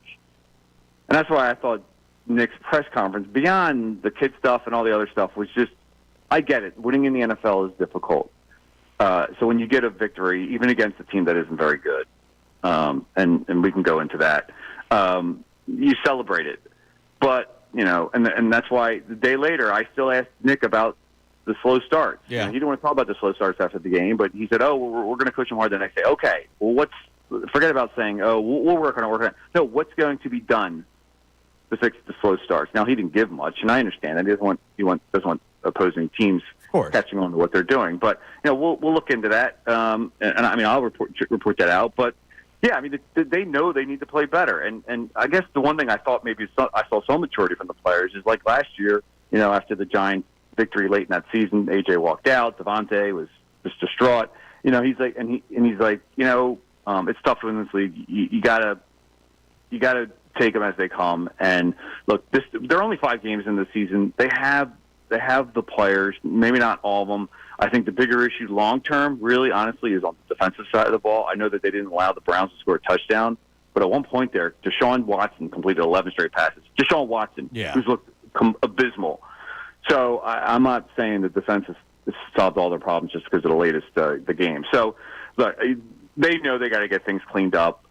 that's why I thought Nick's press conference, beyond the kid stuff and all the other stuff, was just, I get it. Winning in the NFL is difficult. So when you get a victory, even against a team that isn't very good, and we can go into that, you celebrate it. But, and that's why the day later I still asked Nick about the slow starts. Yeah. You know, he didn't want to talk about the slow starts after the game, but he said, "Oh, we're going to coach him hard the next day." Okay, well, forget about saying, "Oh, we'll work on it." No, what's going to be done to fix the slow starts? Now, he didn't give much, and I understand that. He doesn't want opposing teams catching on to what they're doing. But we'll look into that, and I mean, I'll report that out. But yeah, I mean, they know they need to play better, and I guess the one thing I thought maybe I saw some maturity from the players is like last year. After the Giants' victory late in that season, AJ walked out. Devontae was just distraught. He's like, it's tough in this league. You gotta take them as they come. And look, there are only 5 games in the season. They have the players, maybe not all of them. I think the bigger issue long term, really, honestly, is on the defensive side of the ball. I know that they didn't allow the Browns to score a touchdown, but at one point there, Deshaun Watson completed 11 straight passes. Deshaun Watson, who's looked abysmal. So I'm not saying the defense has solved all their problems just because of the latest the game. So look, they know they got to get things cleaned up.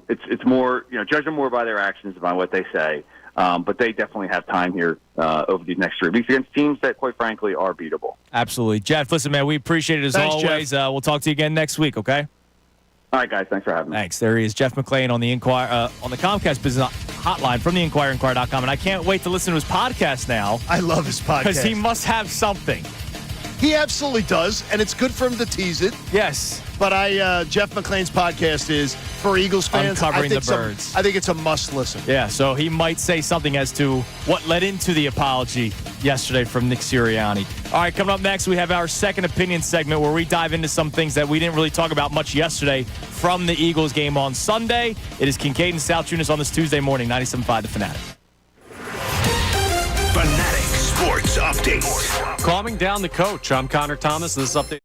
It's more, judge them more by their actions than by what they say. But they definitely have time here over these next 3 weeks against teams that, quite frankly, are beatable. Absolutely. Jeff, listen, man, we appreciate it as always. We'll talk to you again next week, okay? All right, guys. Thanks for having me. Thanks. There he is, Jeff McClain on the on the Comcast Business Hotline from the Inquirer.com. And I can't wait to listen to his podcast now. I love his podcast. Because he must have something. He absolutely does, and it's good for him to tease it. Yes. But Jeff McClain's podcast is, for Eagles fans, Uncovering the Birds. I think it's a must listen. Yeah, so he might say something as to what led into the apology yesterday from Nick Serriani. All right, coming up next, we have our second opinion segment where we dive into some things that we didn't really talk about much yesterday from the Eagles game on Sunday. It is Kincade Salciunas on this Tuesday morning, 97.5 The Fanatic. Fanatic Sports Update. Calming down the coach. I'm Connor Thomas. This is Update.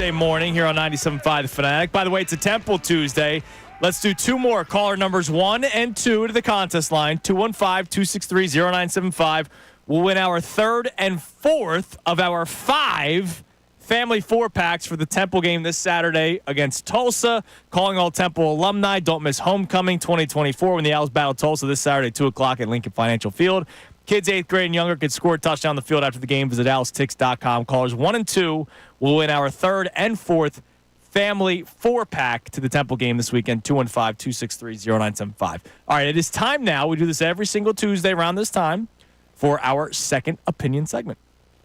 Tuesday morning here on 97.5 The Fanatic. By the way, it's a Temple Tuesday. Let's do two more. Caller numbers 1 and 2 to the contest line, 215-263-0975. We'll win our third and fourth of our 5 family 4-packs for the Temple game this Saturday against Tulsa. Calling all Temple alumni. Don't miss Homecoming 2024 when the Owls battle Tulsa this Saturday at 2 o'clock at Lincoln Financial Field. Kids 8th grade and younger can score a touchdown on the field after the game. Visit owlstix.com. Callers 1 and 2 will win our third and fourth family 4-pack to the Temple game this weekend, 215-263-0975. All right, it is time now. We do this every single Tuesday around this time for our second opinion segment.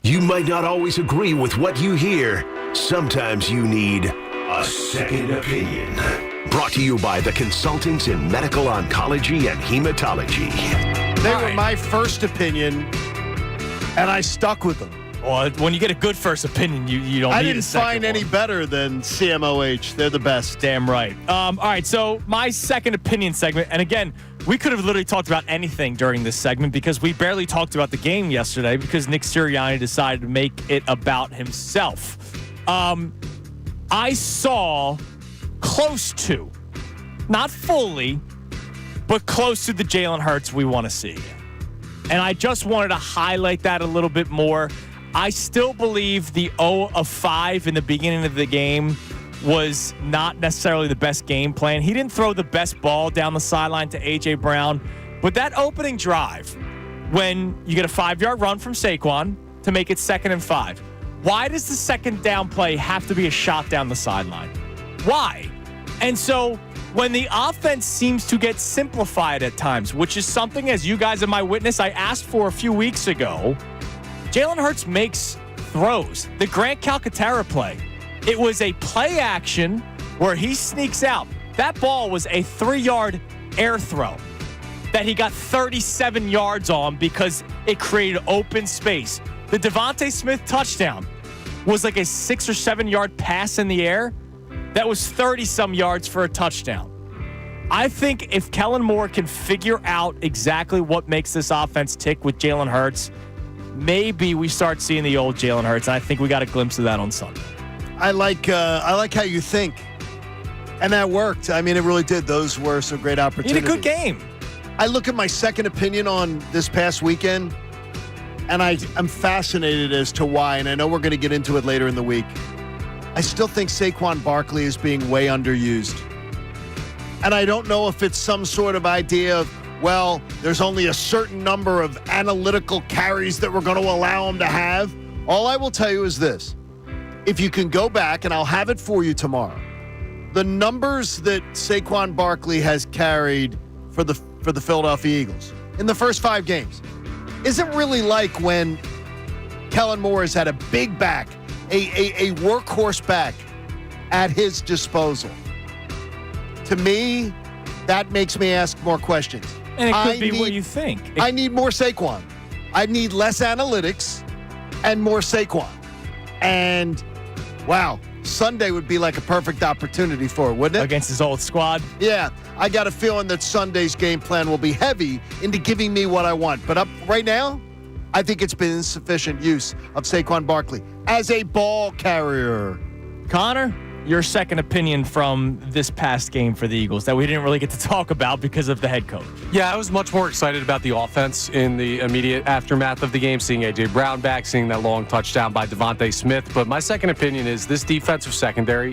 You might not always agree with what you hear. Sometimes you need a second opinion. Brought to you by the consultants in medical oncology and hematology. They were my first opinion, and I stuck with them. Well, when you get a good first opinion, you don't need a second I didn't find any better than CMOH. They're the best. Damn right. All right, so my second opinion segment, and again, we could have literally talked about anything during this segment because we barely talked about the game yesterday because Nick Serriani decided to make it about himself. I saw close to, not fully, but close to the Jalen Hurts we want to see. And I just wanted to highlight that a little bit more. I still believe the 0 of 5 in the beginning of the game was not necessarily the best game plan. He didn't throw the best ball down the sideline to A.J. Brown. But that opening drive, when you get a 5-yard run from Saquon to make it 2nd and 5, why does the second down play have to be a shot down the sideline? Why? And so when the offense seems to get simplified at times, which is something, as you guys are my witness, I asked for a few weeks ago, Jalen Hurts makes throws. The Grant Calcaterra play, it was a play action where he sneaks out. That ball was a 3-yard air throw that he got 37 yards on because it created open space. The Devontae Smith touchdown was like a 6 or 7 yard pass in the air. That was 30-some yards for a touchdown. I think if Kellen Moore can figure out exactly what makes this offense tick with Jalen Hurts, maybe we start seeing the old Jalen Hurts. And I think we got a glimpse of that on Sunday. I like how you think. And that worked. I mean, it really did. Those were some great opportunities. He had a good game. I look at my second opinion on this past weekend, and I'm fascinated as to why, and I know we're going to get into it later in the week. I still think Saquon Barkley is being way underused. And I don't know if it's some sort of idea of, well, there's only a certain number of analytical carries that we're going to allow him to have. All I will tell you is this. If you can go back, and I'll have it for you tomorrow, the numbers that Saquon Barkley has carried for the Philadelphia Eagles in the first 5 games isn't really like when Kellen Moore has had a big back, a workhorse back at his disposal. To me, that makes me ask more questions. And it could be what you think. I need more Saquon. I need less analytics and more Saquon. And, wow, Sunday would be like a perfect opportunity for it, wouldn't it? Against his old squad? Yeah. I got a feeling that Sunday's game plan will be heavy into giving me what I want. But up right now, I think it's been insufficient use of Saquon Barkley as a ball carrier. Connor, your second opinion from this past game for the Eagles that we didn't really get to talk about because of the head coach. Yeah, I was much more excited about the offense in the immediate aftermath of the game, seeing A.J. Brown back, seeing that long touchdown by Devontae Smith. But my second opinion is this defensive secondary,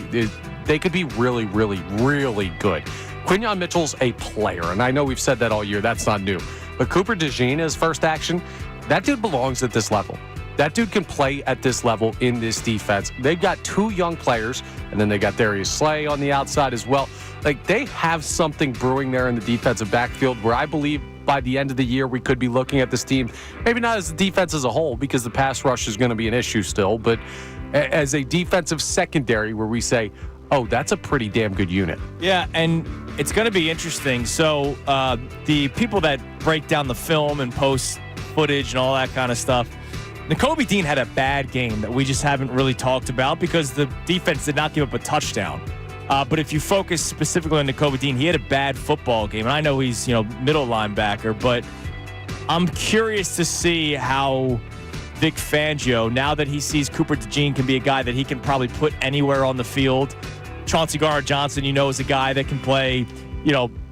they could be really, really, really good. Quinyon Mitchell's a player, and I know we've said that all year. That's not new. But Cooper DeJean, his first action, that dude belongs at this level. That dude can play at this level in this defense. They've got 2 young players, and then they got Darius Slay on the outside as well. Like, they have something brewing there in the defensive backfield where I believe by the end of the year we could be looking at this team, maybe not as the defense as a whole because the pass rush is going to be an issue still, but as a defensive secondary where we say, oh, that's a pretty damn good unit. Yeah, and it's going to be interesting. So the people that break down the film and post footage and all that kind of stuff, Nakobe Dean had a bad game that we just haven't really talked about because the defense did not give up a touchdown. But if you focus specifically on Nakobe Dean, he had a bad football game. And I know he's, middle linebacker, but I'm curious to see how Vic Fangio, now that he sees Cooper DeJean can be a guy that he can probably put anywhere on the field. Chauncey Gardner-Johnson, is a guy that can play,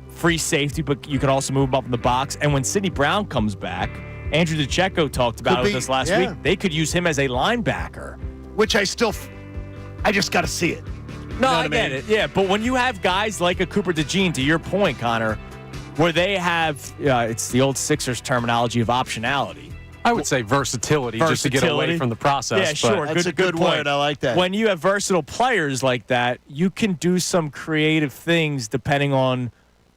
free safety, but you can also move him up in the box. And when Sidney Brown comes back, Andrew DeCecco talked about it with us last week. They could use him as a linebacker. Which I just got to see it. No, I get it. Yeah, but when you have guys like a Cooper DeJean, to your point, Connor, where they have, it's the old Sixers terminology of optionality. I would say versatility, just to get away from the process. Yeah, sure. That's a good word. I like that. When you have versatile players like that, you can do some creative things depending on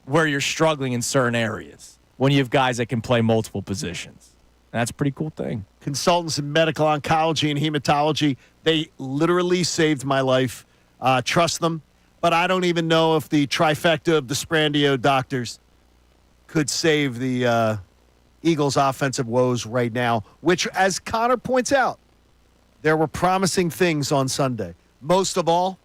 where you're struggling in certain areas. When you have guys that can play multiple positions. That's a pretty cool thing. Consultants in medical oncology and hematology, they literally saved my life. Trust them. But I don't even know if the trifecta of the Sprandio doctors could save the Eagles' offensive woes right now, which, as Connor points out, there were promising things on Sunday. Most of all,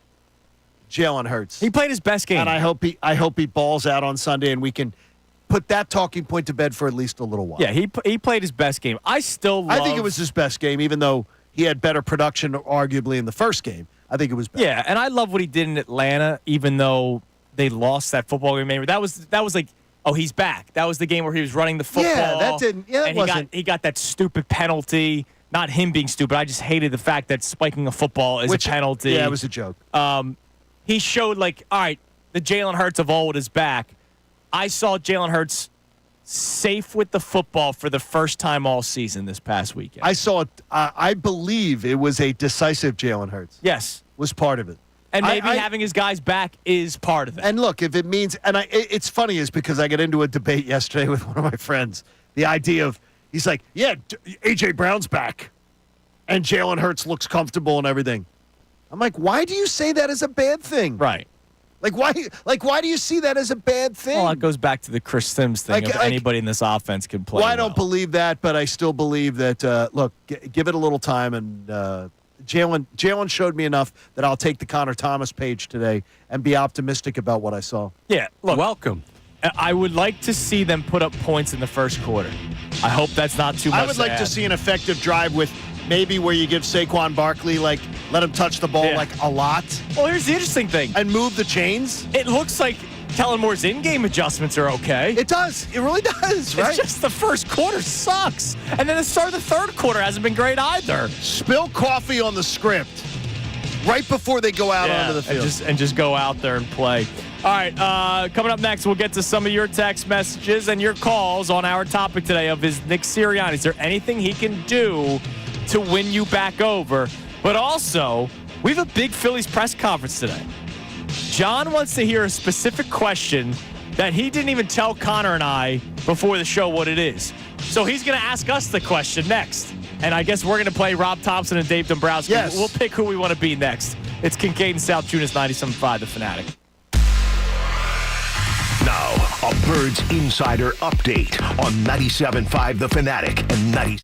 Jalen Hurts. He played his best game. And I hope he balls out on Sunday and we can put that talking point to bed for at least a little while. Yeah, he played his best game. I think it was his best game, even though he had better production arguably in the first game. I think it was better. Yeah, and I love what he did in Atlanta, even though they lost that football game. Remember, that was like, oh, he's back. That was the game where he was running the football. Yeah, that didn't. Yeah, that wasn't. He got that stupid penalty. Not him being stupid. I just hated the fact that spiking a football is a penalty. Yeah, it was a joke. He showed all right, the Jalen Hurts of old is back. I saw Jalen Hurts safe with the football for the first time all season this past weekend. I saw it. I believe it was a decisive Jalen Hurts. Yes. Was part of it. And maybe having his guys back is part of it. And look, if it means, and it's funny is because I got into a debate yesterday with one of my friends. The idea of, he's like, yeah, A.J. Brown's back. And Jalen Hurts looks comfortable and everything. I'm like, why do you say that as a bad thing? Right. Why do you see that as a bad thing? Well, it goes back to the Chris Sims thing of anybody in this offense can play. Well, I don't believe that, but I still believe that, look, give it a little time. And Jalen showed me enough that I'll take the Connor Thomas page today and be optimistic about what I saw. Yeah, look. Welcome. I would like to see them put up points in the first quarter. I hope that's not too much. I would like to see an effective drive with maybe where you give Saquon Barkley, let him touch the ball a lot. Well, here's the interesting thing. And move the chains. It looks like Kellen Moore's in-game adjustments are okay. It does. It really does, right? It's just the first quarter sucks. And then the start of the third quarter hasn't been great either. Spill coffee on the script right before they go out onto the field. And just go out there and play. All right, coming up next, we'll get to some of your text messages and your calls on our topic today of is Nick Sirianni. Is there anything he can do to win you back over? But also, we have a big Phillies press conference today. John wants to hear a specific question that he didn't even tell Connor and I before the show what it is. So he's going to ask us the question next. And I guess we're going to play Rob Thompson and Dave Dombrowski. Yes. We'll pick who we want to be next. It's Kincade and Salciunas 97.5, The Fanatic. Now, a Birds Insider update on 97.5 The Fanatic and 90.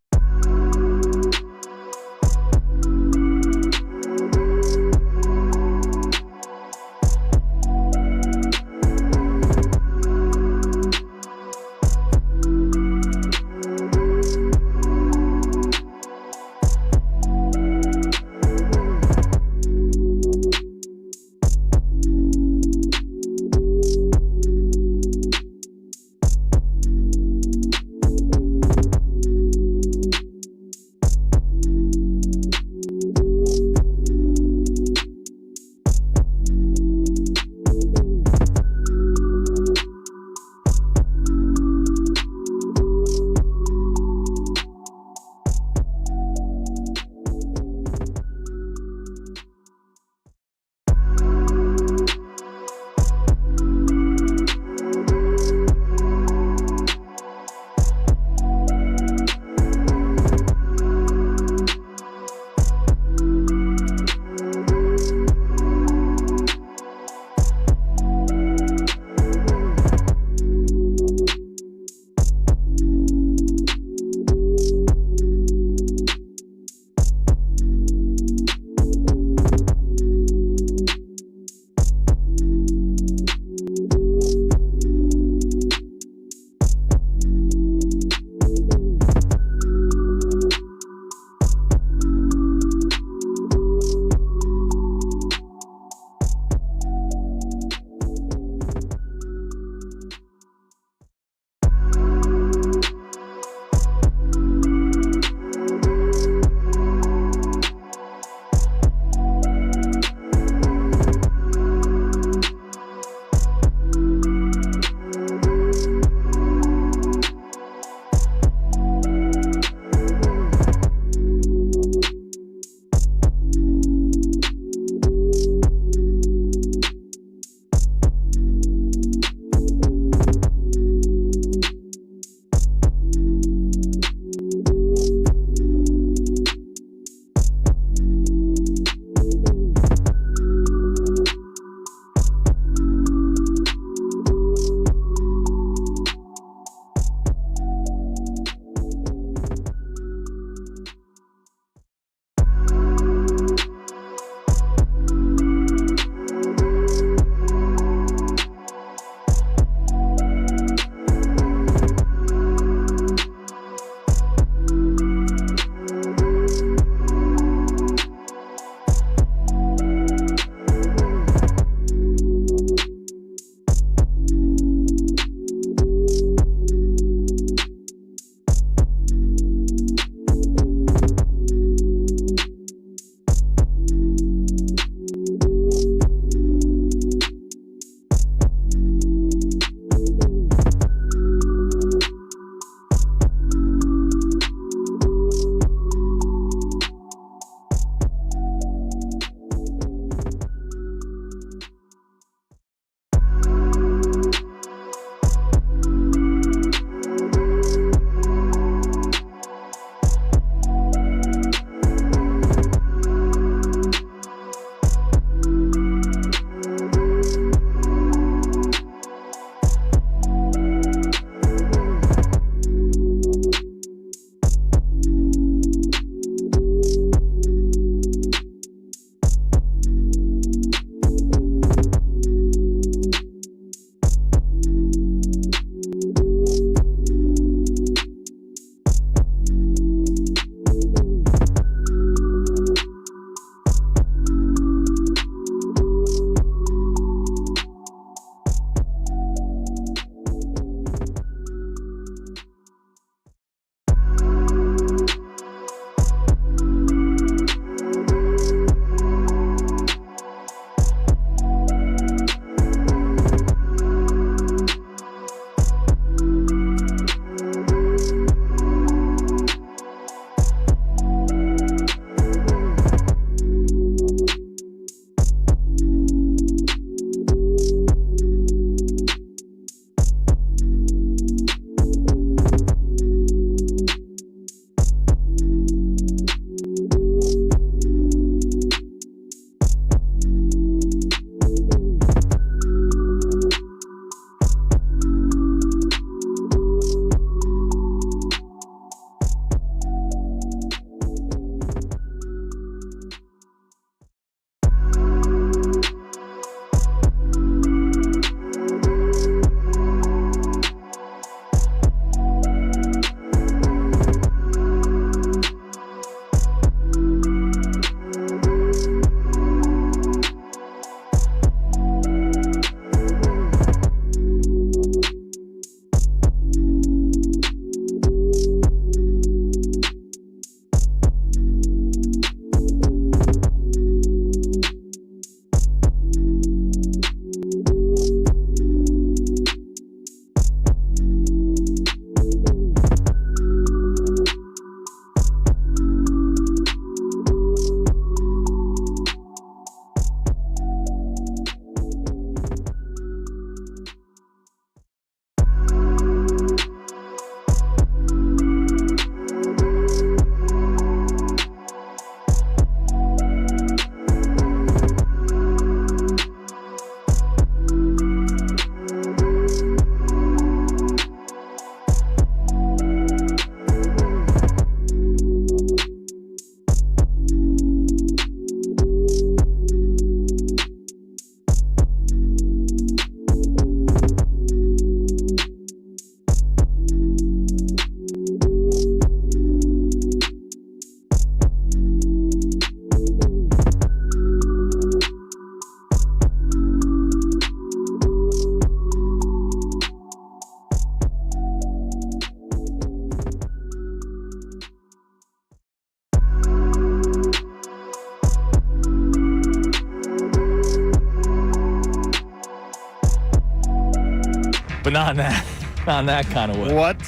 not in that kind of way. What?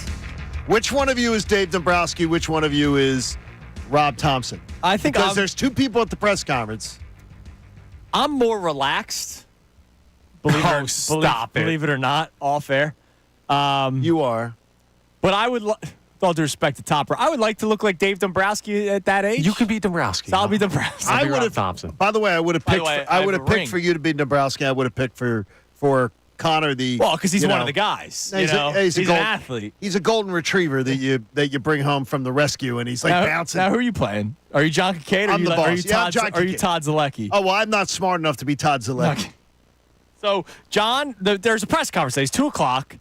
Which one of you is Dave Dombrowski? Which one of you is Rob Thompson? I think because there's two people at the press conference. I'm more relaxed. Believe it or not, all fair. You are. But I would, with all due respect to Topper, I would like to look like Dave Dombrowski at that age. You could be Dombrowski. So I'll be Dombrowski. I would have Thompson. By the way, I would have picked. I would have picked for you to be Dombrowski. I would have picked for Connor because he's one of the guys. He's an athlete. He's a golden retriever that you bring home from the rescue, and he's like bouncing. Now, who are you playing? Are you John Kincade? I'm the boss. Are you Todd Zalecki? Oh, well, I'm not smart enough to be Todd Zalecki. Okay. So, John, there's a press conference. It's 2:00.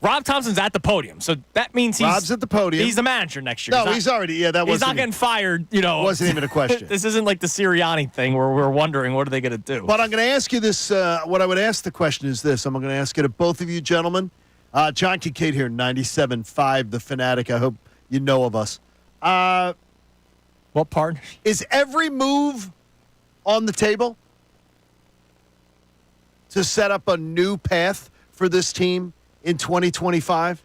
Rob Thompson's at the podium, so that means Rob's at the podium. He's the manager next year. No, he's already. Yeah, that was. He's not getting fired. Wasn't even a question. This isn't like the Sirianni thing where we're wondering what are they going to do. But I'm going to ask you this. What I would ask the question is this. I'm going to ask it to both of you gentlemen. John Kincade here, 97.5, The Fanatic. I hope you know of us. What part? Is every move on the table to set up a new path for this team in 2025?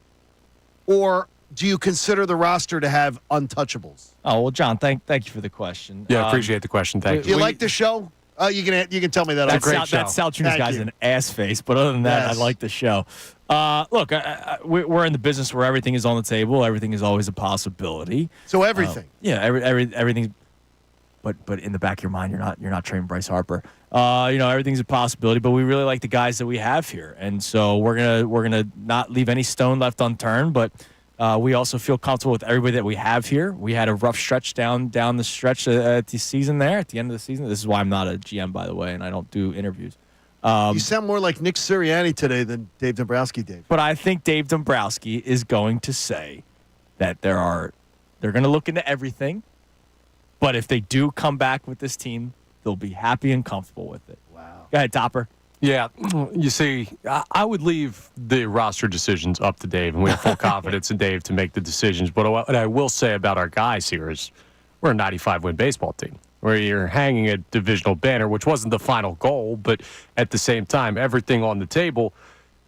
Or do you consider the roster to have untouchables? Oh, well, John, thank you for the question. Yeah, appreciate the question. Thank you. Do you like the show? You can tell me that. That Salciunas guy's an ass face, but other than that, I like the show. Look, we're in the business where everything is on the table. Everything is always a possibility. So everything. Everything. But in the back of your mind, you're not trading Bryce Harper. Everything's a possibility. But we really like the guys that we have here, and so we're gonna not leave any stone left unturned. But we also feel comfortable with everybody that we have here. We had a rough stretch down the stretch at the season there, at the end of the season. This is why I'm not a GM, by the way, and I don't do interviews. You sound more like Nick Serriani today than Dave Dombrowski did. But I think Dave Dombrowski is going to say that they're going to look into everything. But if they do come back with this team, they'll be happy and comfortable with it. Wow. Go ahead, Topper. Yeah, you see, I would leave the roster decisions up to Dave, and we have full confidence in Dave to make the decisions. But what I will say about our guys here is we're a 95-win baseball team, where you're hanging a divisional banner, which wasn't the final goal, but at the same time, everything on the table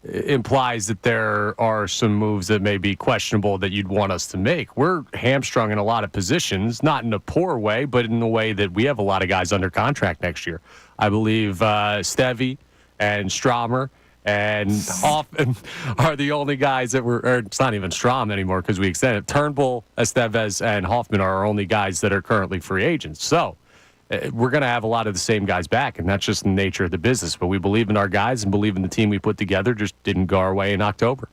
implies that there are some moves that may be questionable that you'd want us to make. We're hamstrung in a lot of positions, not in a poor way, but in a way that we have a lot of guys under contract next year. I believe Stevie and Stromer and Hoffman are the only guys that it's not even Strom anymore because we extended. Turnbull, Estevez, and Hoffman are our only guys that are currently free agents. So we're going to have a lot of the same guys back, and that's just the nature of the business. But we believe in our guys and believe in the team we put together. Just didn't go our way in October.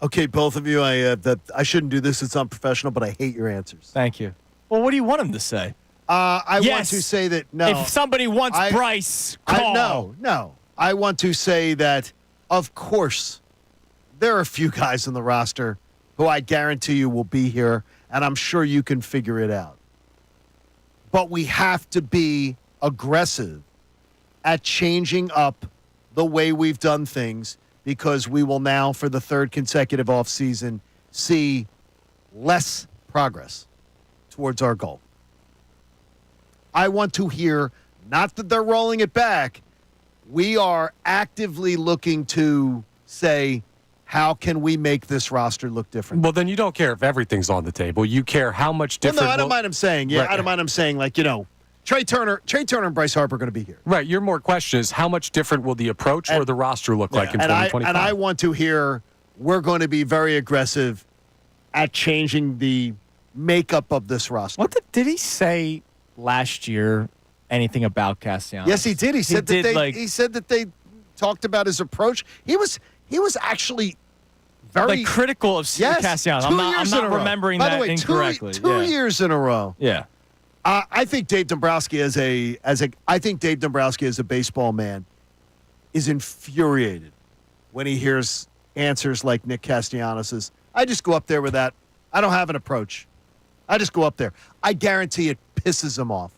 Okay, both of you, I shouldn't do this. It's unprofessional, but I hate your answers. Thank you. Well, what do you want him to say? I want to say that, no. If somebody wants Bryce, call. No. I want to say that, of course, there are a few guys in the roster who I guarantee you will be here, and I'm sure you can figure it out. But we have to be aggressive at changing up the way we've done things because we will now, for the third consecutive offseason, see less progress towards our goal. I want to hear, not that they're rolling it back, we are actively looking to say, how can we make this roster look different? Well, then you don't care if everything's on the table. You care how much different. Well, no, I don't mind him saying. Yeah, right. I don't mind him saying, like, Trey Turner and Bryce Harper are going to be here. Right. Your more question is how much different will the approach or the roster look like in 2025? And I want to hear we're going to be very aggressive at changing the makeup of this roster. What did he say last year? Anything about Castellanos? Yes, he did. He said that they talked about his approach. He was actually very critical of Castellanos. I'm not remembering that incorrectly. Two years in a row. Yeah. I think Dave Dombrowski as a baseball man is infuriated when he hears answers like Nick Castellanos's. I just go up there with that. I don't have an approach. I just go up there. I guarantee it pisses him off.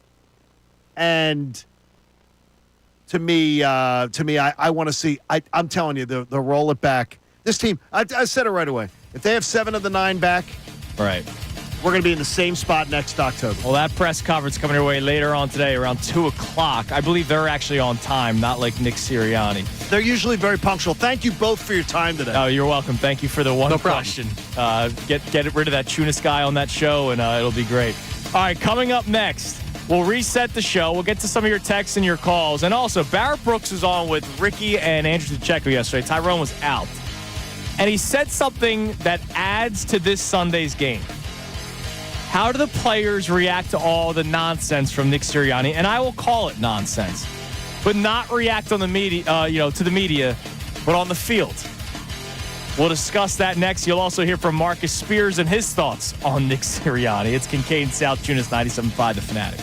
And to me, I want to see. I'm telling you, they'll roll it back. This team, I said it right away. If they have 7 of the 9 back, right, we're going to be in the same spot next October. Well, that press conference coming your way later on today around 2 o'clock. I believe they're actually on time, not like Nick Sirianni. They're usually very punctual. Thank you both for your time today. Oh, you're welcome. Thank you for the one question. Get rid of that Chunas guy on that show, and it'll be great. All right, coming up next, we'll reset the show. We'll get to some of your texts and your calls. And also, Barrett Brooks was on with Ricky and Andrew Pacheco yesterday. Tyrone was out. And he said something that adds to this Sunday's game. How do the players react to all the nonsense from Nick Sirianni? And I will call it nonsense, but not react on the media, to the media, but on the field. We'll discuss that next. You'll also hear from Marcus Spears and his thoughts on Nick Sirianni. It's Kincade Salciunas, 97.5 The Fanatic.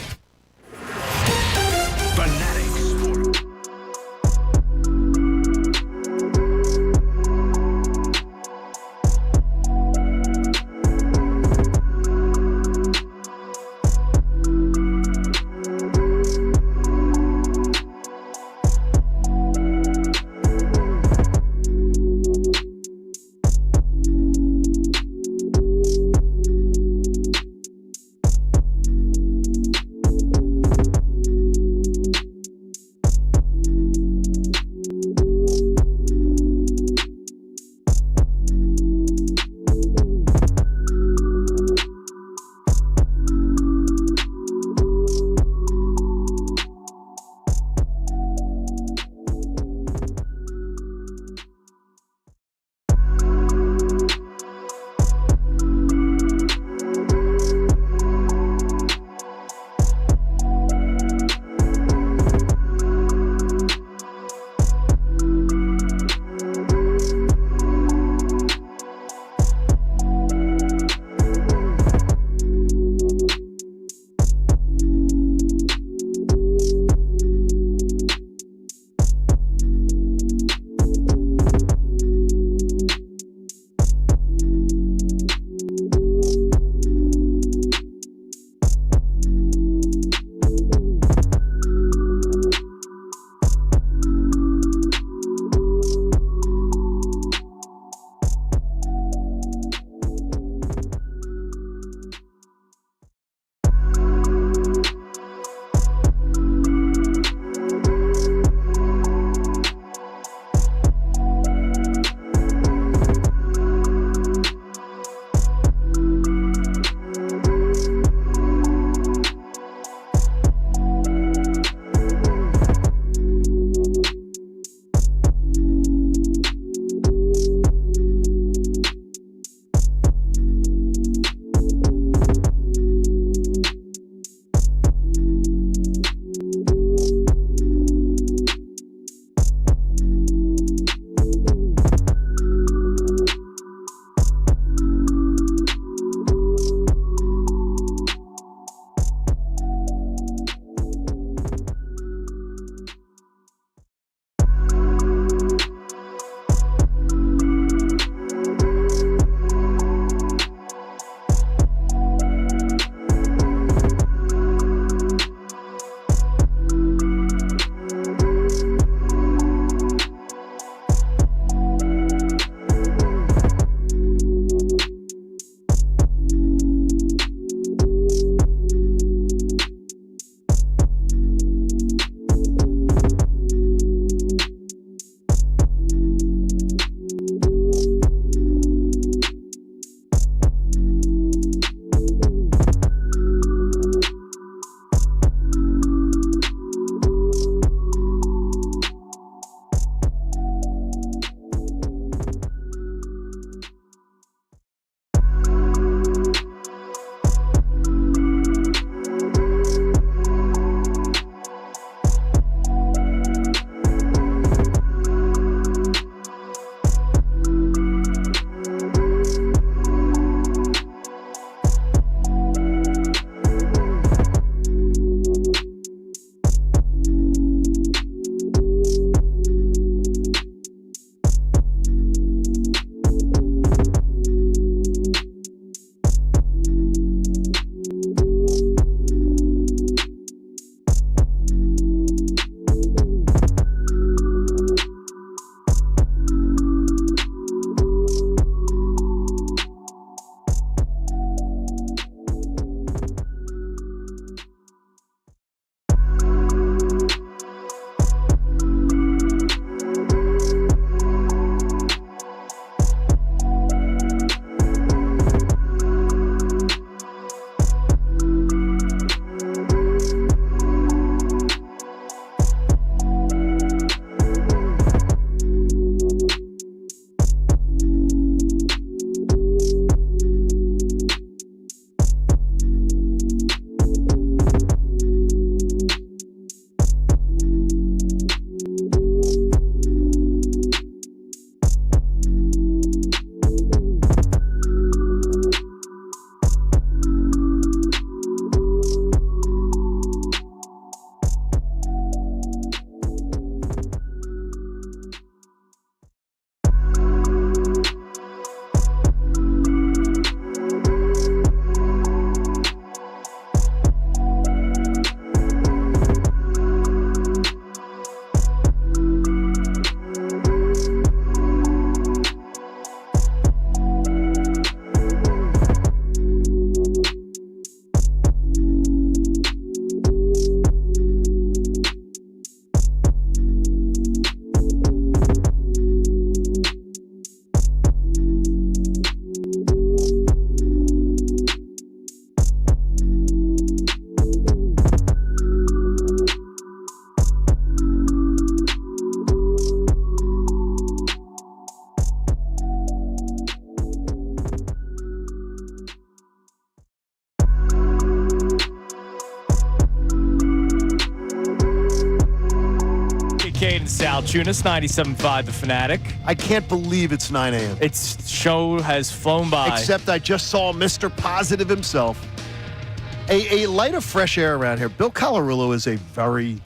Kincade Salciunas, 97.5 The Fanatic. I can't believe it's 9 a.m. Its show has flown by. Except I just saw Mr. Positive himself. A light of fresh air around here. Bill Colorillo is a very,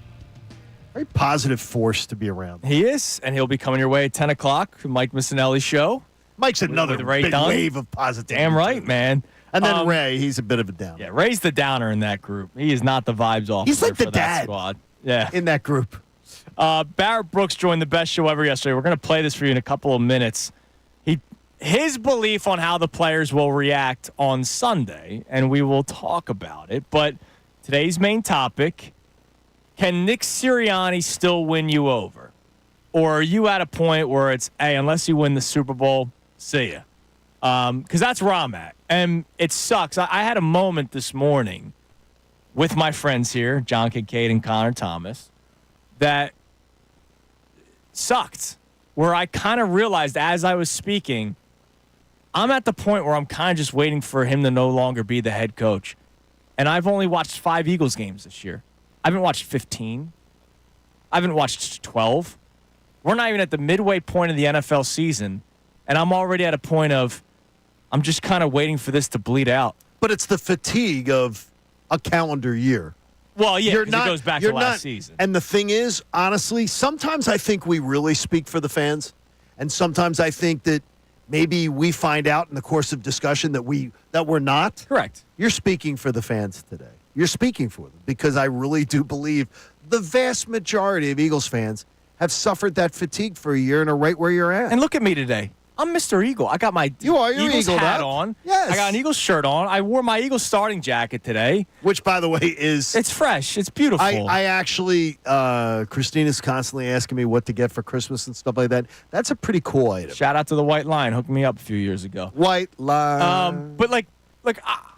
very positive force to be around. He is, and he'll be coming your way at 10 o'clock. Mike Missanelli show. Mike's another Ray big Dunn. wave of positivity. Damn right, man. And then Ray, he's a bit of a downer. Yeah, Ray's the downer in that group. He is not the vibes officer. He's like the for that dad squad. Yeah. in that group. Barrett Brooks joined the best show ever yesterday. We're going to play this for you in a couple of minutes. His belief on how the players will react on Sunday, and we will talk about it. But today's main topic, can Nick Serriani still win you over? Or are you at a point where it's, hey, unless you win the Super Bowl, see ya? Because that's where I'm at. And it sucks. I had a moment this morning with my friends here, John Kincade and Connor Thomas, that sucked, where I kind of realized as I was speaking, I'm at the point where I'm kind of just waiting for him to no longer be the head coach. And I've only watched 5 Eagles games this year. I haven't watched 15. I haven't watched 12. We're not even at the midway point of the NFL season, and I'm already at a point of I'm just kind of waiting for this to bleed out. But it's the fatigue of a calendar year. Well, yeah, it goes back to last season. And the thing is, honestly, sometimes I think we really speak for the fans, and sometimes I think that maybe we find out in the course of discussion that we're not. Correct. You're speaking for the fans today. You're speaking for them because I really do believe the vast majority of Eagles fans have suffered that fatigue for a year and are right where you're at. And look at me today. I'm Mr. Eagle. I got my you're Eagles Eagled hat up. on. Yes. I got an Eagles shirt on. I wore my Eagles starting jacket today. Which, by the way, is... It's fresh. It's beautiful. I actually... Christina's constantly asking me what to get for Christmas and stuff like that. That's a pretty cool item. Shout out to the White Line. Hooked me up a few years ago. White Line. But,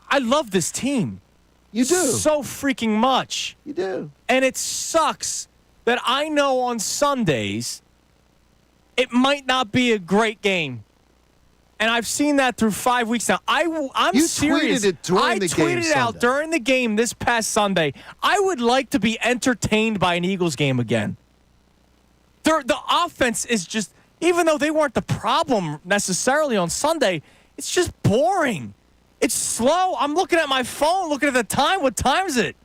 I love this team. You do. So freaking much. You do. And it sucks that I know on Sundays it might not be a great game. And I've seen that through 5 weeks now. I'm serious. Tweeted it during the game I tweeted it out during the game this past Sunday. I would like to be entertained by an Eagles game again. The offense is just, even though they weren't the problem necessarily on Sunday, it's just boring. It's slow. I'm looking at my phone, looking at the time. What time is it?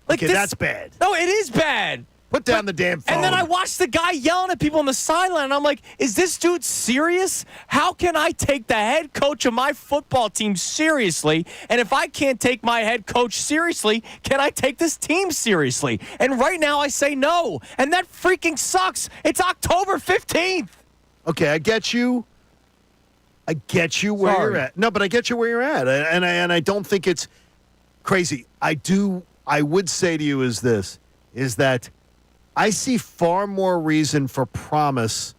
That's bad. No, it is bad. Put down the damn phone. And then I watched the guy yelling at people on the sideline, and I'm like, is this dude serious? How can I take the head coach of my football team seriously? And if I can't take my head coach seriously, can I take this team seriously? And right now I say no. And that freaking sucks. It's October 15th. Okay, I get you. I get you where you're at. No, but I get you where you're at. And I don't think it's crazy. I would say to you is that I see far more reason for promise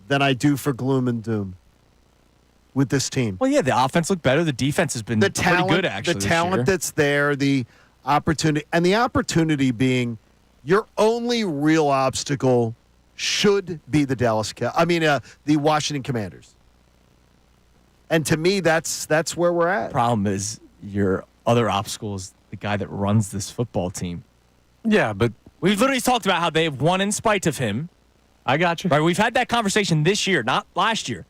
than I do for gloom and doom with this team. Well, yeah, the offense looked better. The defense has been pretty good, actually. The talent that's there, the opportunity being your only real obstacle should be the the Washington Commanders. And to me, that's where we're at. Problem is, your other obstacle is the guy that runs this football team. Yeah, but we've literally talked about how they have won in spite of him. I got you. Right, we've had that conversation this year, not last year.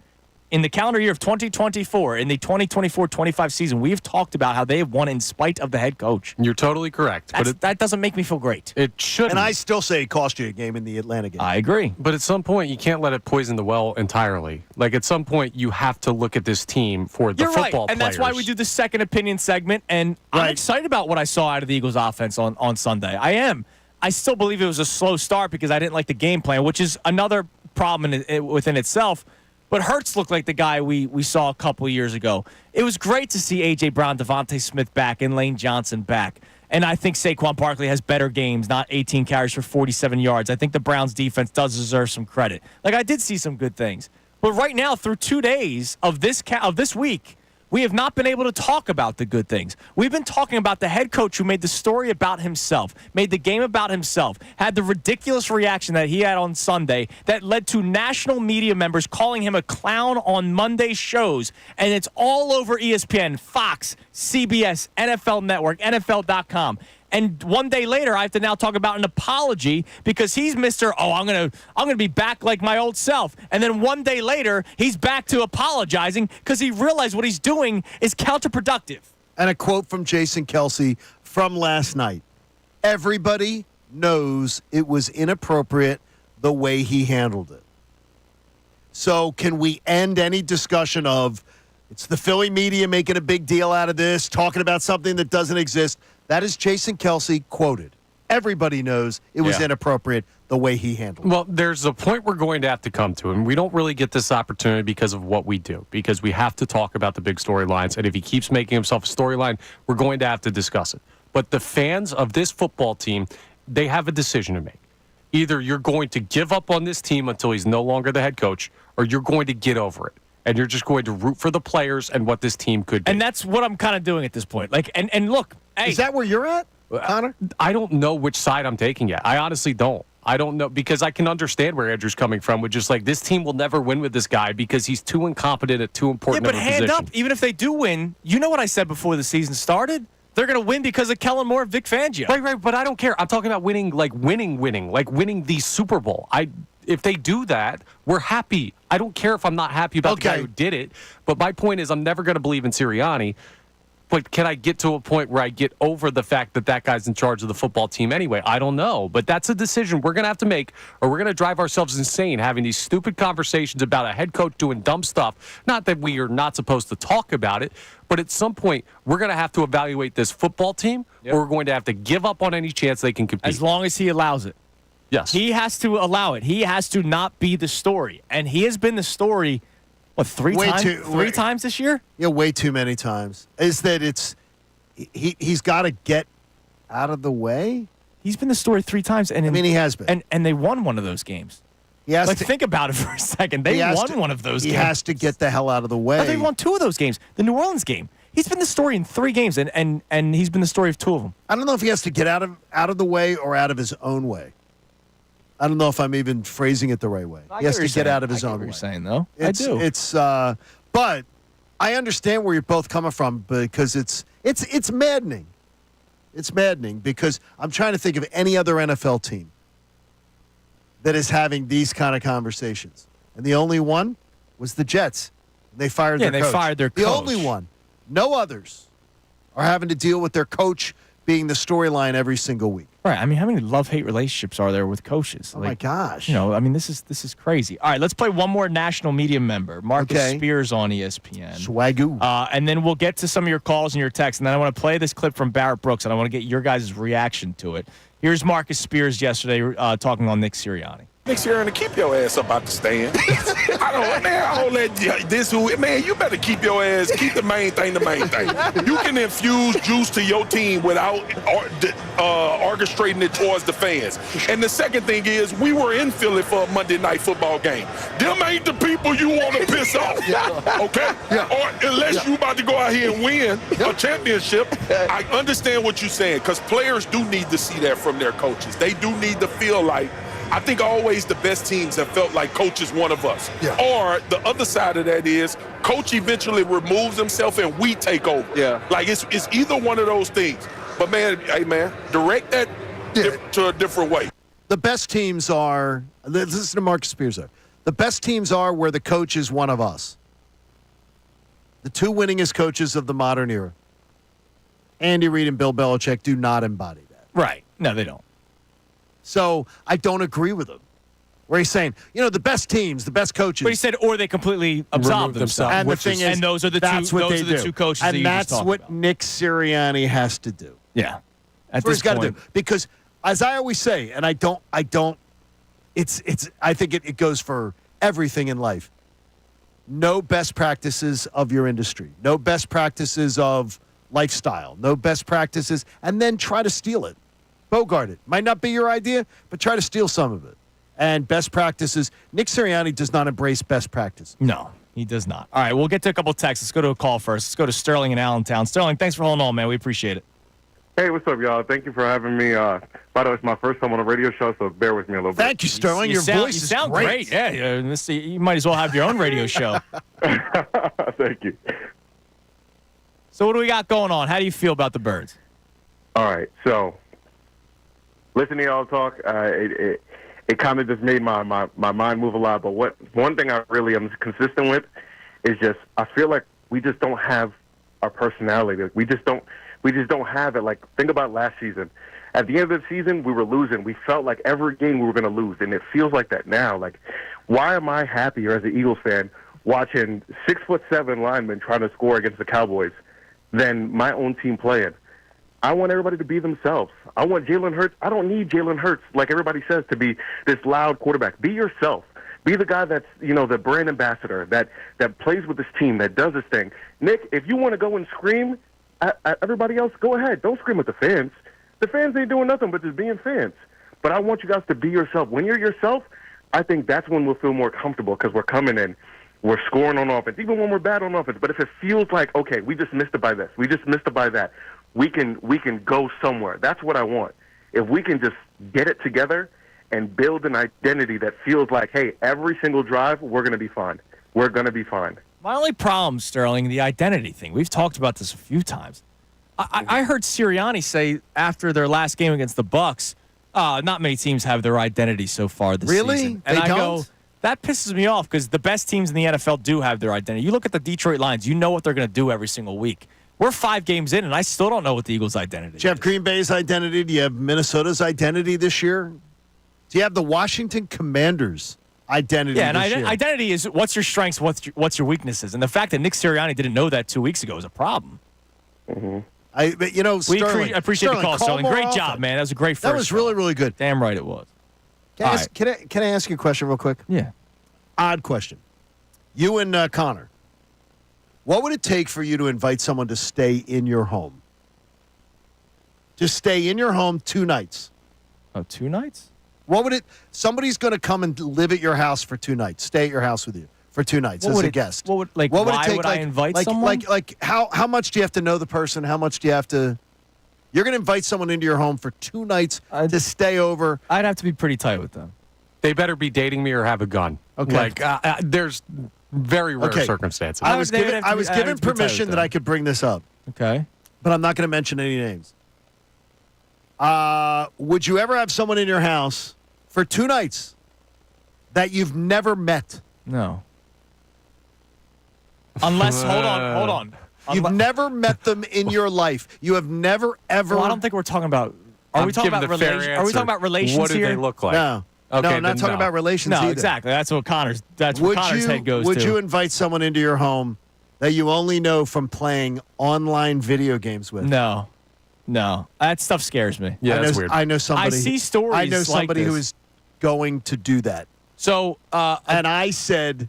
In the calendar year of 2024, in the 2024-25 season, we have talked about how they have won in spite of the head coach. You're totally correct. That doesn't make me feel great. It shouldn't. And I still say it cost you a game in the Atlanta game. I agree. But at some point, you can't let it poison the well entirely. Like, at some point, you have to look at this team for the football players. And that's why we do the second opinion segment. And I'm excited about what I saw out of the Eagles offense on Sunday. I am. I still believe it was a slow start because I didn't like the game plan, which is another problem within itself. But Hurts looked like the guy we saw a couple of years ago. It was great to see A.J. Brown, Devontae Smith back, and Lane Johnson back. And I think Saquon Barkley has better games, not 18 carries for 47 yards. I think the Browns' defense does deserve some credit. I did see some good things. But right now, through 2 days of this week, we have not been able to talk about the good things. We've been talking about the head coach who made the story about himself, made the game about himself, had the ridiculous reaction that he had on Sunday that led to national media members calling him a clown on Monday shows. And it's all over ESPN, Fox, CBS, NFL Network, NFL.com. And one day later, I have to now talk about an apology because he's Mr. Oh, I'm gonna be back like my old self. And then one day later, he's back to apologizing because he realized what he's doing is counterproductive. And a quote from Jason Kelce from last night. Everybody knows it was inappropriate the way he handled it. So can we end any discussion of it's the Philly media making a big deal out of this, talking about something that doesn't exist? That is Jason Kelce quoted. Everybody knows it was inappropriate the way he handled it. Well, there's a point we're going to have to come to, and we don't really get this opportunity because of what we do, because we have to talk about the big storylines, and if he keeps making himself a storyline, we're going to have to discuss it. But the fans of this football team, they have a decision to make. Either you're going to give up on this team until he's no longer the head coach, or you're going to get over it. And you're just going to root for the players and what this team could be. And that's what I'm kind of doing at this point. Like, and look, hey, is that where you're at, Connor? I don't know which side I'm taking yet. I honestly don't. I don't know, because I can understand where Andrew's coming from with just like, this team will never win with this guy because he's too incompetent at too important of a position. Yeah, but hand up, even if they do win, you know what I said before the season started? They're going to win because of Kellen Moore and Vic Fangio. Right, but I don't care. I'm talking about winning the Super Bowl. If they do that, we're happy. I don't care if I'm not happy about the guy who did it, but my point is I'm never going to believe in Serriani. But can I get to a point where I get over the fact that that guy's in charge of the football team anyway? I don't know. But that's a decision we're going to have to make, or we're going to drive ourselves insane having these stupid conversations about a head coach doing dumb stuff. Not that we are not supposed to talk about it, but at some point, we're going to have to evaluate this football team, or we're going to have to give up on any chance they can compete. As long as he allows it. Yes. He has to allow it. He has to not be the story. And he has been the story, what, three times this year? Yeah, way too many times. Is that he's got to get out of the way? He's been the story 3 times. And he has been. And they won one of those games. Think about it for a second. They won one of those games. He has to get the hell out of the way. No, they won 2 of those games. The New Orleans game. He's been the story in 3 games, and he's been the story of 2 of them. I don't know if he has to get out of the way or out of his own way. I don't know if I'm even phrasing it the right way. He has to get out of his own way. You're saying, though. I do. But I understand where you're both coming from because it's maddening. It's maddening because I'm trying to think of any other NFL team that is having these kind of conversations, and the only one was the Jets. They fired their coach. Yeah, they fired their coach. The only one. No others are having to deal with their coach being the storyline every single week. Right. I mean, how many love-hate relationships are there with coaches? Oh, my gosh. This is crazy. All right, let's play one more national media member, Marcus Spears on ESPN. Swagoo. And then we'll get to some of your calls and your texts, and then I want to play this clip from Barrett Brooks, and I want to get your guys' reaction to it. Here's Marcus Spears yesterday talking on Nick Sirianni. Nick Sirianni, keep your ass up out the stand. I don't let this man, you better keep your ass, keep the main thing. You can infuse juice to your team without orchestrating it towards the fans. And the second thing is, we were in Philly for a Monday night football game. Them ain't the people you want to piss off, okay? Or unless you about to go out here and win a championship. I understand what you're saying, because players do need to see that from their coaches. They do need to feel like, I think always the best teams have felt like coach is one of us. Yeah. Or the other side of that is coach eventually removes himself and we take over. Yeah. Like it's either one of those things. But man, direct that to a different way. The best teams are, listen to Marcus Spears there. The best teams are where the coach is one of us. The 2 winningest coaches of the modern era, Andy Reid and Bill Belichick, do not embody that. Right. No, they don't. So I don't agree with him. Where he's saying, the best teams, the best coaches. But he said, or they completely absolve themselves. And the thing is, and those are the two coaches. And that's what Nick Sirianni has to do. Yeah, that's what he's got to do. Because as I always say, and I don't. I think it goes for everything in life. No best practices of your industry. No best practices of lifestyle. No best practices, and then try to steal it. Bogart it. Might not be your idea, but try to steal some of it. And best practices, Nick Sirianni does not embrace best practice. No, he does not. All right, we'll get to a couple texts. Let's go to a call first. Let's go to Sterling in Allentown. Sterling, thanks for holding on, man. We appreciate it. Hey, what's up, y'all? Thank you for having me. By the way, it's my first time on a radio show, so bear with me a little bit. Thank you, Sterling. Your voice is sound great. Yeah, you might as well have your own radio show. Thank you. So what do we got going on? How do you feel about the Birds? All right, so listening to y'all talk, it kind of just made my mind move a lot. But one thing I really am consistent with is just I feel like we just don't have our personality. Like, we just don't have it. Like, think about last season. At the end of the season, we were losing. We felt like every game we were going to lose, and it feels like that now. Like, why am I happier as an Eagles fan watching 6'7" linemen trying to score against the Cowboys than my own team playing? I want everybody to be themselves. I want Jalen Hurts. I don't need Jalen Hurts, like everybody says, to be this loud quarterback. Be yourself. Be the guy that's, the brand ambassador, that plays with this team, that does this thing. Nick, if you want to go and scream at everybody else, go ahead. Don't scream at the fans. The fans ain't doing nothing but just being fans. But I want you guys to be yourself. When you're yourself, I think that's when we'll feel more comfortable because we're coming in, we're scoring on offense, even when we're bad on offense. But if it feels like, okay, we just missed it by this, we just missed it by that, we can go somewhere. That's what I want. If we can just get it together and build an identity that feels like, hey, every single drive, we're going to be fine. We're going to be fine. My only problem, Sterling, the identity thing. We've talked about this a few times. I heard Serriani say after their last game against the Bucs, not many teams have their identity so far this season. Really? And They I don't? go, that pisses me off because the best teams in the NFL do have their identity. You look at the Detroit Lions, you know what they're going to do every single week. We're 5 games in, and I still don't know what the Eagles' identity is. Do you have Green Bay's identity? Do you have Minnesota's identity this year? Do you have the Washington Commanders' identity Yeah, and this year? identity is what's your strengths, what's your weaknesses. And the fact that Nick Sirianni didn't know that 2 weeks ago is a problem. Mm-hmm. We Sterling, appreciate the call, Sterling. more Great often. job, man. That was a great first That was really, call. really good. Damn right it was. Can I ask you a question real quick? Yeah. Odd question. You and Connor, what would it take for you to invite someone to stay in your home? Just stay in your home 2 nights. Oh, 2 nights? What would it? Somebody's going to come and live at your house for 2 nights. Stay at your house with you for 2 nights as a guest. Why would I invite someone? How much do you have to know the person? How much do you have to? You're going to invite someone into your home for 2 nights to stay over. I'd have to be pretty tight with them. They better be dating me or have a gun. Okay. There's very rare circumstances. I was given permission that I could bring this up. Okay. But I'm not going to mention any names. Would you ever have someone in your house for 2 nights that you've never met? No. Unless, hold on. You've never met them in your life. You have never, ever. Well, I don't think we're talking about. Are we talking about relations? Are we talking about relations What do here? they look like? No. Okay, no, not talking about relations No, either. exactly. That's what Connor's head goes to. Would you invite someone into your home that you only know from playing online video games with? No. That stuff scares me. Yeah, that's weird. I know somebody. I see stories I know like somebody who this. is going to do that. So, and I said,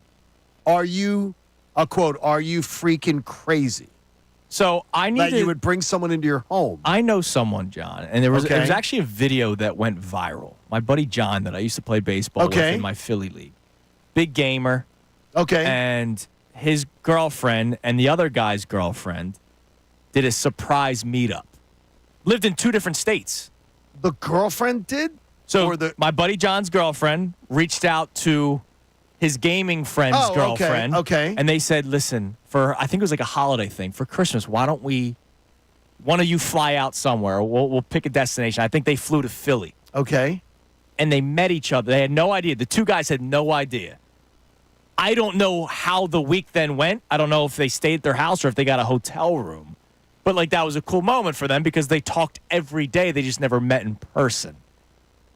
"Are you freaking crazy?" So I need that to, you would bring someone into your home. I know someone, John, and there was actually a video that went viral. My buddy John, that I used to play baseball with in my Philly league, big gamer. Okay, and his girlfriend and the other guy's girlfriend did a surprise meetup. Lived in 2 different states. The girlfriend did. So my buddy John's girlfriend reached out to his gaming friend's girlfriend. Okay. And they said, listen, I think it was like a holiday thing. For Christmas, why don't one of you fly out somewhere? We'll pick a destination. I think they flew to Philly. Okay. And they met each other. They had no idea. The 2 guys had no idea. I don't know how the week then went. I don't know if they stayed at their house or if they got a hotel room. But that was a cool moment for them because they talked every day. They just never met in person.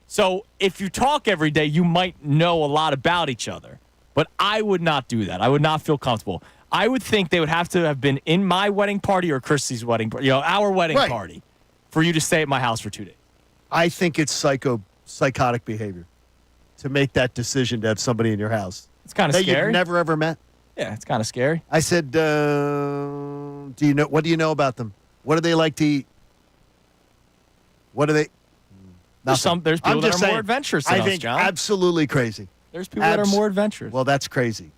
So if you talk every day, you might know a lot about each other. But I would not do that. I would not feel comfortable. I would think they would have to have been in my wedding party or Christy's wedding party, our wedding party, for you to stay at my house for 2 days. I think it's psychotic behavior to make that decision to have somebody in your house. It's kind of that scary. You've never ever met. Yeah, it's kind of scary. I said, what do you know about them? What do they like to eat? What do they? There's people that are more adventurous than I us, think John. absolutely crazy. There's people that are more adventurous. Well, that's crazy.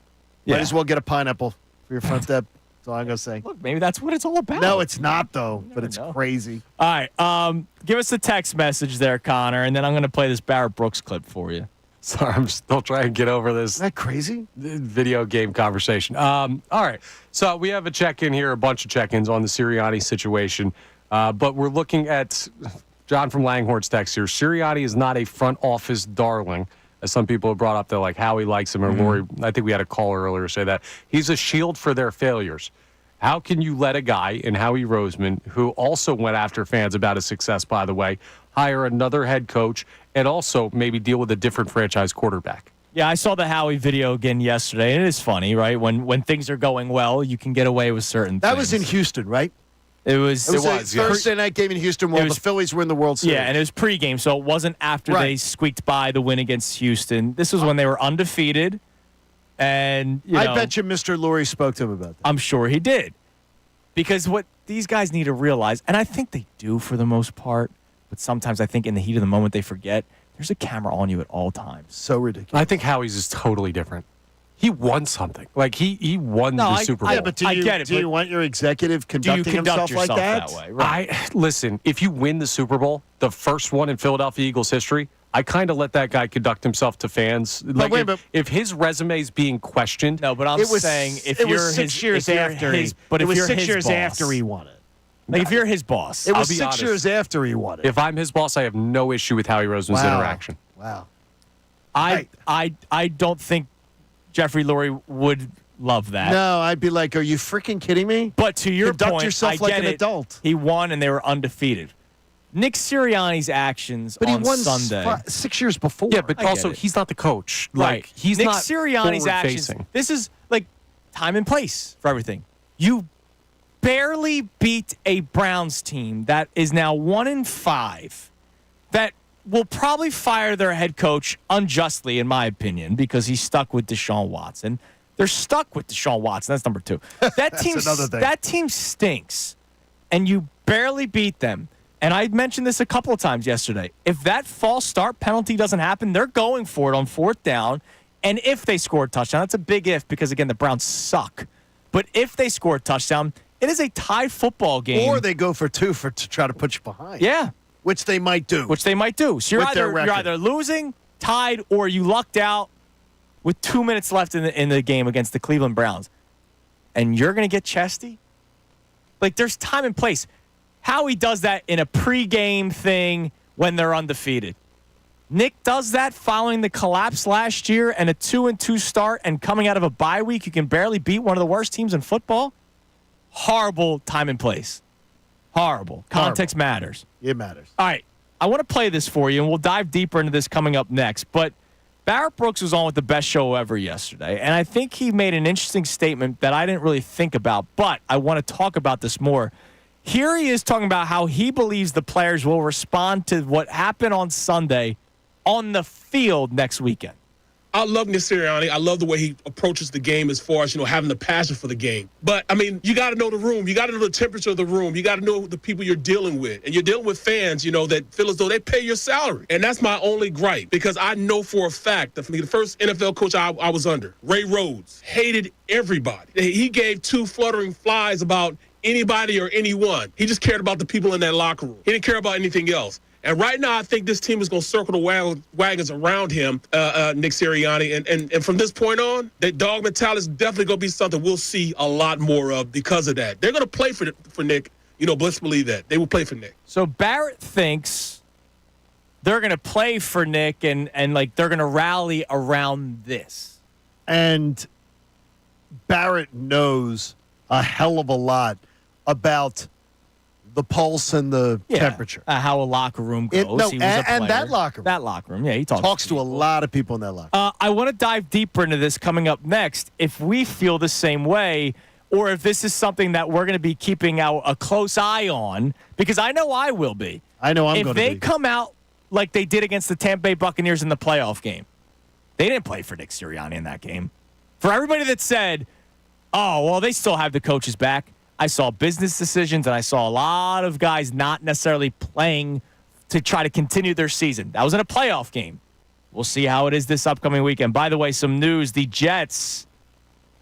Yeah. Might as well get a pineapple for your front step. That's all I'm going to say. Look, maybe that's what it's all about. No, it's not, though, but it's crazy. All right. Give us a text message there, Connor, and then I'm going to play this Barrett Brooks clip for you. Sorry, I'm still trying to get over this. Isn't that crazy? Video game conversation. All right. So we have a check-in here, a bunch of check-ins on the Sirianni situation. But we're looking at John from Langhorne's text here. Serriani is not a front office darling, as some people have brought up. They're like, Howie likes him, or Lori. I think we had a caller earlier say that. He's a shield for their failures. How can you let a guy in Howie Roseman, who also went after fans about his success, by the way, hire another head coach and also maybe deal with a different franchise quarterback? Yeah, I saw the Howie video again yesterday, and it is funny, right? When things are going well, you can get away with certain things. That was in Houston, right? It was a Thursday night game in Houston while the Phillies were in the World Series. Yeah, and it was pregame, so it wasn't after they squeaked by the win against Houston. This was when they were undefeated, and I bet you Mr. Lurie spoke to him about that. I'm sure he did. Because what these guys need to realize, and I think they do for the most part, but sometimes I think in the heat of the moment they forget, there's a camera on you at all times. So ridiculous. I think Howie's is totally different. He won something. Like, he won the Super Bowl. Yeah, but do you want your executive conducting himself like that? way? Right. Listen, if you win the Super Bowl, the first one in Philadelphia Eagles history, I kind of let that guy conduct himself to fans. Like, if his resume is being questioned. No, but I'm saying if you're his, 6 years after he won it. Like, if you're his boss. It was 6 years after he won it. If I'm his boss, I have no issue with Howie Roseman's interaction. Wow. I don't think Jeffrey Lurie would love that. No, I'd be like, are you freaking kidding me? But to your Conduct point, yourself I like get an adult. He won and they were undefeated. Nick Sirianni's actions but on he won Sunday. 6 years before. Yeah, but also he's not the coach. Right. Like, he's Nick not Sirianni's actions. forward-facing. This is like time and place for everything. You barely beat a Browns team that is now 1-5, that will probably fire their head coach unjustly, in my opinion, because he's stuck with Deshaun Watson. They're stuck with Deshaun Watson. That's number 2. That team stinks, and you barely beat them. And I mentioned this a couple of times yesterday. If that false start penalty doesn't happen, they're going for it on 4th down. And if they score a touchdown, that's a big if because, again, the Browns suck. But if they score a touchdown, it is a tied football game. Or they go for 2 to try to put you behind. Yeah. Which they might do. So you're either losing, tied, or you lucked out with 2 minutes left in the game against the Cleveland Browns. And you're going to get chesty? Like, there's time and place. Howie does that in a pregame thing when they're undefeated. Nick does that following the collapse last year and a 2-2 start and coming out of a bye week. You can barely beat one of the worst teams in football. Horrible time and place. Horrible. Context matters. It matters. All right. I want to play this for you, and we'll dive deeper into this coming up next. But Barrett Brooks was on with the best show ever yesterday, and I think he made an interesting statement that I didn't really think about, but I want to talk about this more. Here he is talking about how he believes the players will respond to what happened on Sunday on the field next weekend. I love Nick Sirianni. I love the way he approaches the game as far as, having the passion for the game. But, you got to know the room. You got to know the temperature of the room. You got to know the people you're dealing with. And you're dealing with fans, that feel as though they pay your salary. And that's my only gripe because I know for a fact that the first NFL coach I was under, Ray Rhodes, hated everybody. He gave 2 fluttering flies about anybody or anyone. He just cared about the people in that locker room. He didn't care about anything else. And right now, I think this team is going to circle the wagons around him, Nick Sirianni. And from this point on, that dog mentality is definitely going to be something we'll see a lot more of because of that. They're going to play for Nick. Let's believe that. They will play for Nick. So Barrett thinks they're going to play for Nick and they're going to rally around this. And Barrett knows a hell of a lot about the pulse and the temperature. How a locker room goes. And that locker room. That locker room, yeah. He talks to a lot of people in that locker room. I want to dive deeper into this coming up next. If we feel the same way, or if this is something that we're going to be keeping a close eye on, because I know I will be. I know I'm going to be. If they come out like they did against the Tampa Bay Buccaneers in the playoff game, they didn't play for Nick Sirianni in that game. For everybody that said, oh, well, they still have the coaches back, I saw business decisions, and I saw a lot of guys not necessarily playing to try to continue their season. That was in a playoff game. We'll see how it is this upcoming weekend. By the way, some news. The Jets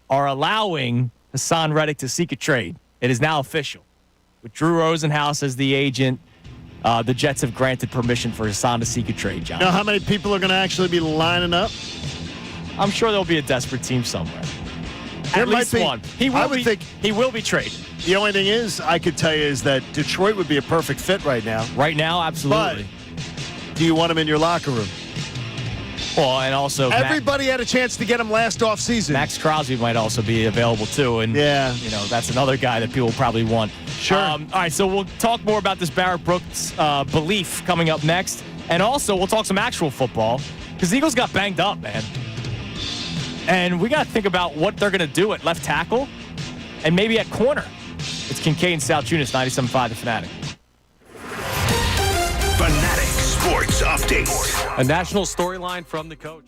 are allowing Hassan Reddick to seek a trade. It is now official. With Drew Rosenhaus as the agent, the Jets have granted permission for Hassan to seek a trade, John. You know how many people are going to actually be lining up? I'm sure there'll be a desperate team somewhere. There At might least be- one. He I will would be. think- He will be traded. The only thing is, I could tell you is that Detroit would be a perfect fit right now. Right now, absolutely. But do you want him in your locker room? Well, and also Everybody had a chance to get him last offseason. Max Crosby might also be available too, and that's another guy that people probably want. Sure. All right, so we'll talk more about this Barrett Brooks belief coming up next, and also we'll talk some actual football because the Eagles got banged up, man, and we got to think about what they're going to do at left tackle and maybe at corner. It's Kincade Salciunas, 97.5 The Fanatic. Fanatic Sports Update. A national storyline from the coach.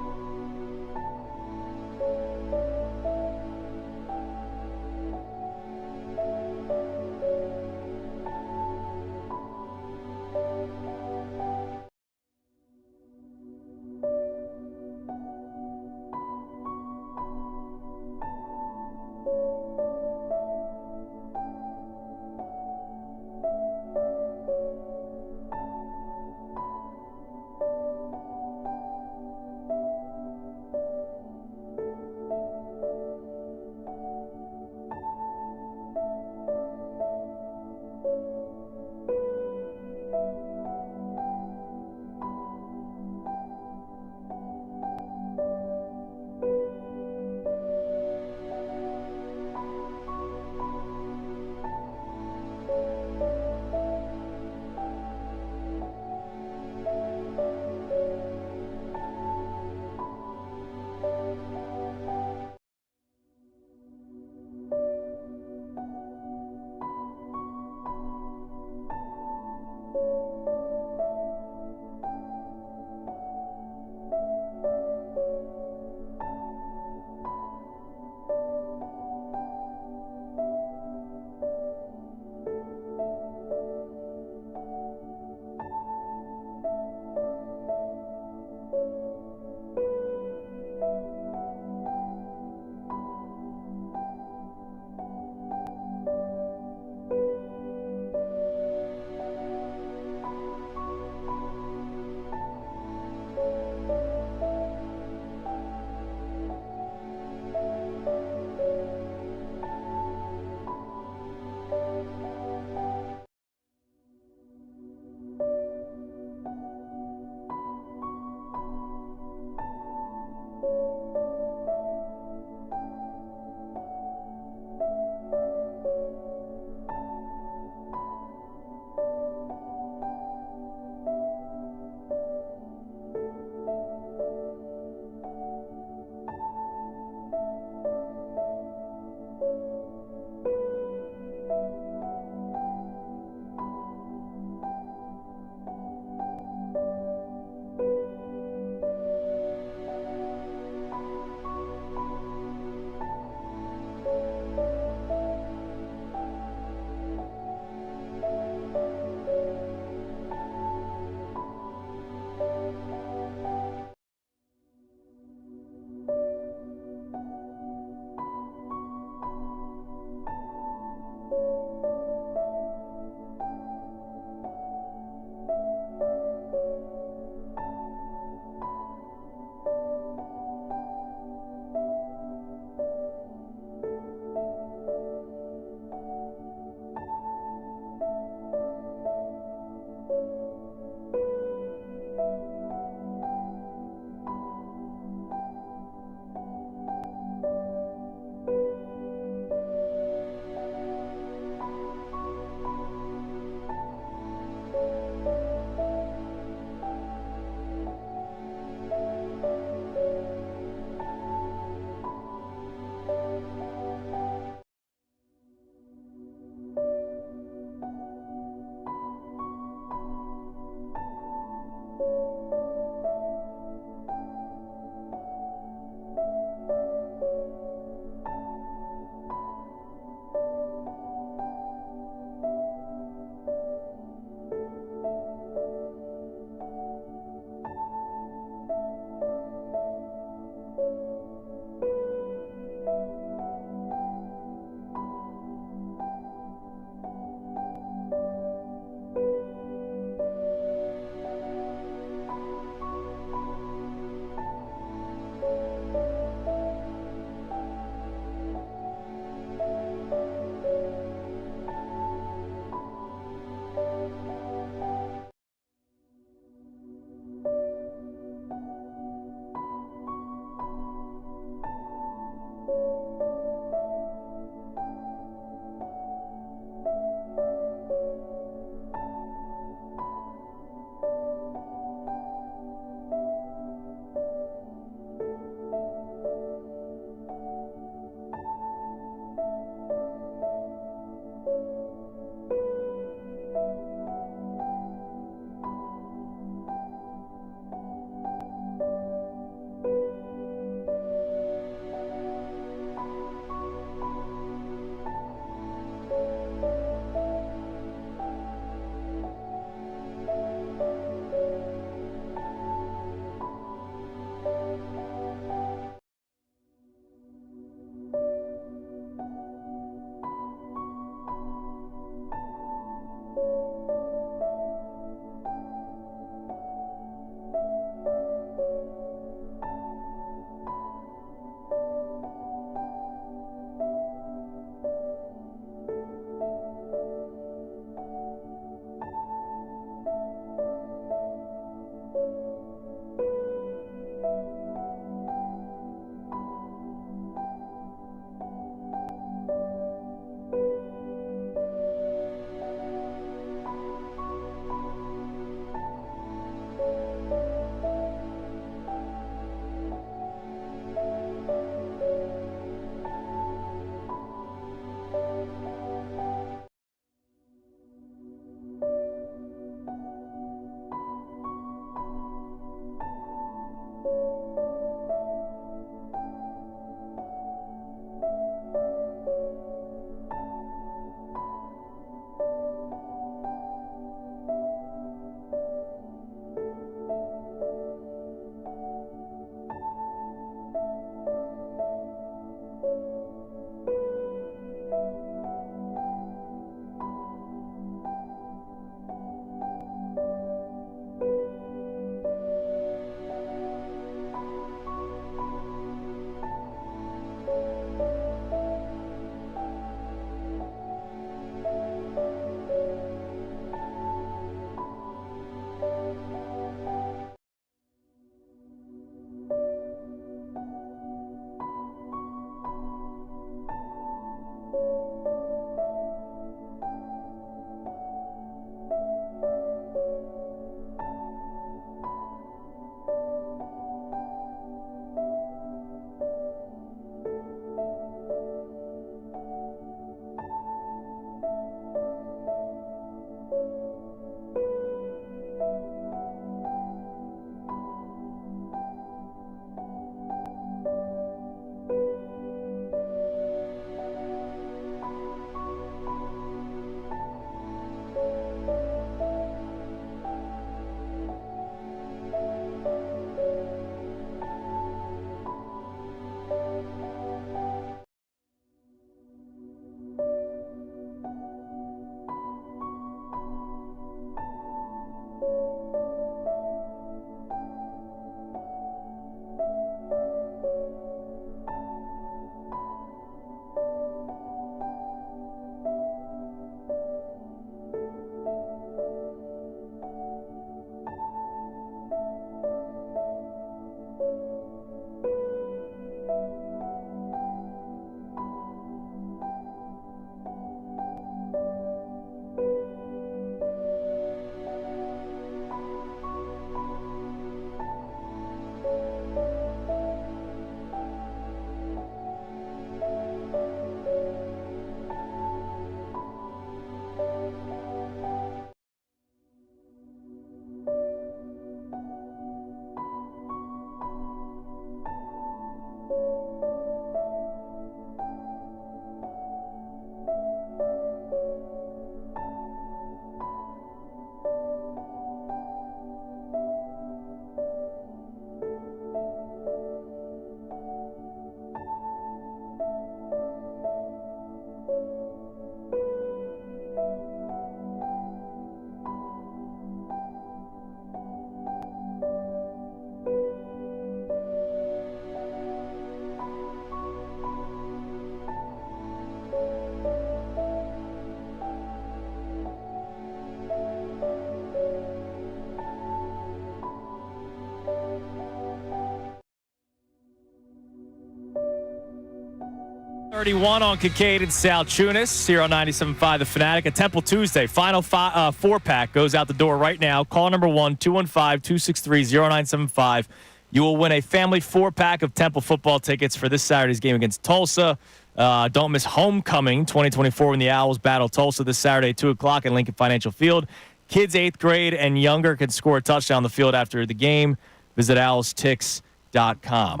31 on Kincade Salciunas here on 97.5 The Fanatic. A Temple Tuesday. Final four-pack goes out the door right now. Call number 1-215-263-0975. You will win a family four-pack of Temple football tickets for this Saturday's game against Tulsa. Don't miss Homecoming 2024 when the Owls battle Tulsa this Saturday at 2 o'clock at Lincoln Financial Field. Kids 8th grade and younger can score a touchdown on the field after the game. Visit owlstix.com.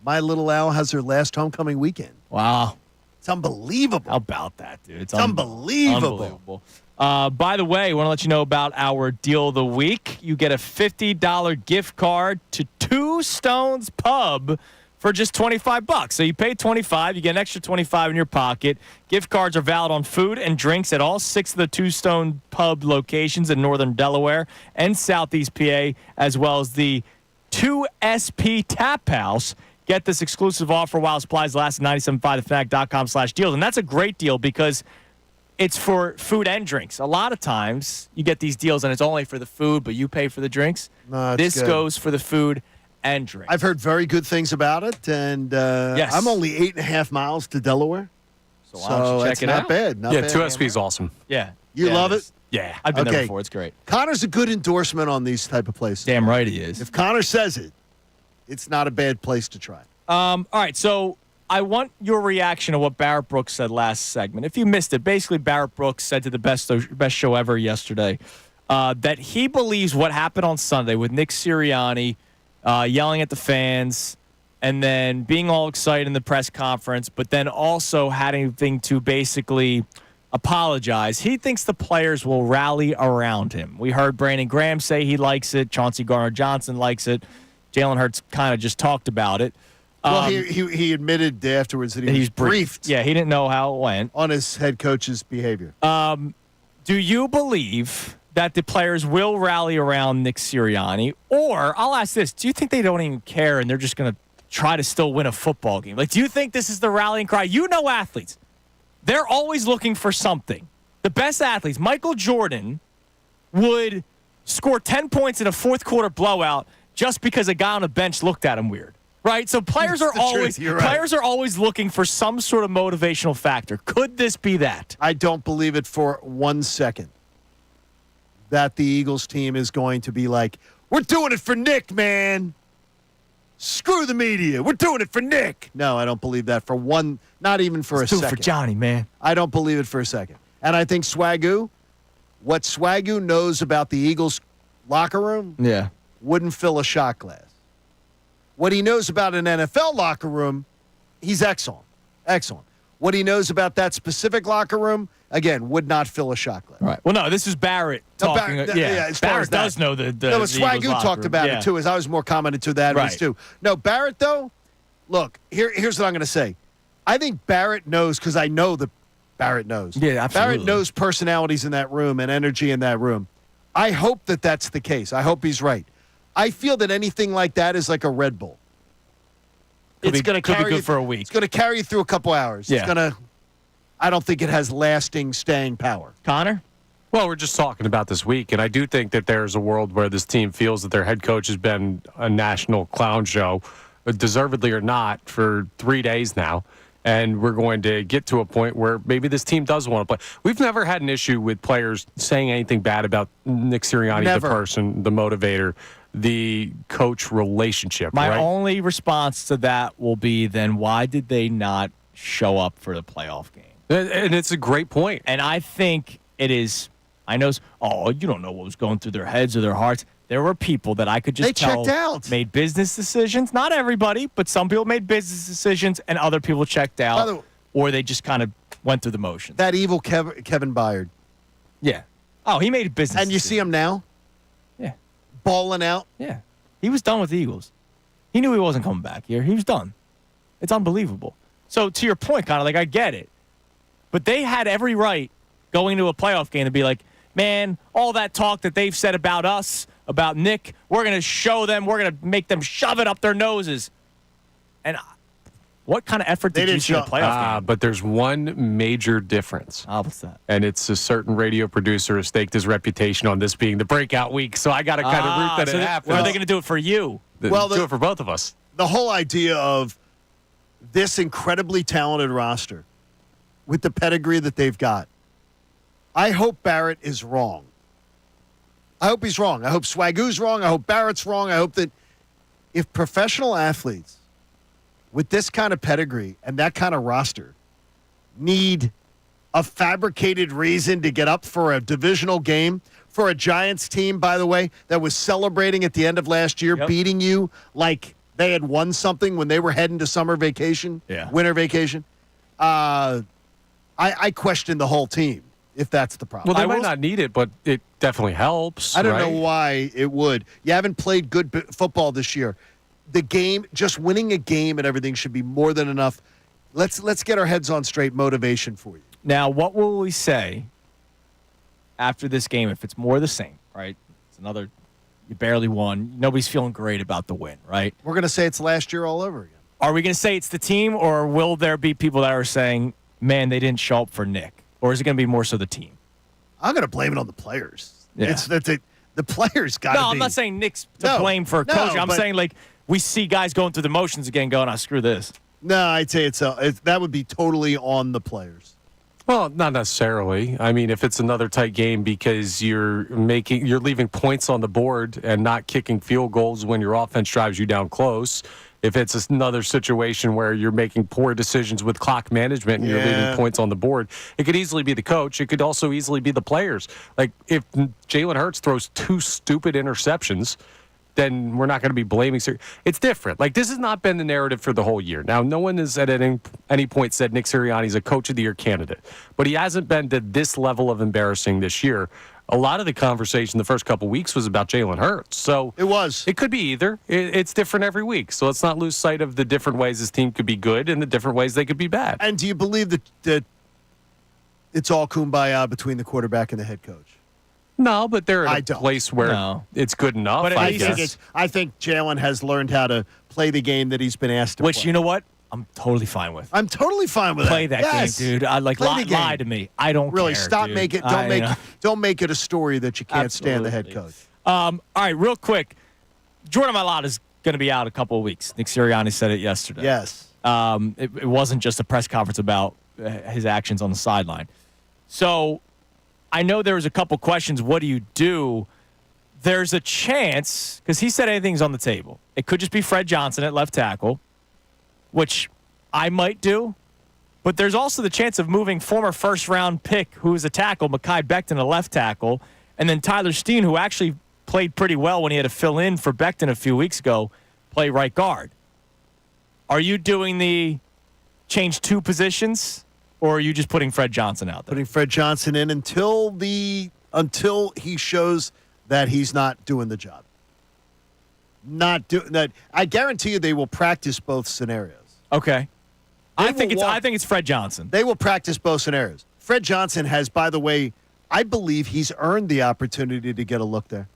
My little owl has her last homecoming weekend. Wow. It's unbelievable. How about that, dude? It's unbelievable. By the way, I want to let you know about our deal of the week. You get a $50 gift card to Two Stones Pub for just $25. So you pay $25, you get an extra $25 in your pocket. Gift cards are valid on food and drinks at all 6 of the Two Stone Pub locations in northern Delaware and southeast PA, as well as the 2SP Tap House. Get this exclusive offer while supplies last at 975thefanatic.com/deals. And that's a great deal because it's for food and drinks. A lot of times you get these deals and it's only for the food, but you pay for the drinks. No, this good. goes for the food and drinks. I've heard very good things about it, and yes. I'm only 8.5 miles to Delaware. So why don't you check it's it not out? bad. Not bad. 2SP is awesome. Yeah. You love it? Yeah. I've been there before. It's great. Connor's a good endorsement on these type of places. Damn right he is. If Connor says it, it's not a bad place to try. All right, so I want your reaction to what Barrett Brooks said last segment. If you missed it, basically Barrett Brooks said to the best show ever yesterday that he believes what happened on Sunday with Nick Serriani yelling at the fans and then being all excited in the press conference, but then also having to basically apologize. He thinks the players will rally around him. We heard Brandon Graham say he likes it. Chauncey Gardner-Johnson likes it. Jalen Hurts kind of just talked about it. Well, he admitted afterwards that he was briefed. Yeah, he didn't know how it went. On his head coach's behavior. Do you believe that the players will rally around Nick Sirianni? Or, I'll ask this, do you think they don't even care and they're just going to try to still win a football game? Like, do you think this is the rallying cry? You know athletes. They're always looking for something. The best athletes, Michael Jordan, would score 10 points in a fourth-quarter blowout just because a guy on the bench looked at him weird. Right? So players are always looking for some sort of motivational factor. Could this be that? I don't believe it for 1 second that the Eagles team is going to be like, we're doing it for Nick, man. Screw the media. We're doing it for Nick. No, I don't believe that for one, not even for a second. Do it for Johnny, man. I don't believe it for a second. And I think what Swagoo knows about the Eagles locker room wouldn't fill a shot glass. What he knows about an NFL locker room, he's excellent. Excellent. What he knows about that specific locker room, again, would not fill a shot glass. Right. Well, no, this is Barrett talking. Barrett does know the No, but Swagoo talked about it, too, as I was more commented to that right. too. No, Barrett, though, look, here's what I'm going to say. I think Barrett knows, because I know that Barrett knows. Yeah, absolutely. Barrett knows personalities in that room and energy in that room. I hope that that's the case. I hope he's right. I feel that anything like that is like a Red Bull. Could be good for a week. It's going to carry you through a couple hours. Yeah. I don't think it has lasting staying power. Connor? Well, we're just talking about this week, and I do think that there's a world where this team feels that their head coach has been a national clown show, deservedly or not, for 3 days now. And we're going to get to a point where maybe this team does want to play. We've never had an issue with players saying anything bad about Nick Sirianni, the person, the motivator, the coach relationship. My right? only response to that will be then why did they not show up for the playoff game? And it's a great point. And I think it is, I know, you don't know what was going through their heads or their hearts. There were people that I could just tell checked out. Made business decisions. Not everybody, but some people made business decisions and other people checked out. Or they just kind of went through the motions. That evil Kevin Byard. Yeah. Oh, he made a business And you see him now? Yeah. Balling out? Yeah. He was done with the Eagles. He knew he wasn't coming back here. He was done. It's unbelievable. So to your point, Connor, like I get it. But they had every right going into a playoff game to be like, man, all that talk that they've said about us, about Nick, we're going to show them, we're going to make them shove it up their noses. And what kind of effort did you see in a playoff game? But there's one major difference. What's that? And it's a certain radio producer has staked his reputation on this being the breakout week. So I got to kind of root that it happens. Are they going to do it for you? Well, do it for both of us. The whole idea of this incredibly talented roster with the pedigree that they've got, I hope Barrett is wrong. I hope he's wrong. I hope Swagoo's wrong. I hope Barrett's wrong. I hope that if professional athletes with this kind of pedigree and that kind of roster need a fabricated reason to get up for a divisional game, for a Giants team, by the way, that was celebrating at the end of last year, beating you like they had won something when they were heading to summer vacation, winter vacation. I question the whole team if that's the problem. Well, they might not need it, but it definitely helps. I don't know why it would. You haven't played good football this year. The game, just winning a game and everything should be more than enough. Let's get our heads on straight motivation for you. Now, what will we say after this game if it's more the same, right? It's another, you barely won. Nobody's feeling great about the win, right? We're going to say it's last year all over again. Are we going to say it's the team, or will there be people that are saying, man, they didn't show up for Nick? Or is it going to be more so the team? I'm going to blame it on the players. Yeah. The players got to be. No, I'm not saying Nick's to blame for coaching. I'm saying, like, we see guys going through the motions again going, screw this. No, I'd say that would be totally on the players. Well, not necessarily. I mean, if it's another tight game because you're leaving points on the board and not kicking field goals when your offense drives you down close. If it's another situation where you're making poor decisions with clock management and you're leaving points on the board, it could easily be the coach. It could also easily be the players. Like, if Jalen Hurts throws 2 stupid interceptions, then we're not going to be blaming. It's different. Like, this has not been the narrative for the whole year. Now, no one has at any point said Nick Sirianni is a Coach of the Year candidate, but he hasn't been to this level of embarrassing this year. A lot of the conversation the first couple weeks was about Jalen Hurts. So it was. It could be either. It's different every week. So let's not lose sight of the different ways this team could be good and the different ways they could be bad. And do you believe that it's all kumbaya between the quarterback and the head coach? No, but they're in a place where it's good enough. But I think Jalen has learned how to play the game that he's been asked to play. Which, you know what? I'm totally fine with. I'm totally fine with Play that game, dude. Lie to me. I don't really care, stop. Dude. Make it. Don't make it a story that you can't stand the head coach. All right, real quick. Jordan Mailata is going to be out a couple of weeks. Nick Sirianni said it yesterday. Yes. It wasn't just a press conference about his actions on the sideline. So I know there was a couple questions. What do you do? There's a chance, because he said anything's on the table. It could just be Fred Johnson at left tackle, which I might do. But there's also the chance of moving former first-round pick, who is a tackle, Mekhi Becton, a left tackle, and then Tyler Steen, who actually played pretty well when he had to fill in for Becton a few weeks ago, play right guard. Are you doing the change 2 positions, or are you just putting Fred Johnson out there? Putting Fred Johnson in until he shows that he's not doing the job. Not doing that. I guarantee you they will practice both scenarios. Okay. I think it's Fred Johnson. They will practice both scenarios. Fred Johnson has, by the way, I believe he's earned the opportunity to get a look there.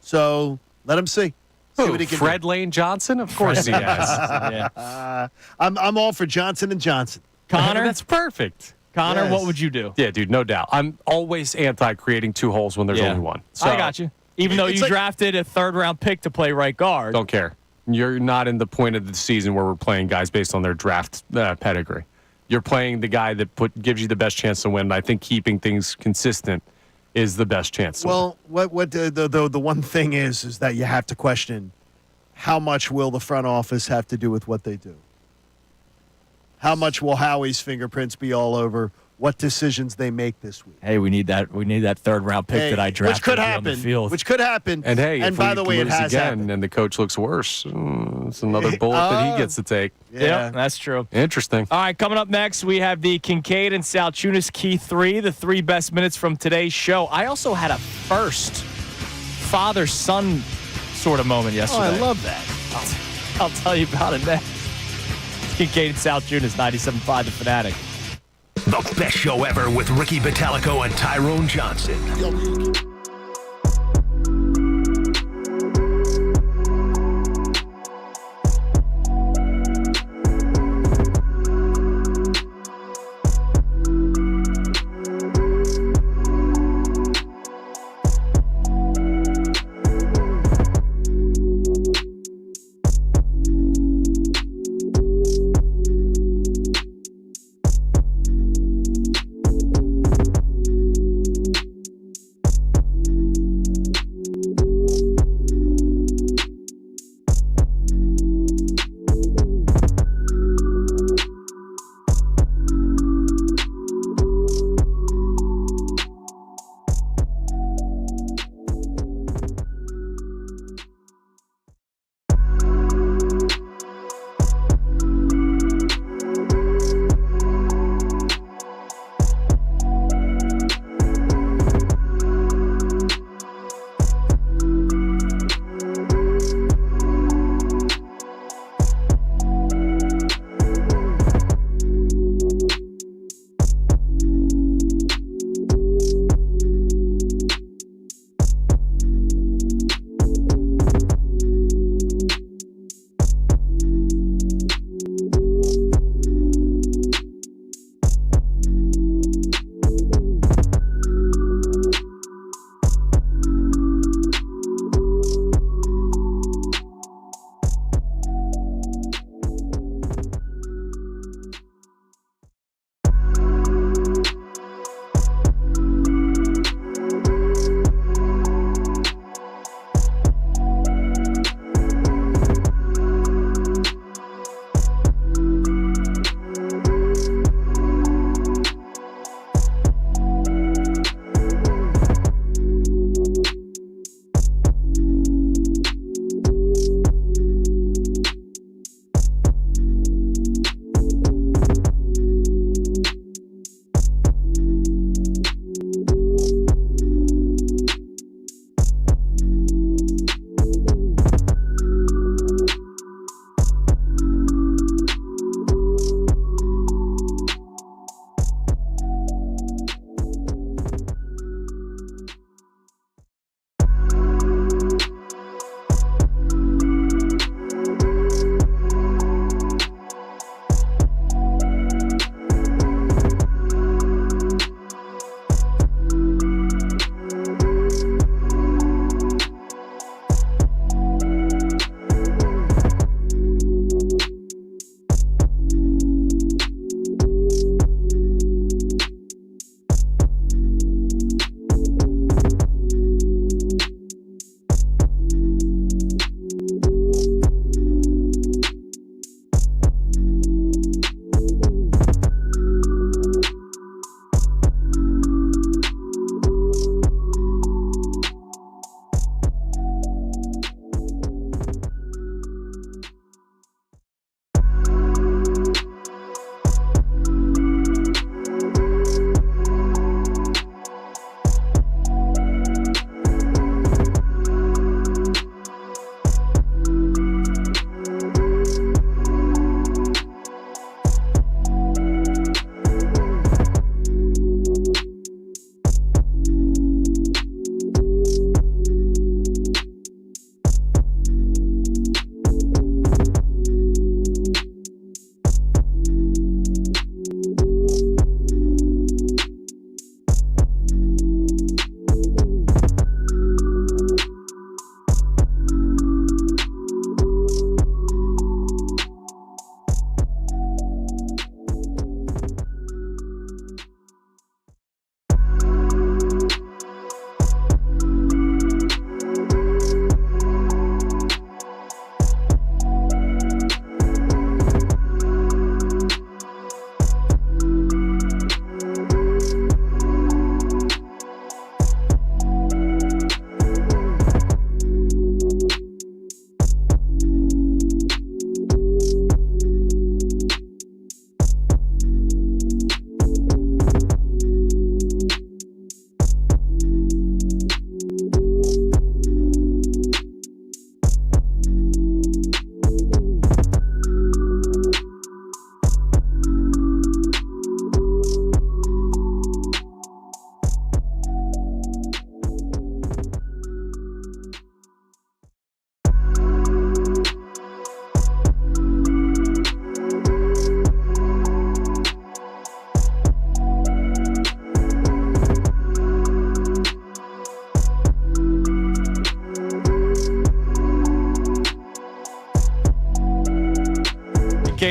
So let him see. See what he can Fred do. Lane Johnson? Of course he has. I'm all for Johnson and Johnson. Connor? That's perfect. Connor, Yes. what would you do? Yeah, dude, no doubt. I'm always anti-creating 2 holes when there's only one. So I got you. Even though you drafted a 3rd-round pick to play right guard. Don't care. You're not in the point of the season where we're playing guys based on their draft pedigree. You're playing the guy that gives you the best chance to win. I think keeping things consistent is the best chance to win. Well, what the one thing is that you have to question how much will the front office have to do with what they do? How much will Howie's fingerprints be all over what decisions they make this week? Hey, we need that 3rd-round pick that I drafted which could on the happen. field. Which could happen. And hey, and if by we the way, it lose has again happened. and the coach looks worse, it's another bullet that he gets to take. Yeah, that's true. Interesting. All right, coming up next, we have the Kincade and Salciunas Key 3, the 3 best minutes from today's show. I also had a first father-son sort of moment yesterday. Oh, I love that. I'll tell you about it next. Kincade and Salciunas, 97.5 The Fanatic. The best show ever with Ricky Batalico and Tyrone Johnson.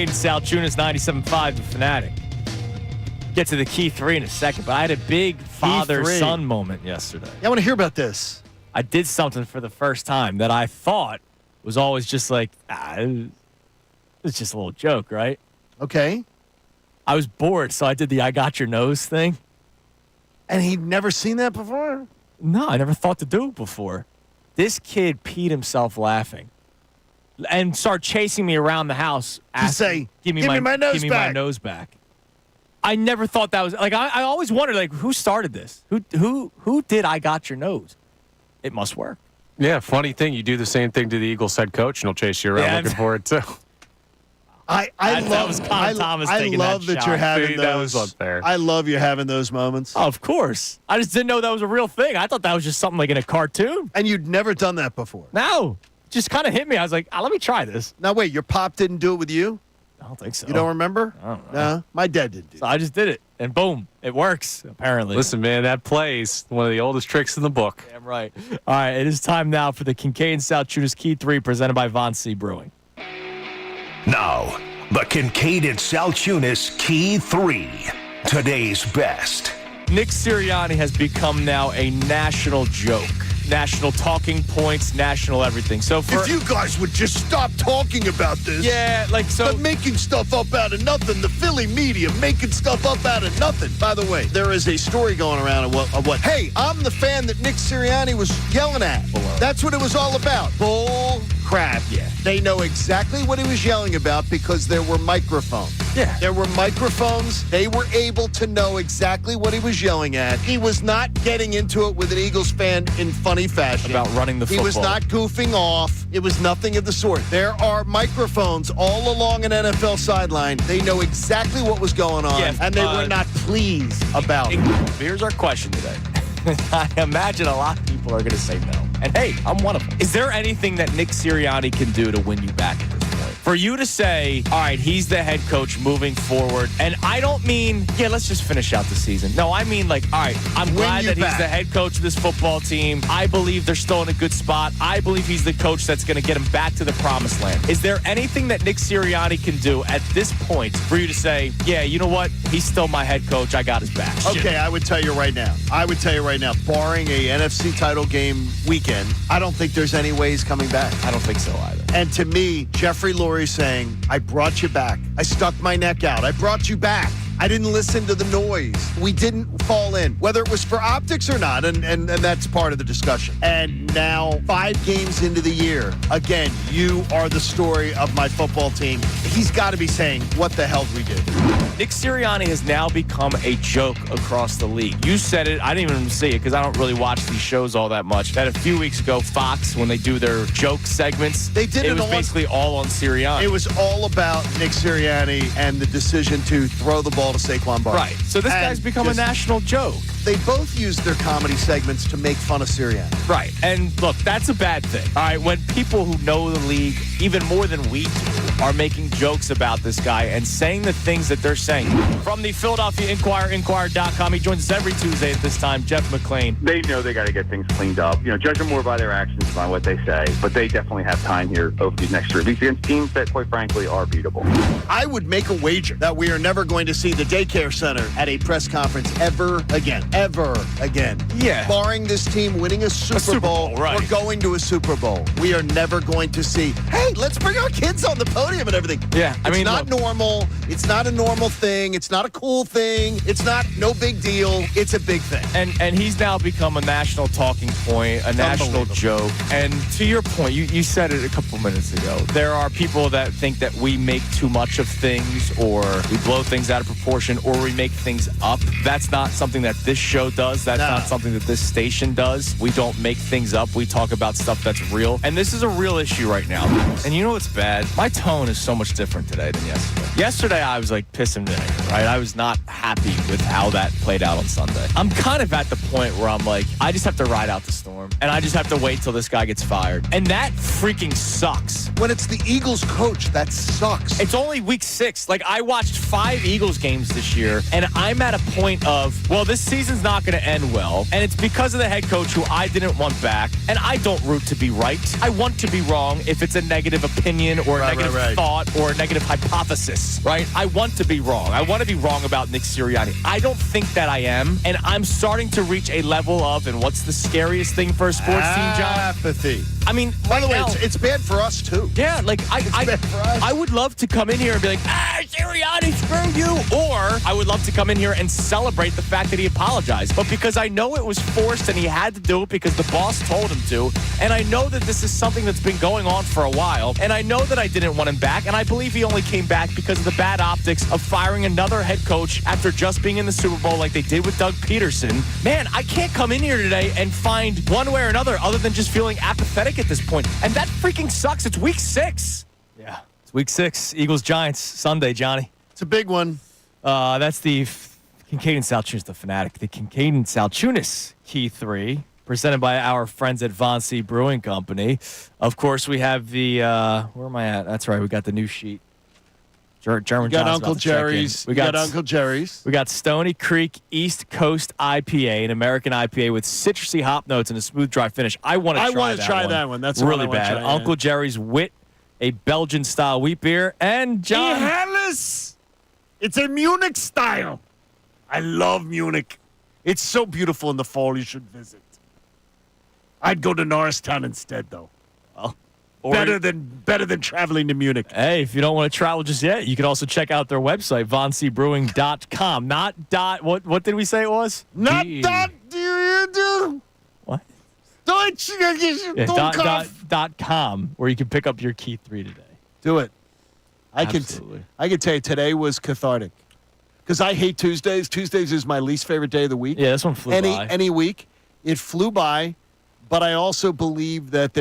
Kincade Salciunas, 97.5, The Fanatic. Get to the key three in a second, but I had a big father-son moment yesterday. Yeah, I want to hear about this. I did something for the first time that I thought was always just like, it's just a little joke, right? Okay. I was bored, so I did the I got your nose thing. And he'd never seen that before? No, I never thought to do it before. This kid peed himself laughing and started chasing me around the house. Say, give me my nose back. I never thought that was like I always wondered like who started this? Who did I got your nose? It must work. Yeah, funny thing, you do the same thing to the Eagles head coach, and he'll chase you around looking for it too. I love that you're having those. That was unfair. I love you having those moments. Oh, of course. I just didn't know that was a real thing. I thought that was just something like in a cartoon. And you'd never done that before. No. Just kind of hit me. I was like, let me try this. Now, wait, your pop didn't do it with you? I don't think so. You don't remember? I don't know. No, my dad didn't do it. So I just did it, and boom, it works, apparently. Listen, man, that plays one of the oldest tricks in the book. Damn right. All right, it is time now for the Kincade Salciunas Key 3 presented by Von C. Brewing. Now, the Kincade Salciunas Key 3. Today's best. Nick Serriani has become now a national joke. National talking points, national everything. So if you guys would just stop talking about this. Yeah, like so. But making stuff up out of nothing. The Philly media making stuff up out of nothing. By the way, there is a story going around of what hey, I'm the fan that Nick Serriani was yelling at. That's what it was all about. Bull crap. Yeah. They know exactly what he was yelling about because there were microphones. Yeah. There were microphones. They were able to know exactly what he was yelling at. He was not getting into it with an Eagles fan in funny fashion. About running the football. He was not goofing off. It was nothing of the sort. There are microphones all along an NFL sideline. They know exactly what was going on, and they were not pleased about it. Here's our question today. I imagine a lot of people are going to say no. And hey, I'm one of them. Is there anything that Nick Sirianni can do to win you back at this point? For you to say, all right, he's the head coach moving forward. And I don't mean, let's just finish out the season. No, I mean like, all right, I'm glad that he's the head coach of this football team. I believe they're still in a good spot. I believe he's the coach that's going to get him back to the promised land. Is there anything that Nick Sirianni can do at this point for you to say, yeah, you know what? He's still my head coach. I got his back. Okay, I would tell you right now, barring a NFC title game weekend, I don't think there's any way he's coming back. I don't think so either. And to me, Jeffrey Lurie saying, I brought you back. I stuck my neck out. I brought you back. I didn't listen to the noise. We didn't fall in, whether it was for optics or not, and that's part of the discussion. And now, 5 games into the year, again, you are the story of my football team. He's got to be saying, what the hell did we do? Nick Sirianni has now become a joke across the league. You said it. I didn't even see it because I don't really watch these shows all that much. That a few weeks ago, Fox, when they do their joke segments, it was basically all on Sirianni. It was all about Nick Sirianni and the decision to throw the ball to Saquon Barkley. Right. So this guy's become a national joke. They both use their comedy segments to make fun of Sirianni. Right. And look, that's a bad thing. All right. When people who know the league, even more than we do, are making jokes about this guy and saying the things that they're saying. From the Philadelphia Inquirer, Inquirer.com, he joins us every Tuesday at this time, Jeff McClain. They know they got to get things cleaned up. Judge them more by their actions than by what they say. But they definitely have time here over these next 3 weeks against teams that, quite frankly, are beatable. I would make a wager that we are never going to see the daycare center at a press conference ever again. Ever again. Yeah. Barring this team winning a Super Bowl right. or going to a Super Bowl. We are never going to see, hey, let's bring our kids on the podium and everything. Yeah. It's not normal. It's not a normal thing. It's not a cool thing. It's not no big deal. It's a big thing. And he's now become a national talking point, a national joke. And to your point, you said it a couple minutes ago. There are people that think that we make too much of things or we blow things out of proportion or we make things up. That's not something that this show does. That's not something that this station does. We don't make things up. We talk about stuff that's real. And this is a real issue right now. And you know what's bad? My tone is so much different today than yesterday. Yesterday, I was like pissing vinegar, right? I was not happy with how that played out on Sunday. I'm kind of at the point where I'm like, I just have to ride out the storm. room, and I just have to wait till this guy gets fired. And that freaking sucks. When it's the Eagles coach, that sucks. It's only week 6. Like, I watched 5 Eagles games this year, and I'm at a point of, well, this season's not going to end well, and it's because of the head coach who I didn't want back, and I don't root to be right. I want to be wrong if it's a negative opinion or a negative thought or a negative hypothesis, right? I want to be wrong. I want to be wrong about Nick Sirianni. I don't think that I am, and I'm starting to reach a level of, and what's the scariest thing for a sports team, John? Apathy. I mean, by the way, now, it's bad for us too. Yeah, like I would love to come in here and be like, Serriani, screw you. Or I would love to come in here and celebrate the fact that he apologized. But because I know it was forced and he had to do it because the boss told him to, and I know that this is something that's been going on for a while, and I know that I didn't want him back, and I believe he only came back because of the bad optics of firing another head coach after just being in the Super Bowl like they did with Doug Peterson. Man, I can't come in here today and find one way or another other than just feeling apathetic at this point. And that freaking sucks. It's week 6. Yeah, it's week 6. Eagles-Giants, Sunday, Johnny. It's a big one. That's the Kincade Salciunas, the Fanatic. The Kincade Salciunas Key 3, presented by our friends at Von C Brewing Company. Of course, we have the, where am I at? That's right, we got the new sheet. German We got John's Uncle about to check in. Jerry's. We got Uncle Jerry's. We got Stony Creek East Coast IPA, an American IPA with citrusy hop notes and a smooth, dry finish. I want to try that one. That's really the one I wanna bad. try, yeah. Uncle Jerry's Wit, a Belgian-style wheat beer, and John. Helles! It's a Munich style. I love Munich. It's so beautiful in the fall. You should visit. I'd go to Norristown instead, though. Well, better than traveling to Munich. Hey, if you don't want to travel just yet, you can also check out their website, voncbrewing.com. Not dot. What did we say it was? Not dot. Do what? Deutsch. Yeah, dot com, where you can pick up your Key 3 today. Do it. I can tell you today was cathartic because I hate Tuesdays. Tuesdays is my least favorite day of the week. Yeah, this one flew by. Any week, it flew by. But I also believe that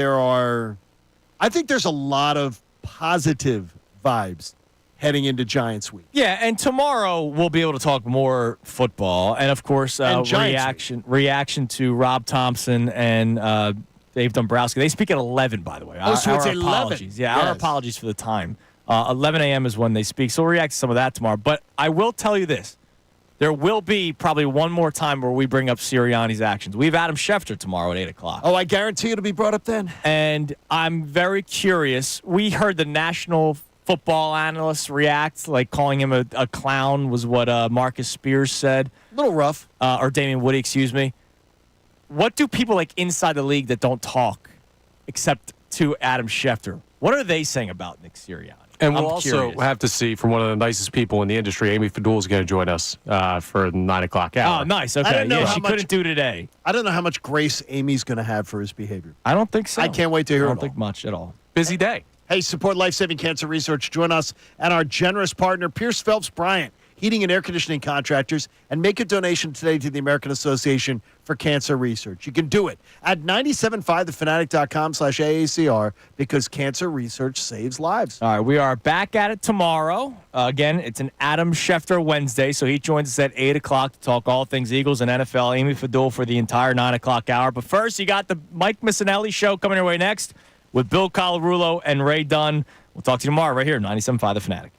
I think there's a lot of positive vibes heading into Giants week. Yeah, and tomorrow we'll be able to talk more football, and of course, reaction to Rob Thompson and Dave Dombrowski. They speak at 11, by the way. So it's 11. Apologies. Yeah, our apologies for the time. 11 a.m. is when they speak, so we'll react to some of that tomorrow. But I will tell you this. There will be probably one more time where we bring up Sirianni's actions. We have Adam Schefter tomorrow at 8 o'clock. Oh, I guarantee it'll be brought up then. And I'm very curious. We heard the national football analysts react, like calling him a clown was what Marcus Spears said. A little rough. Or Damian Woody, excuse me. What do people like inside the league that don't talk except to Adam Schefter, what are they saying about Nick Sirianni? And we'll also have to see from one of the nicest people in the industry, Amy Fadul is going to join us for the 9 o'clock hour. Oh, nice. Okay. Yeah, she couldn't do today. I don't know how much grace Amy's going to have for his behavior. I don't think so. I can't wait to hear it. I don't think much at all. Busy day. Hey, support life-saving cancer research. Join us and our generous partner, Pierce Phelps Bryant, heating and air conditioning contractors, and make a donation today to the American Association for Cancer Research. You can do it at 975thefanatic.com/AACR because cancer research saves lives. All right, we are back at it tomorrow. Again, it's an Adam Schefter Wednesday, so he joins us at 8 o'clock to talk all things Eagles and NFL. Amy Fadul for the entire 9 o'clock hour. But first, you got the Mike Missanelli show coming your way next with Bill Colarulo and Ray Dunn. We'll talk to you tomorrow right here, 97.5 The Fanatic.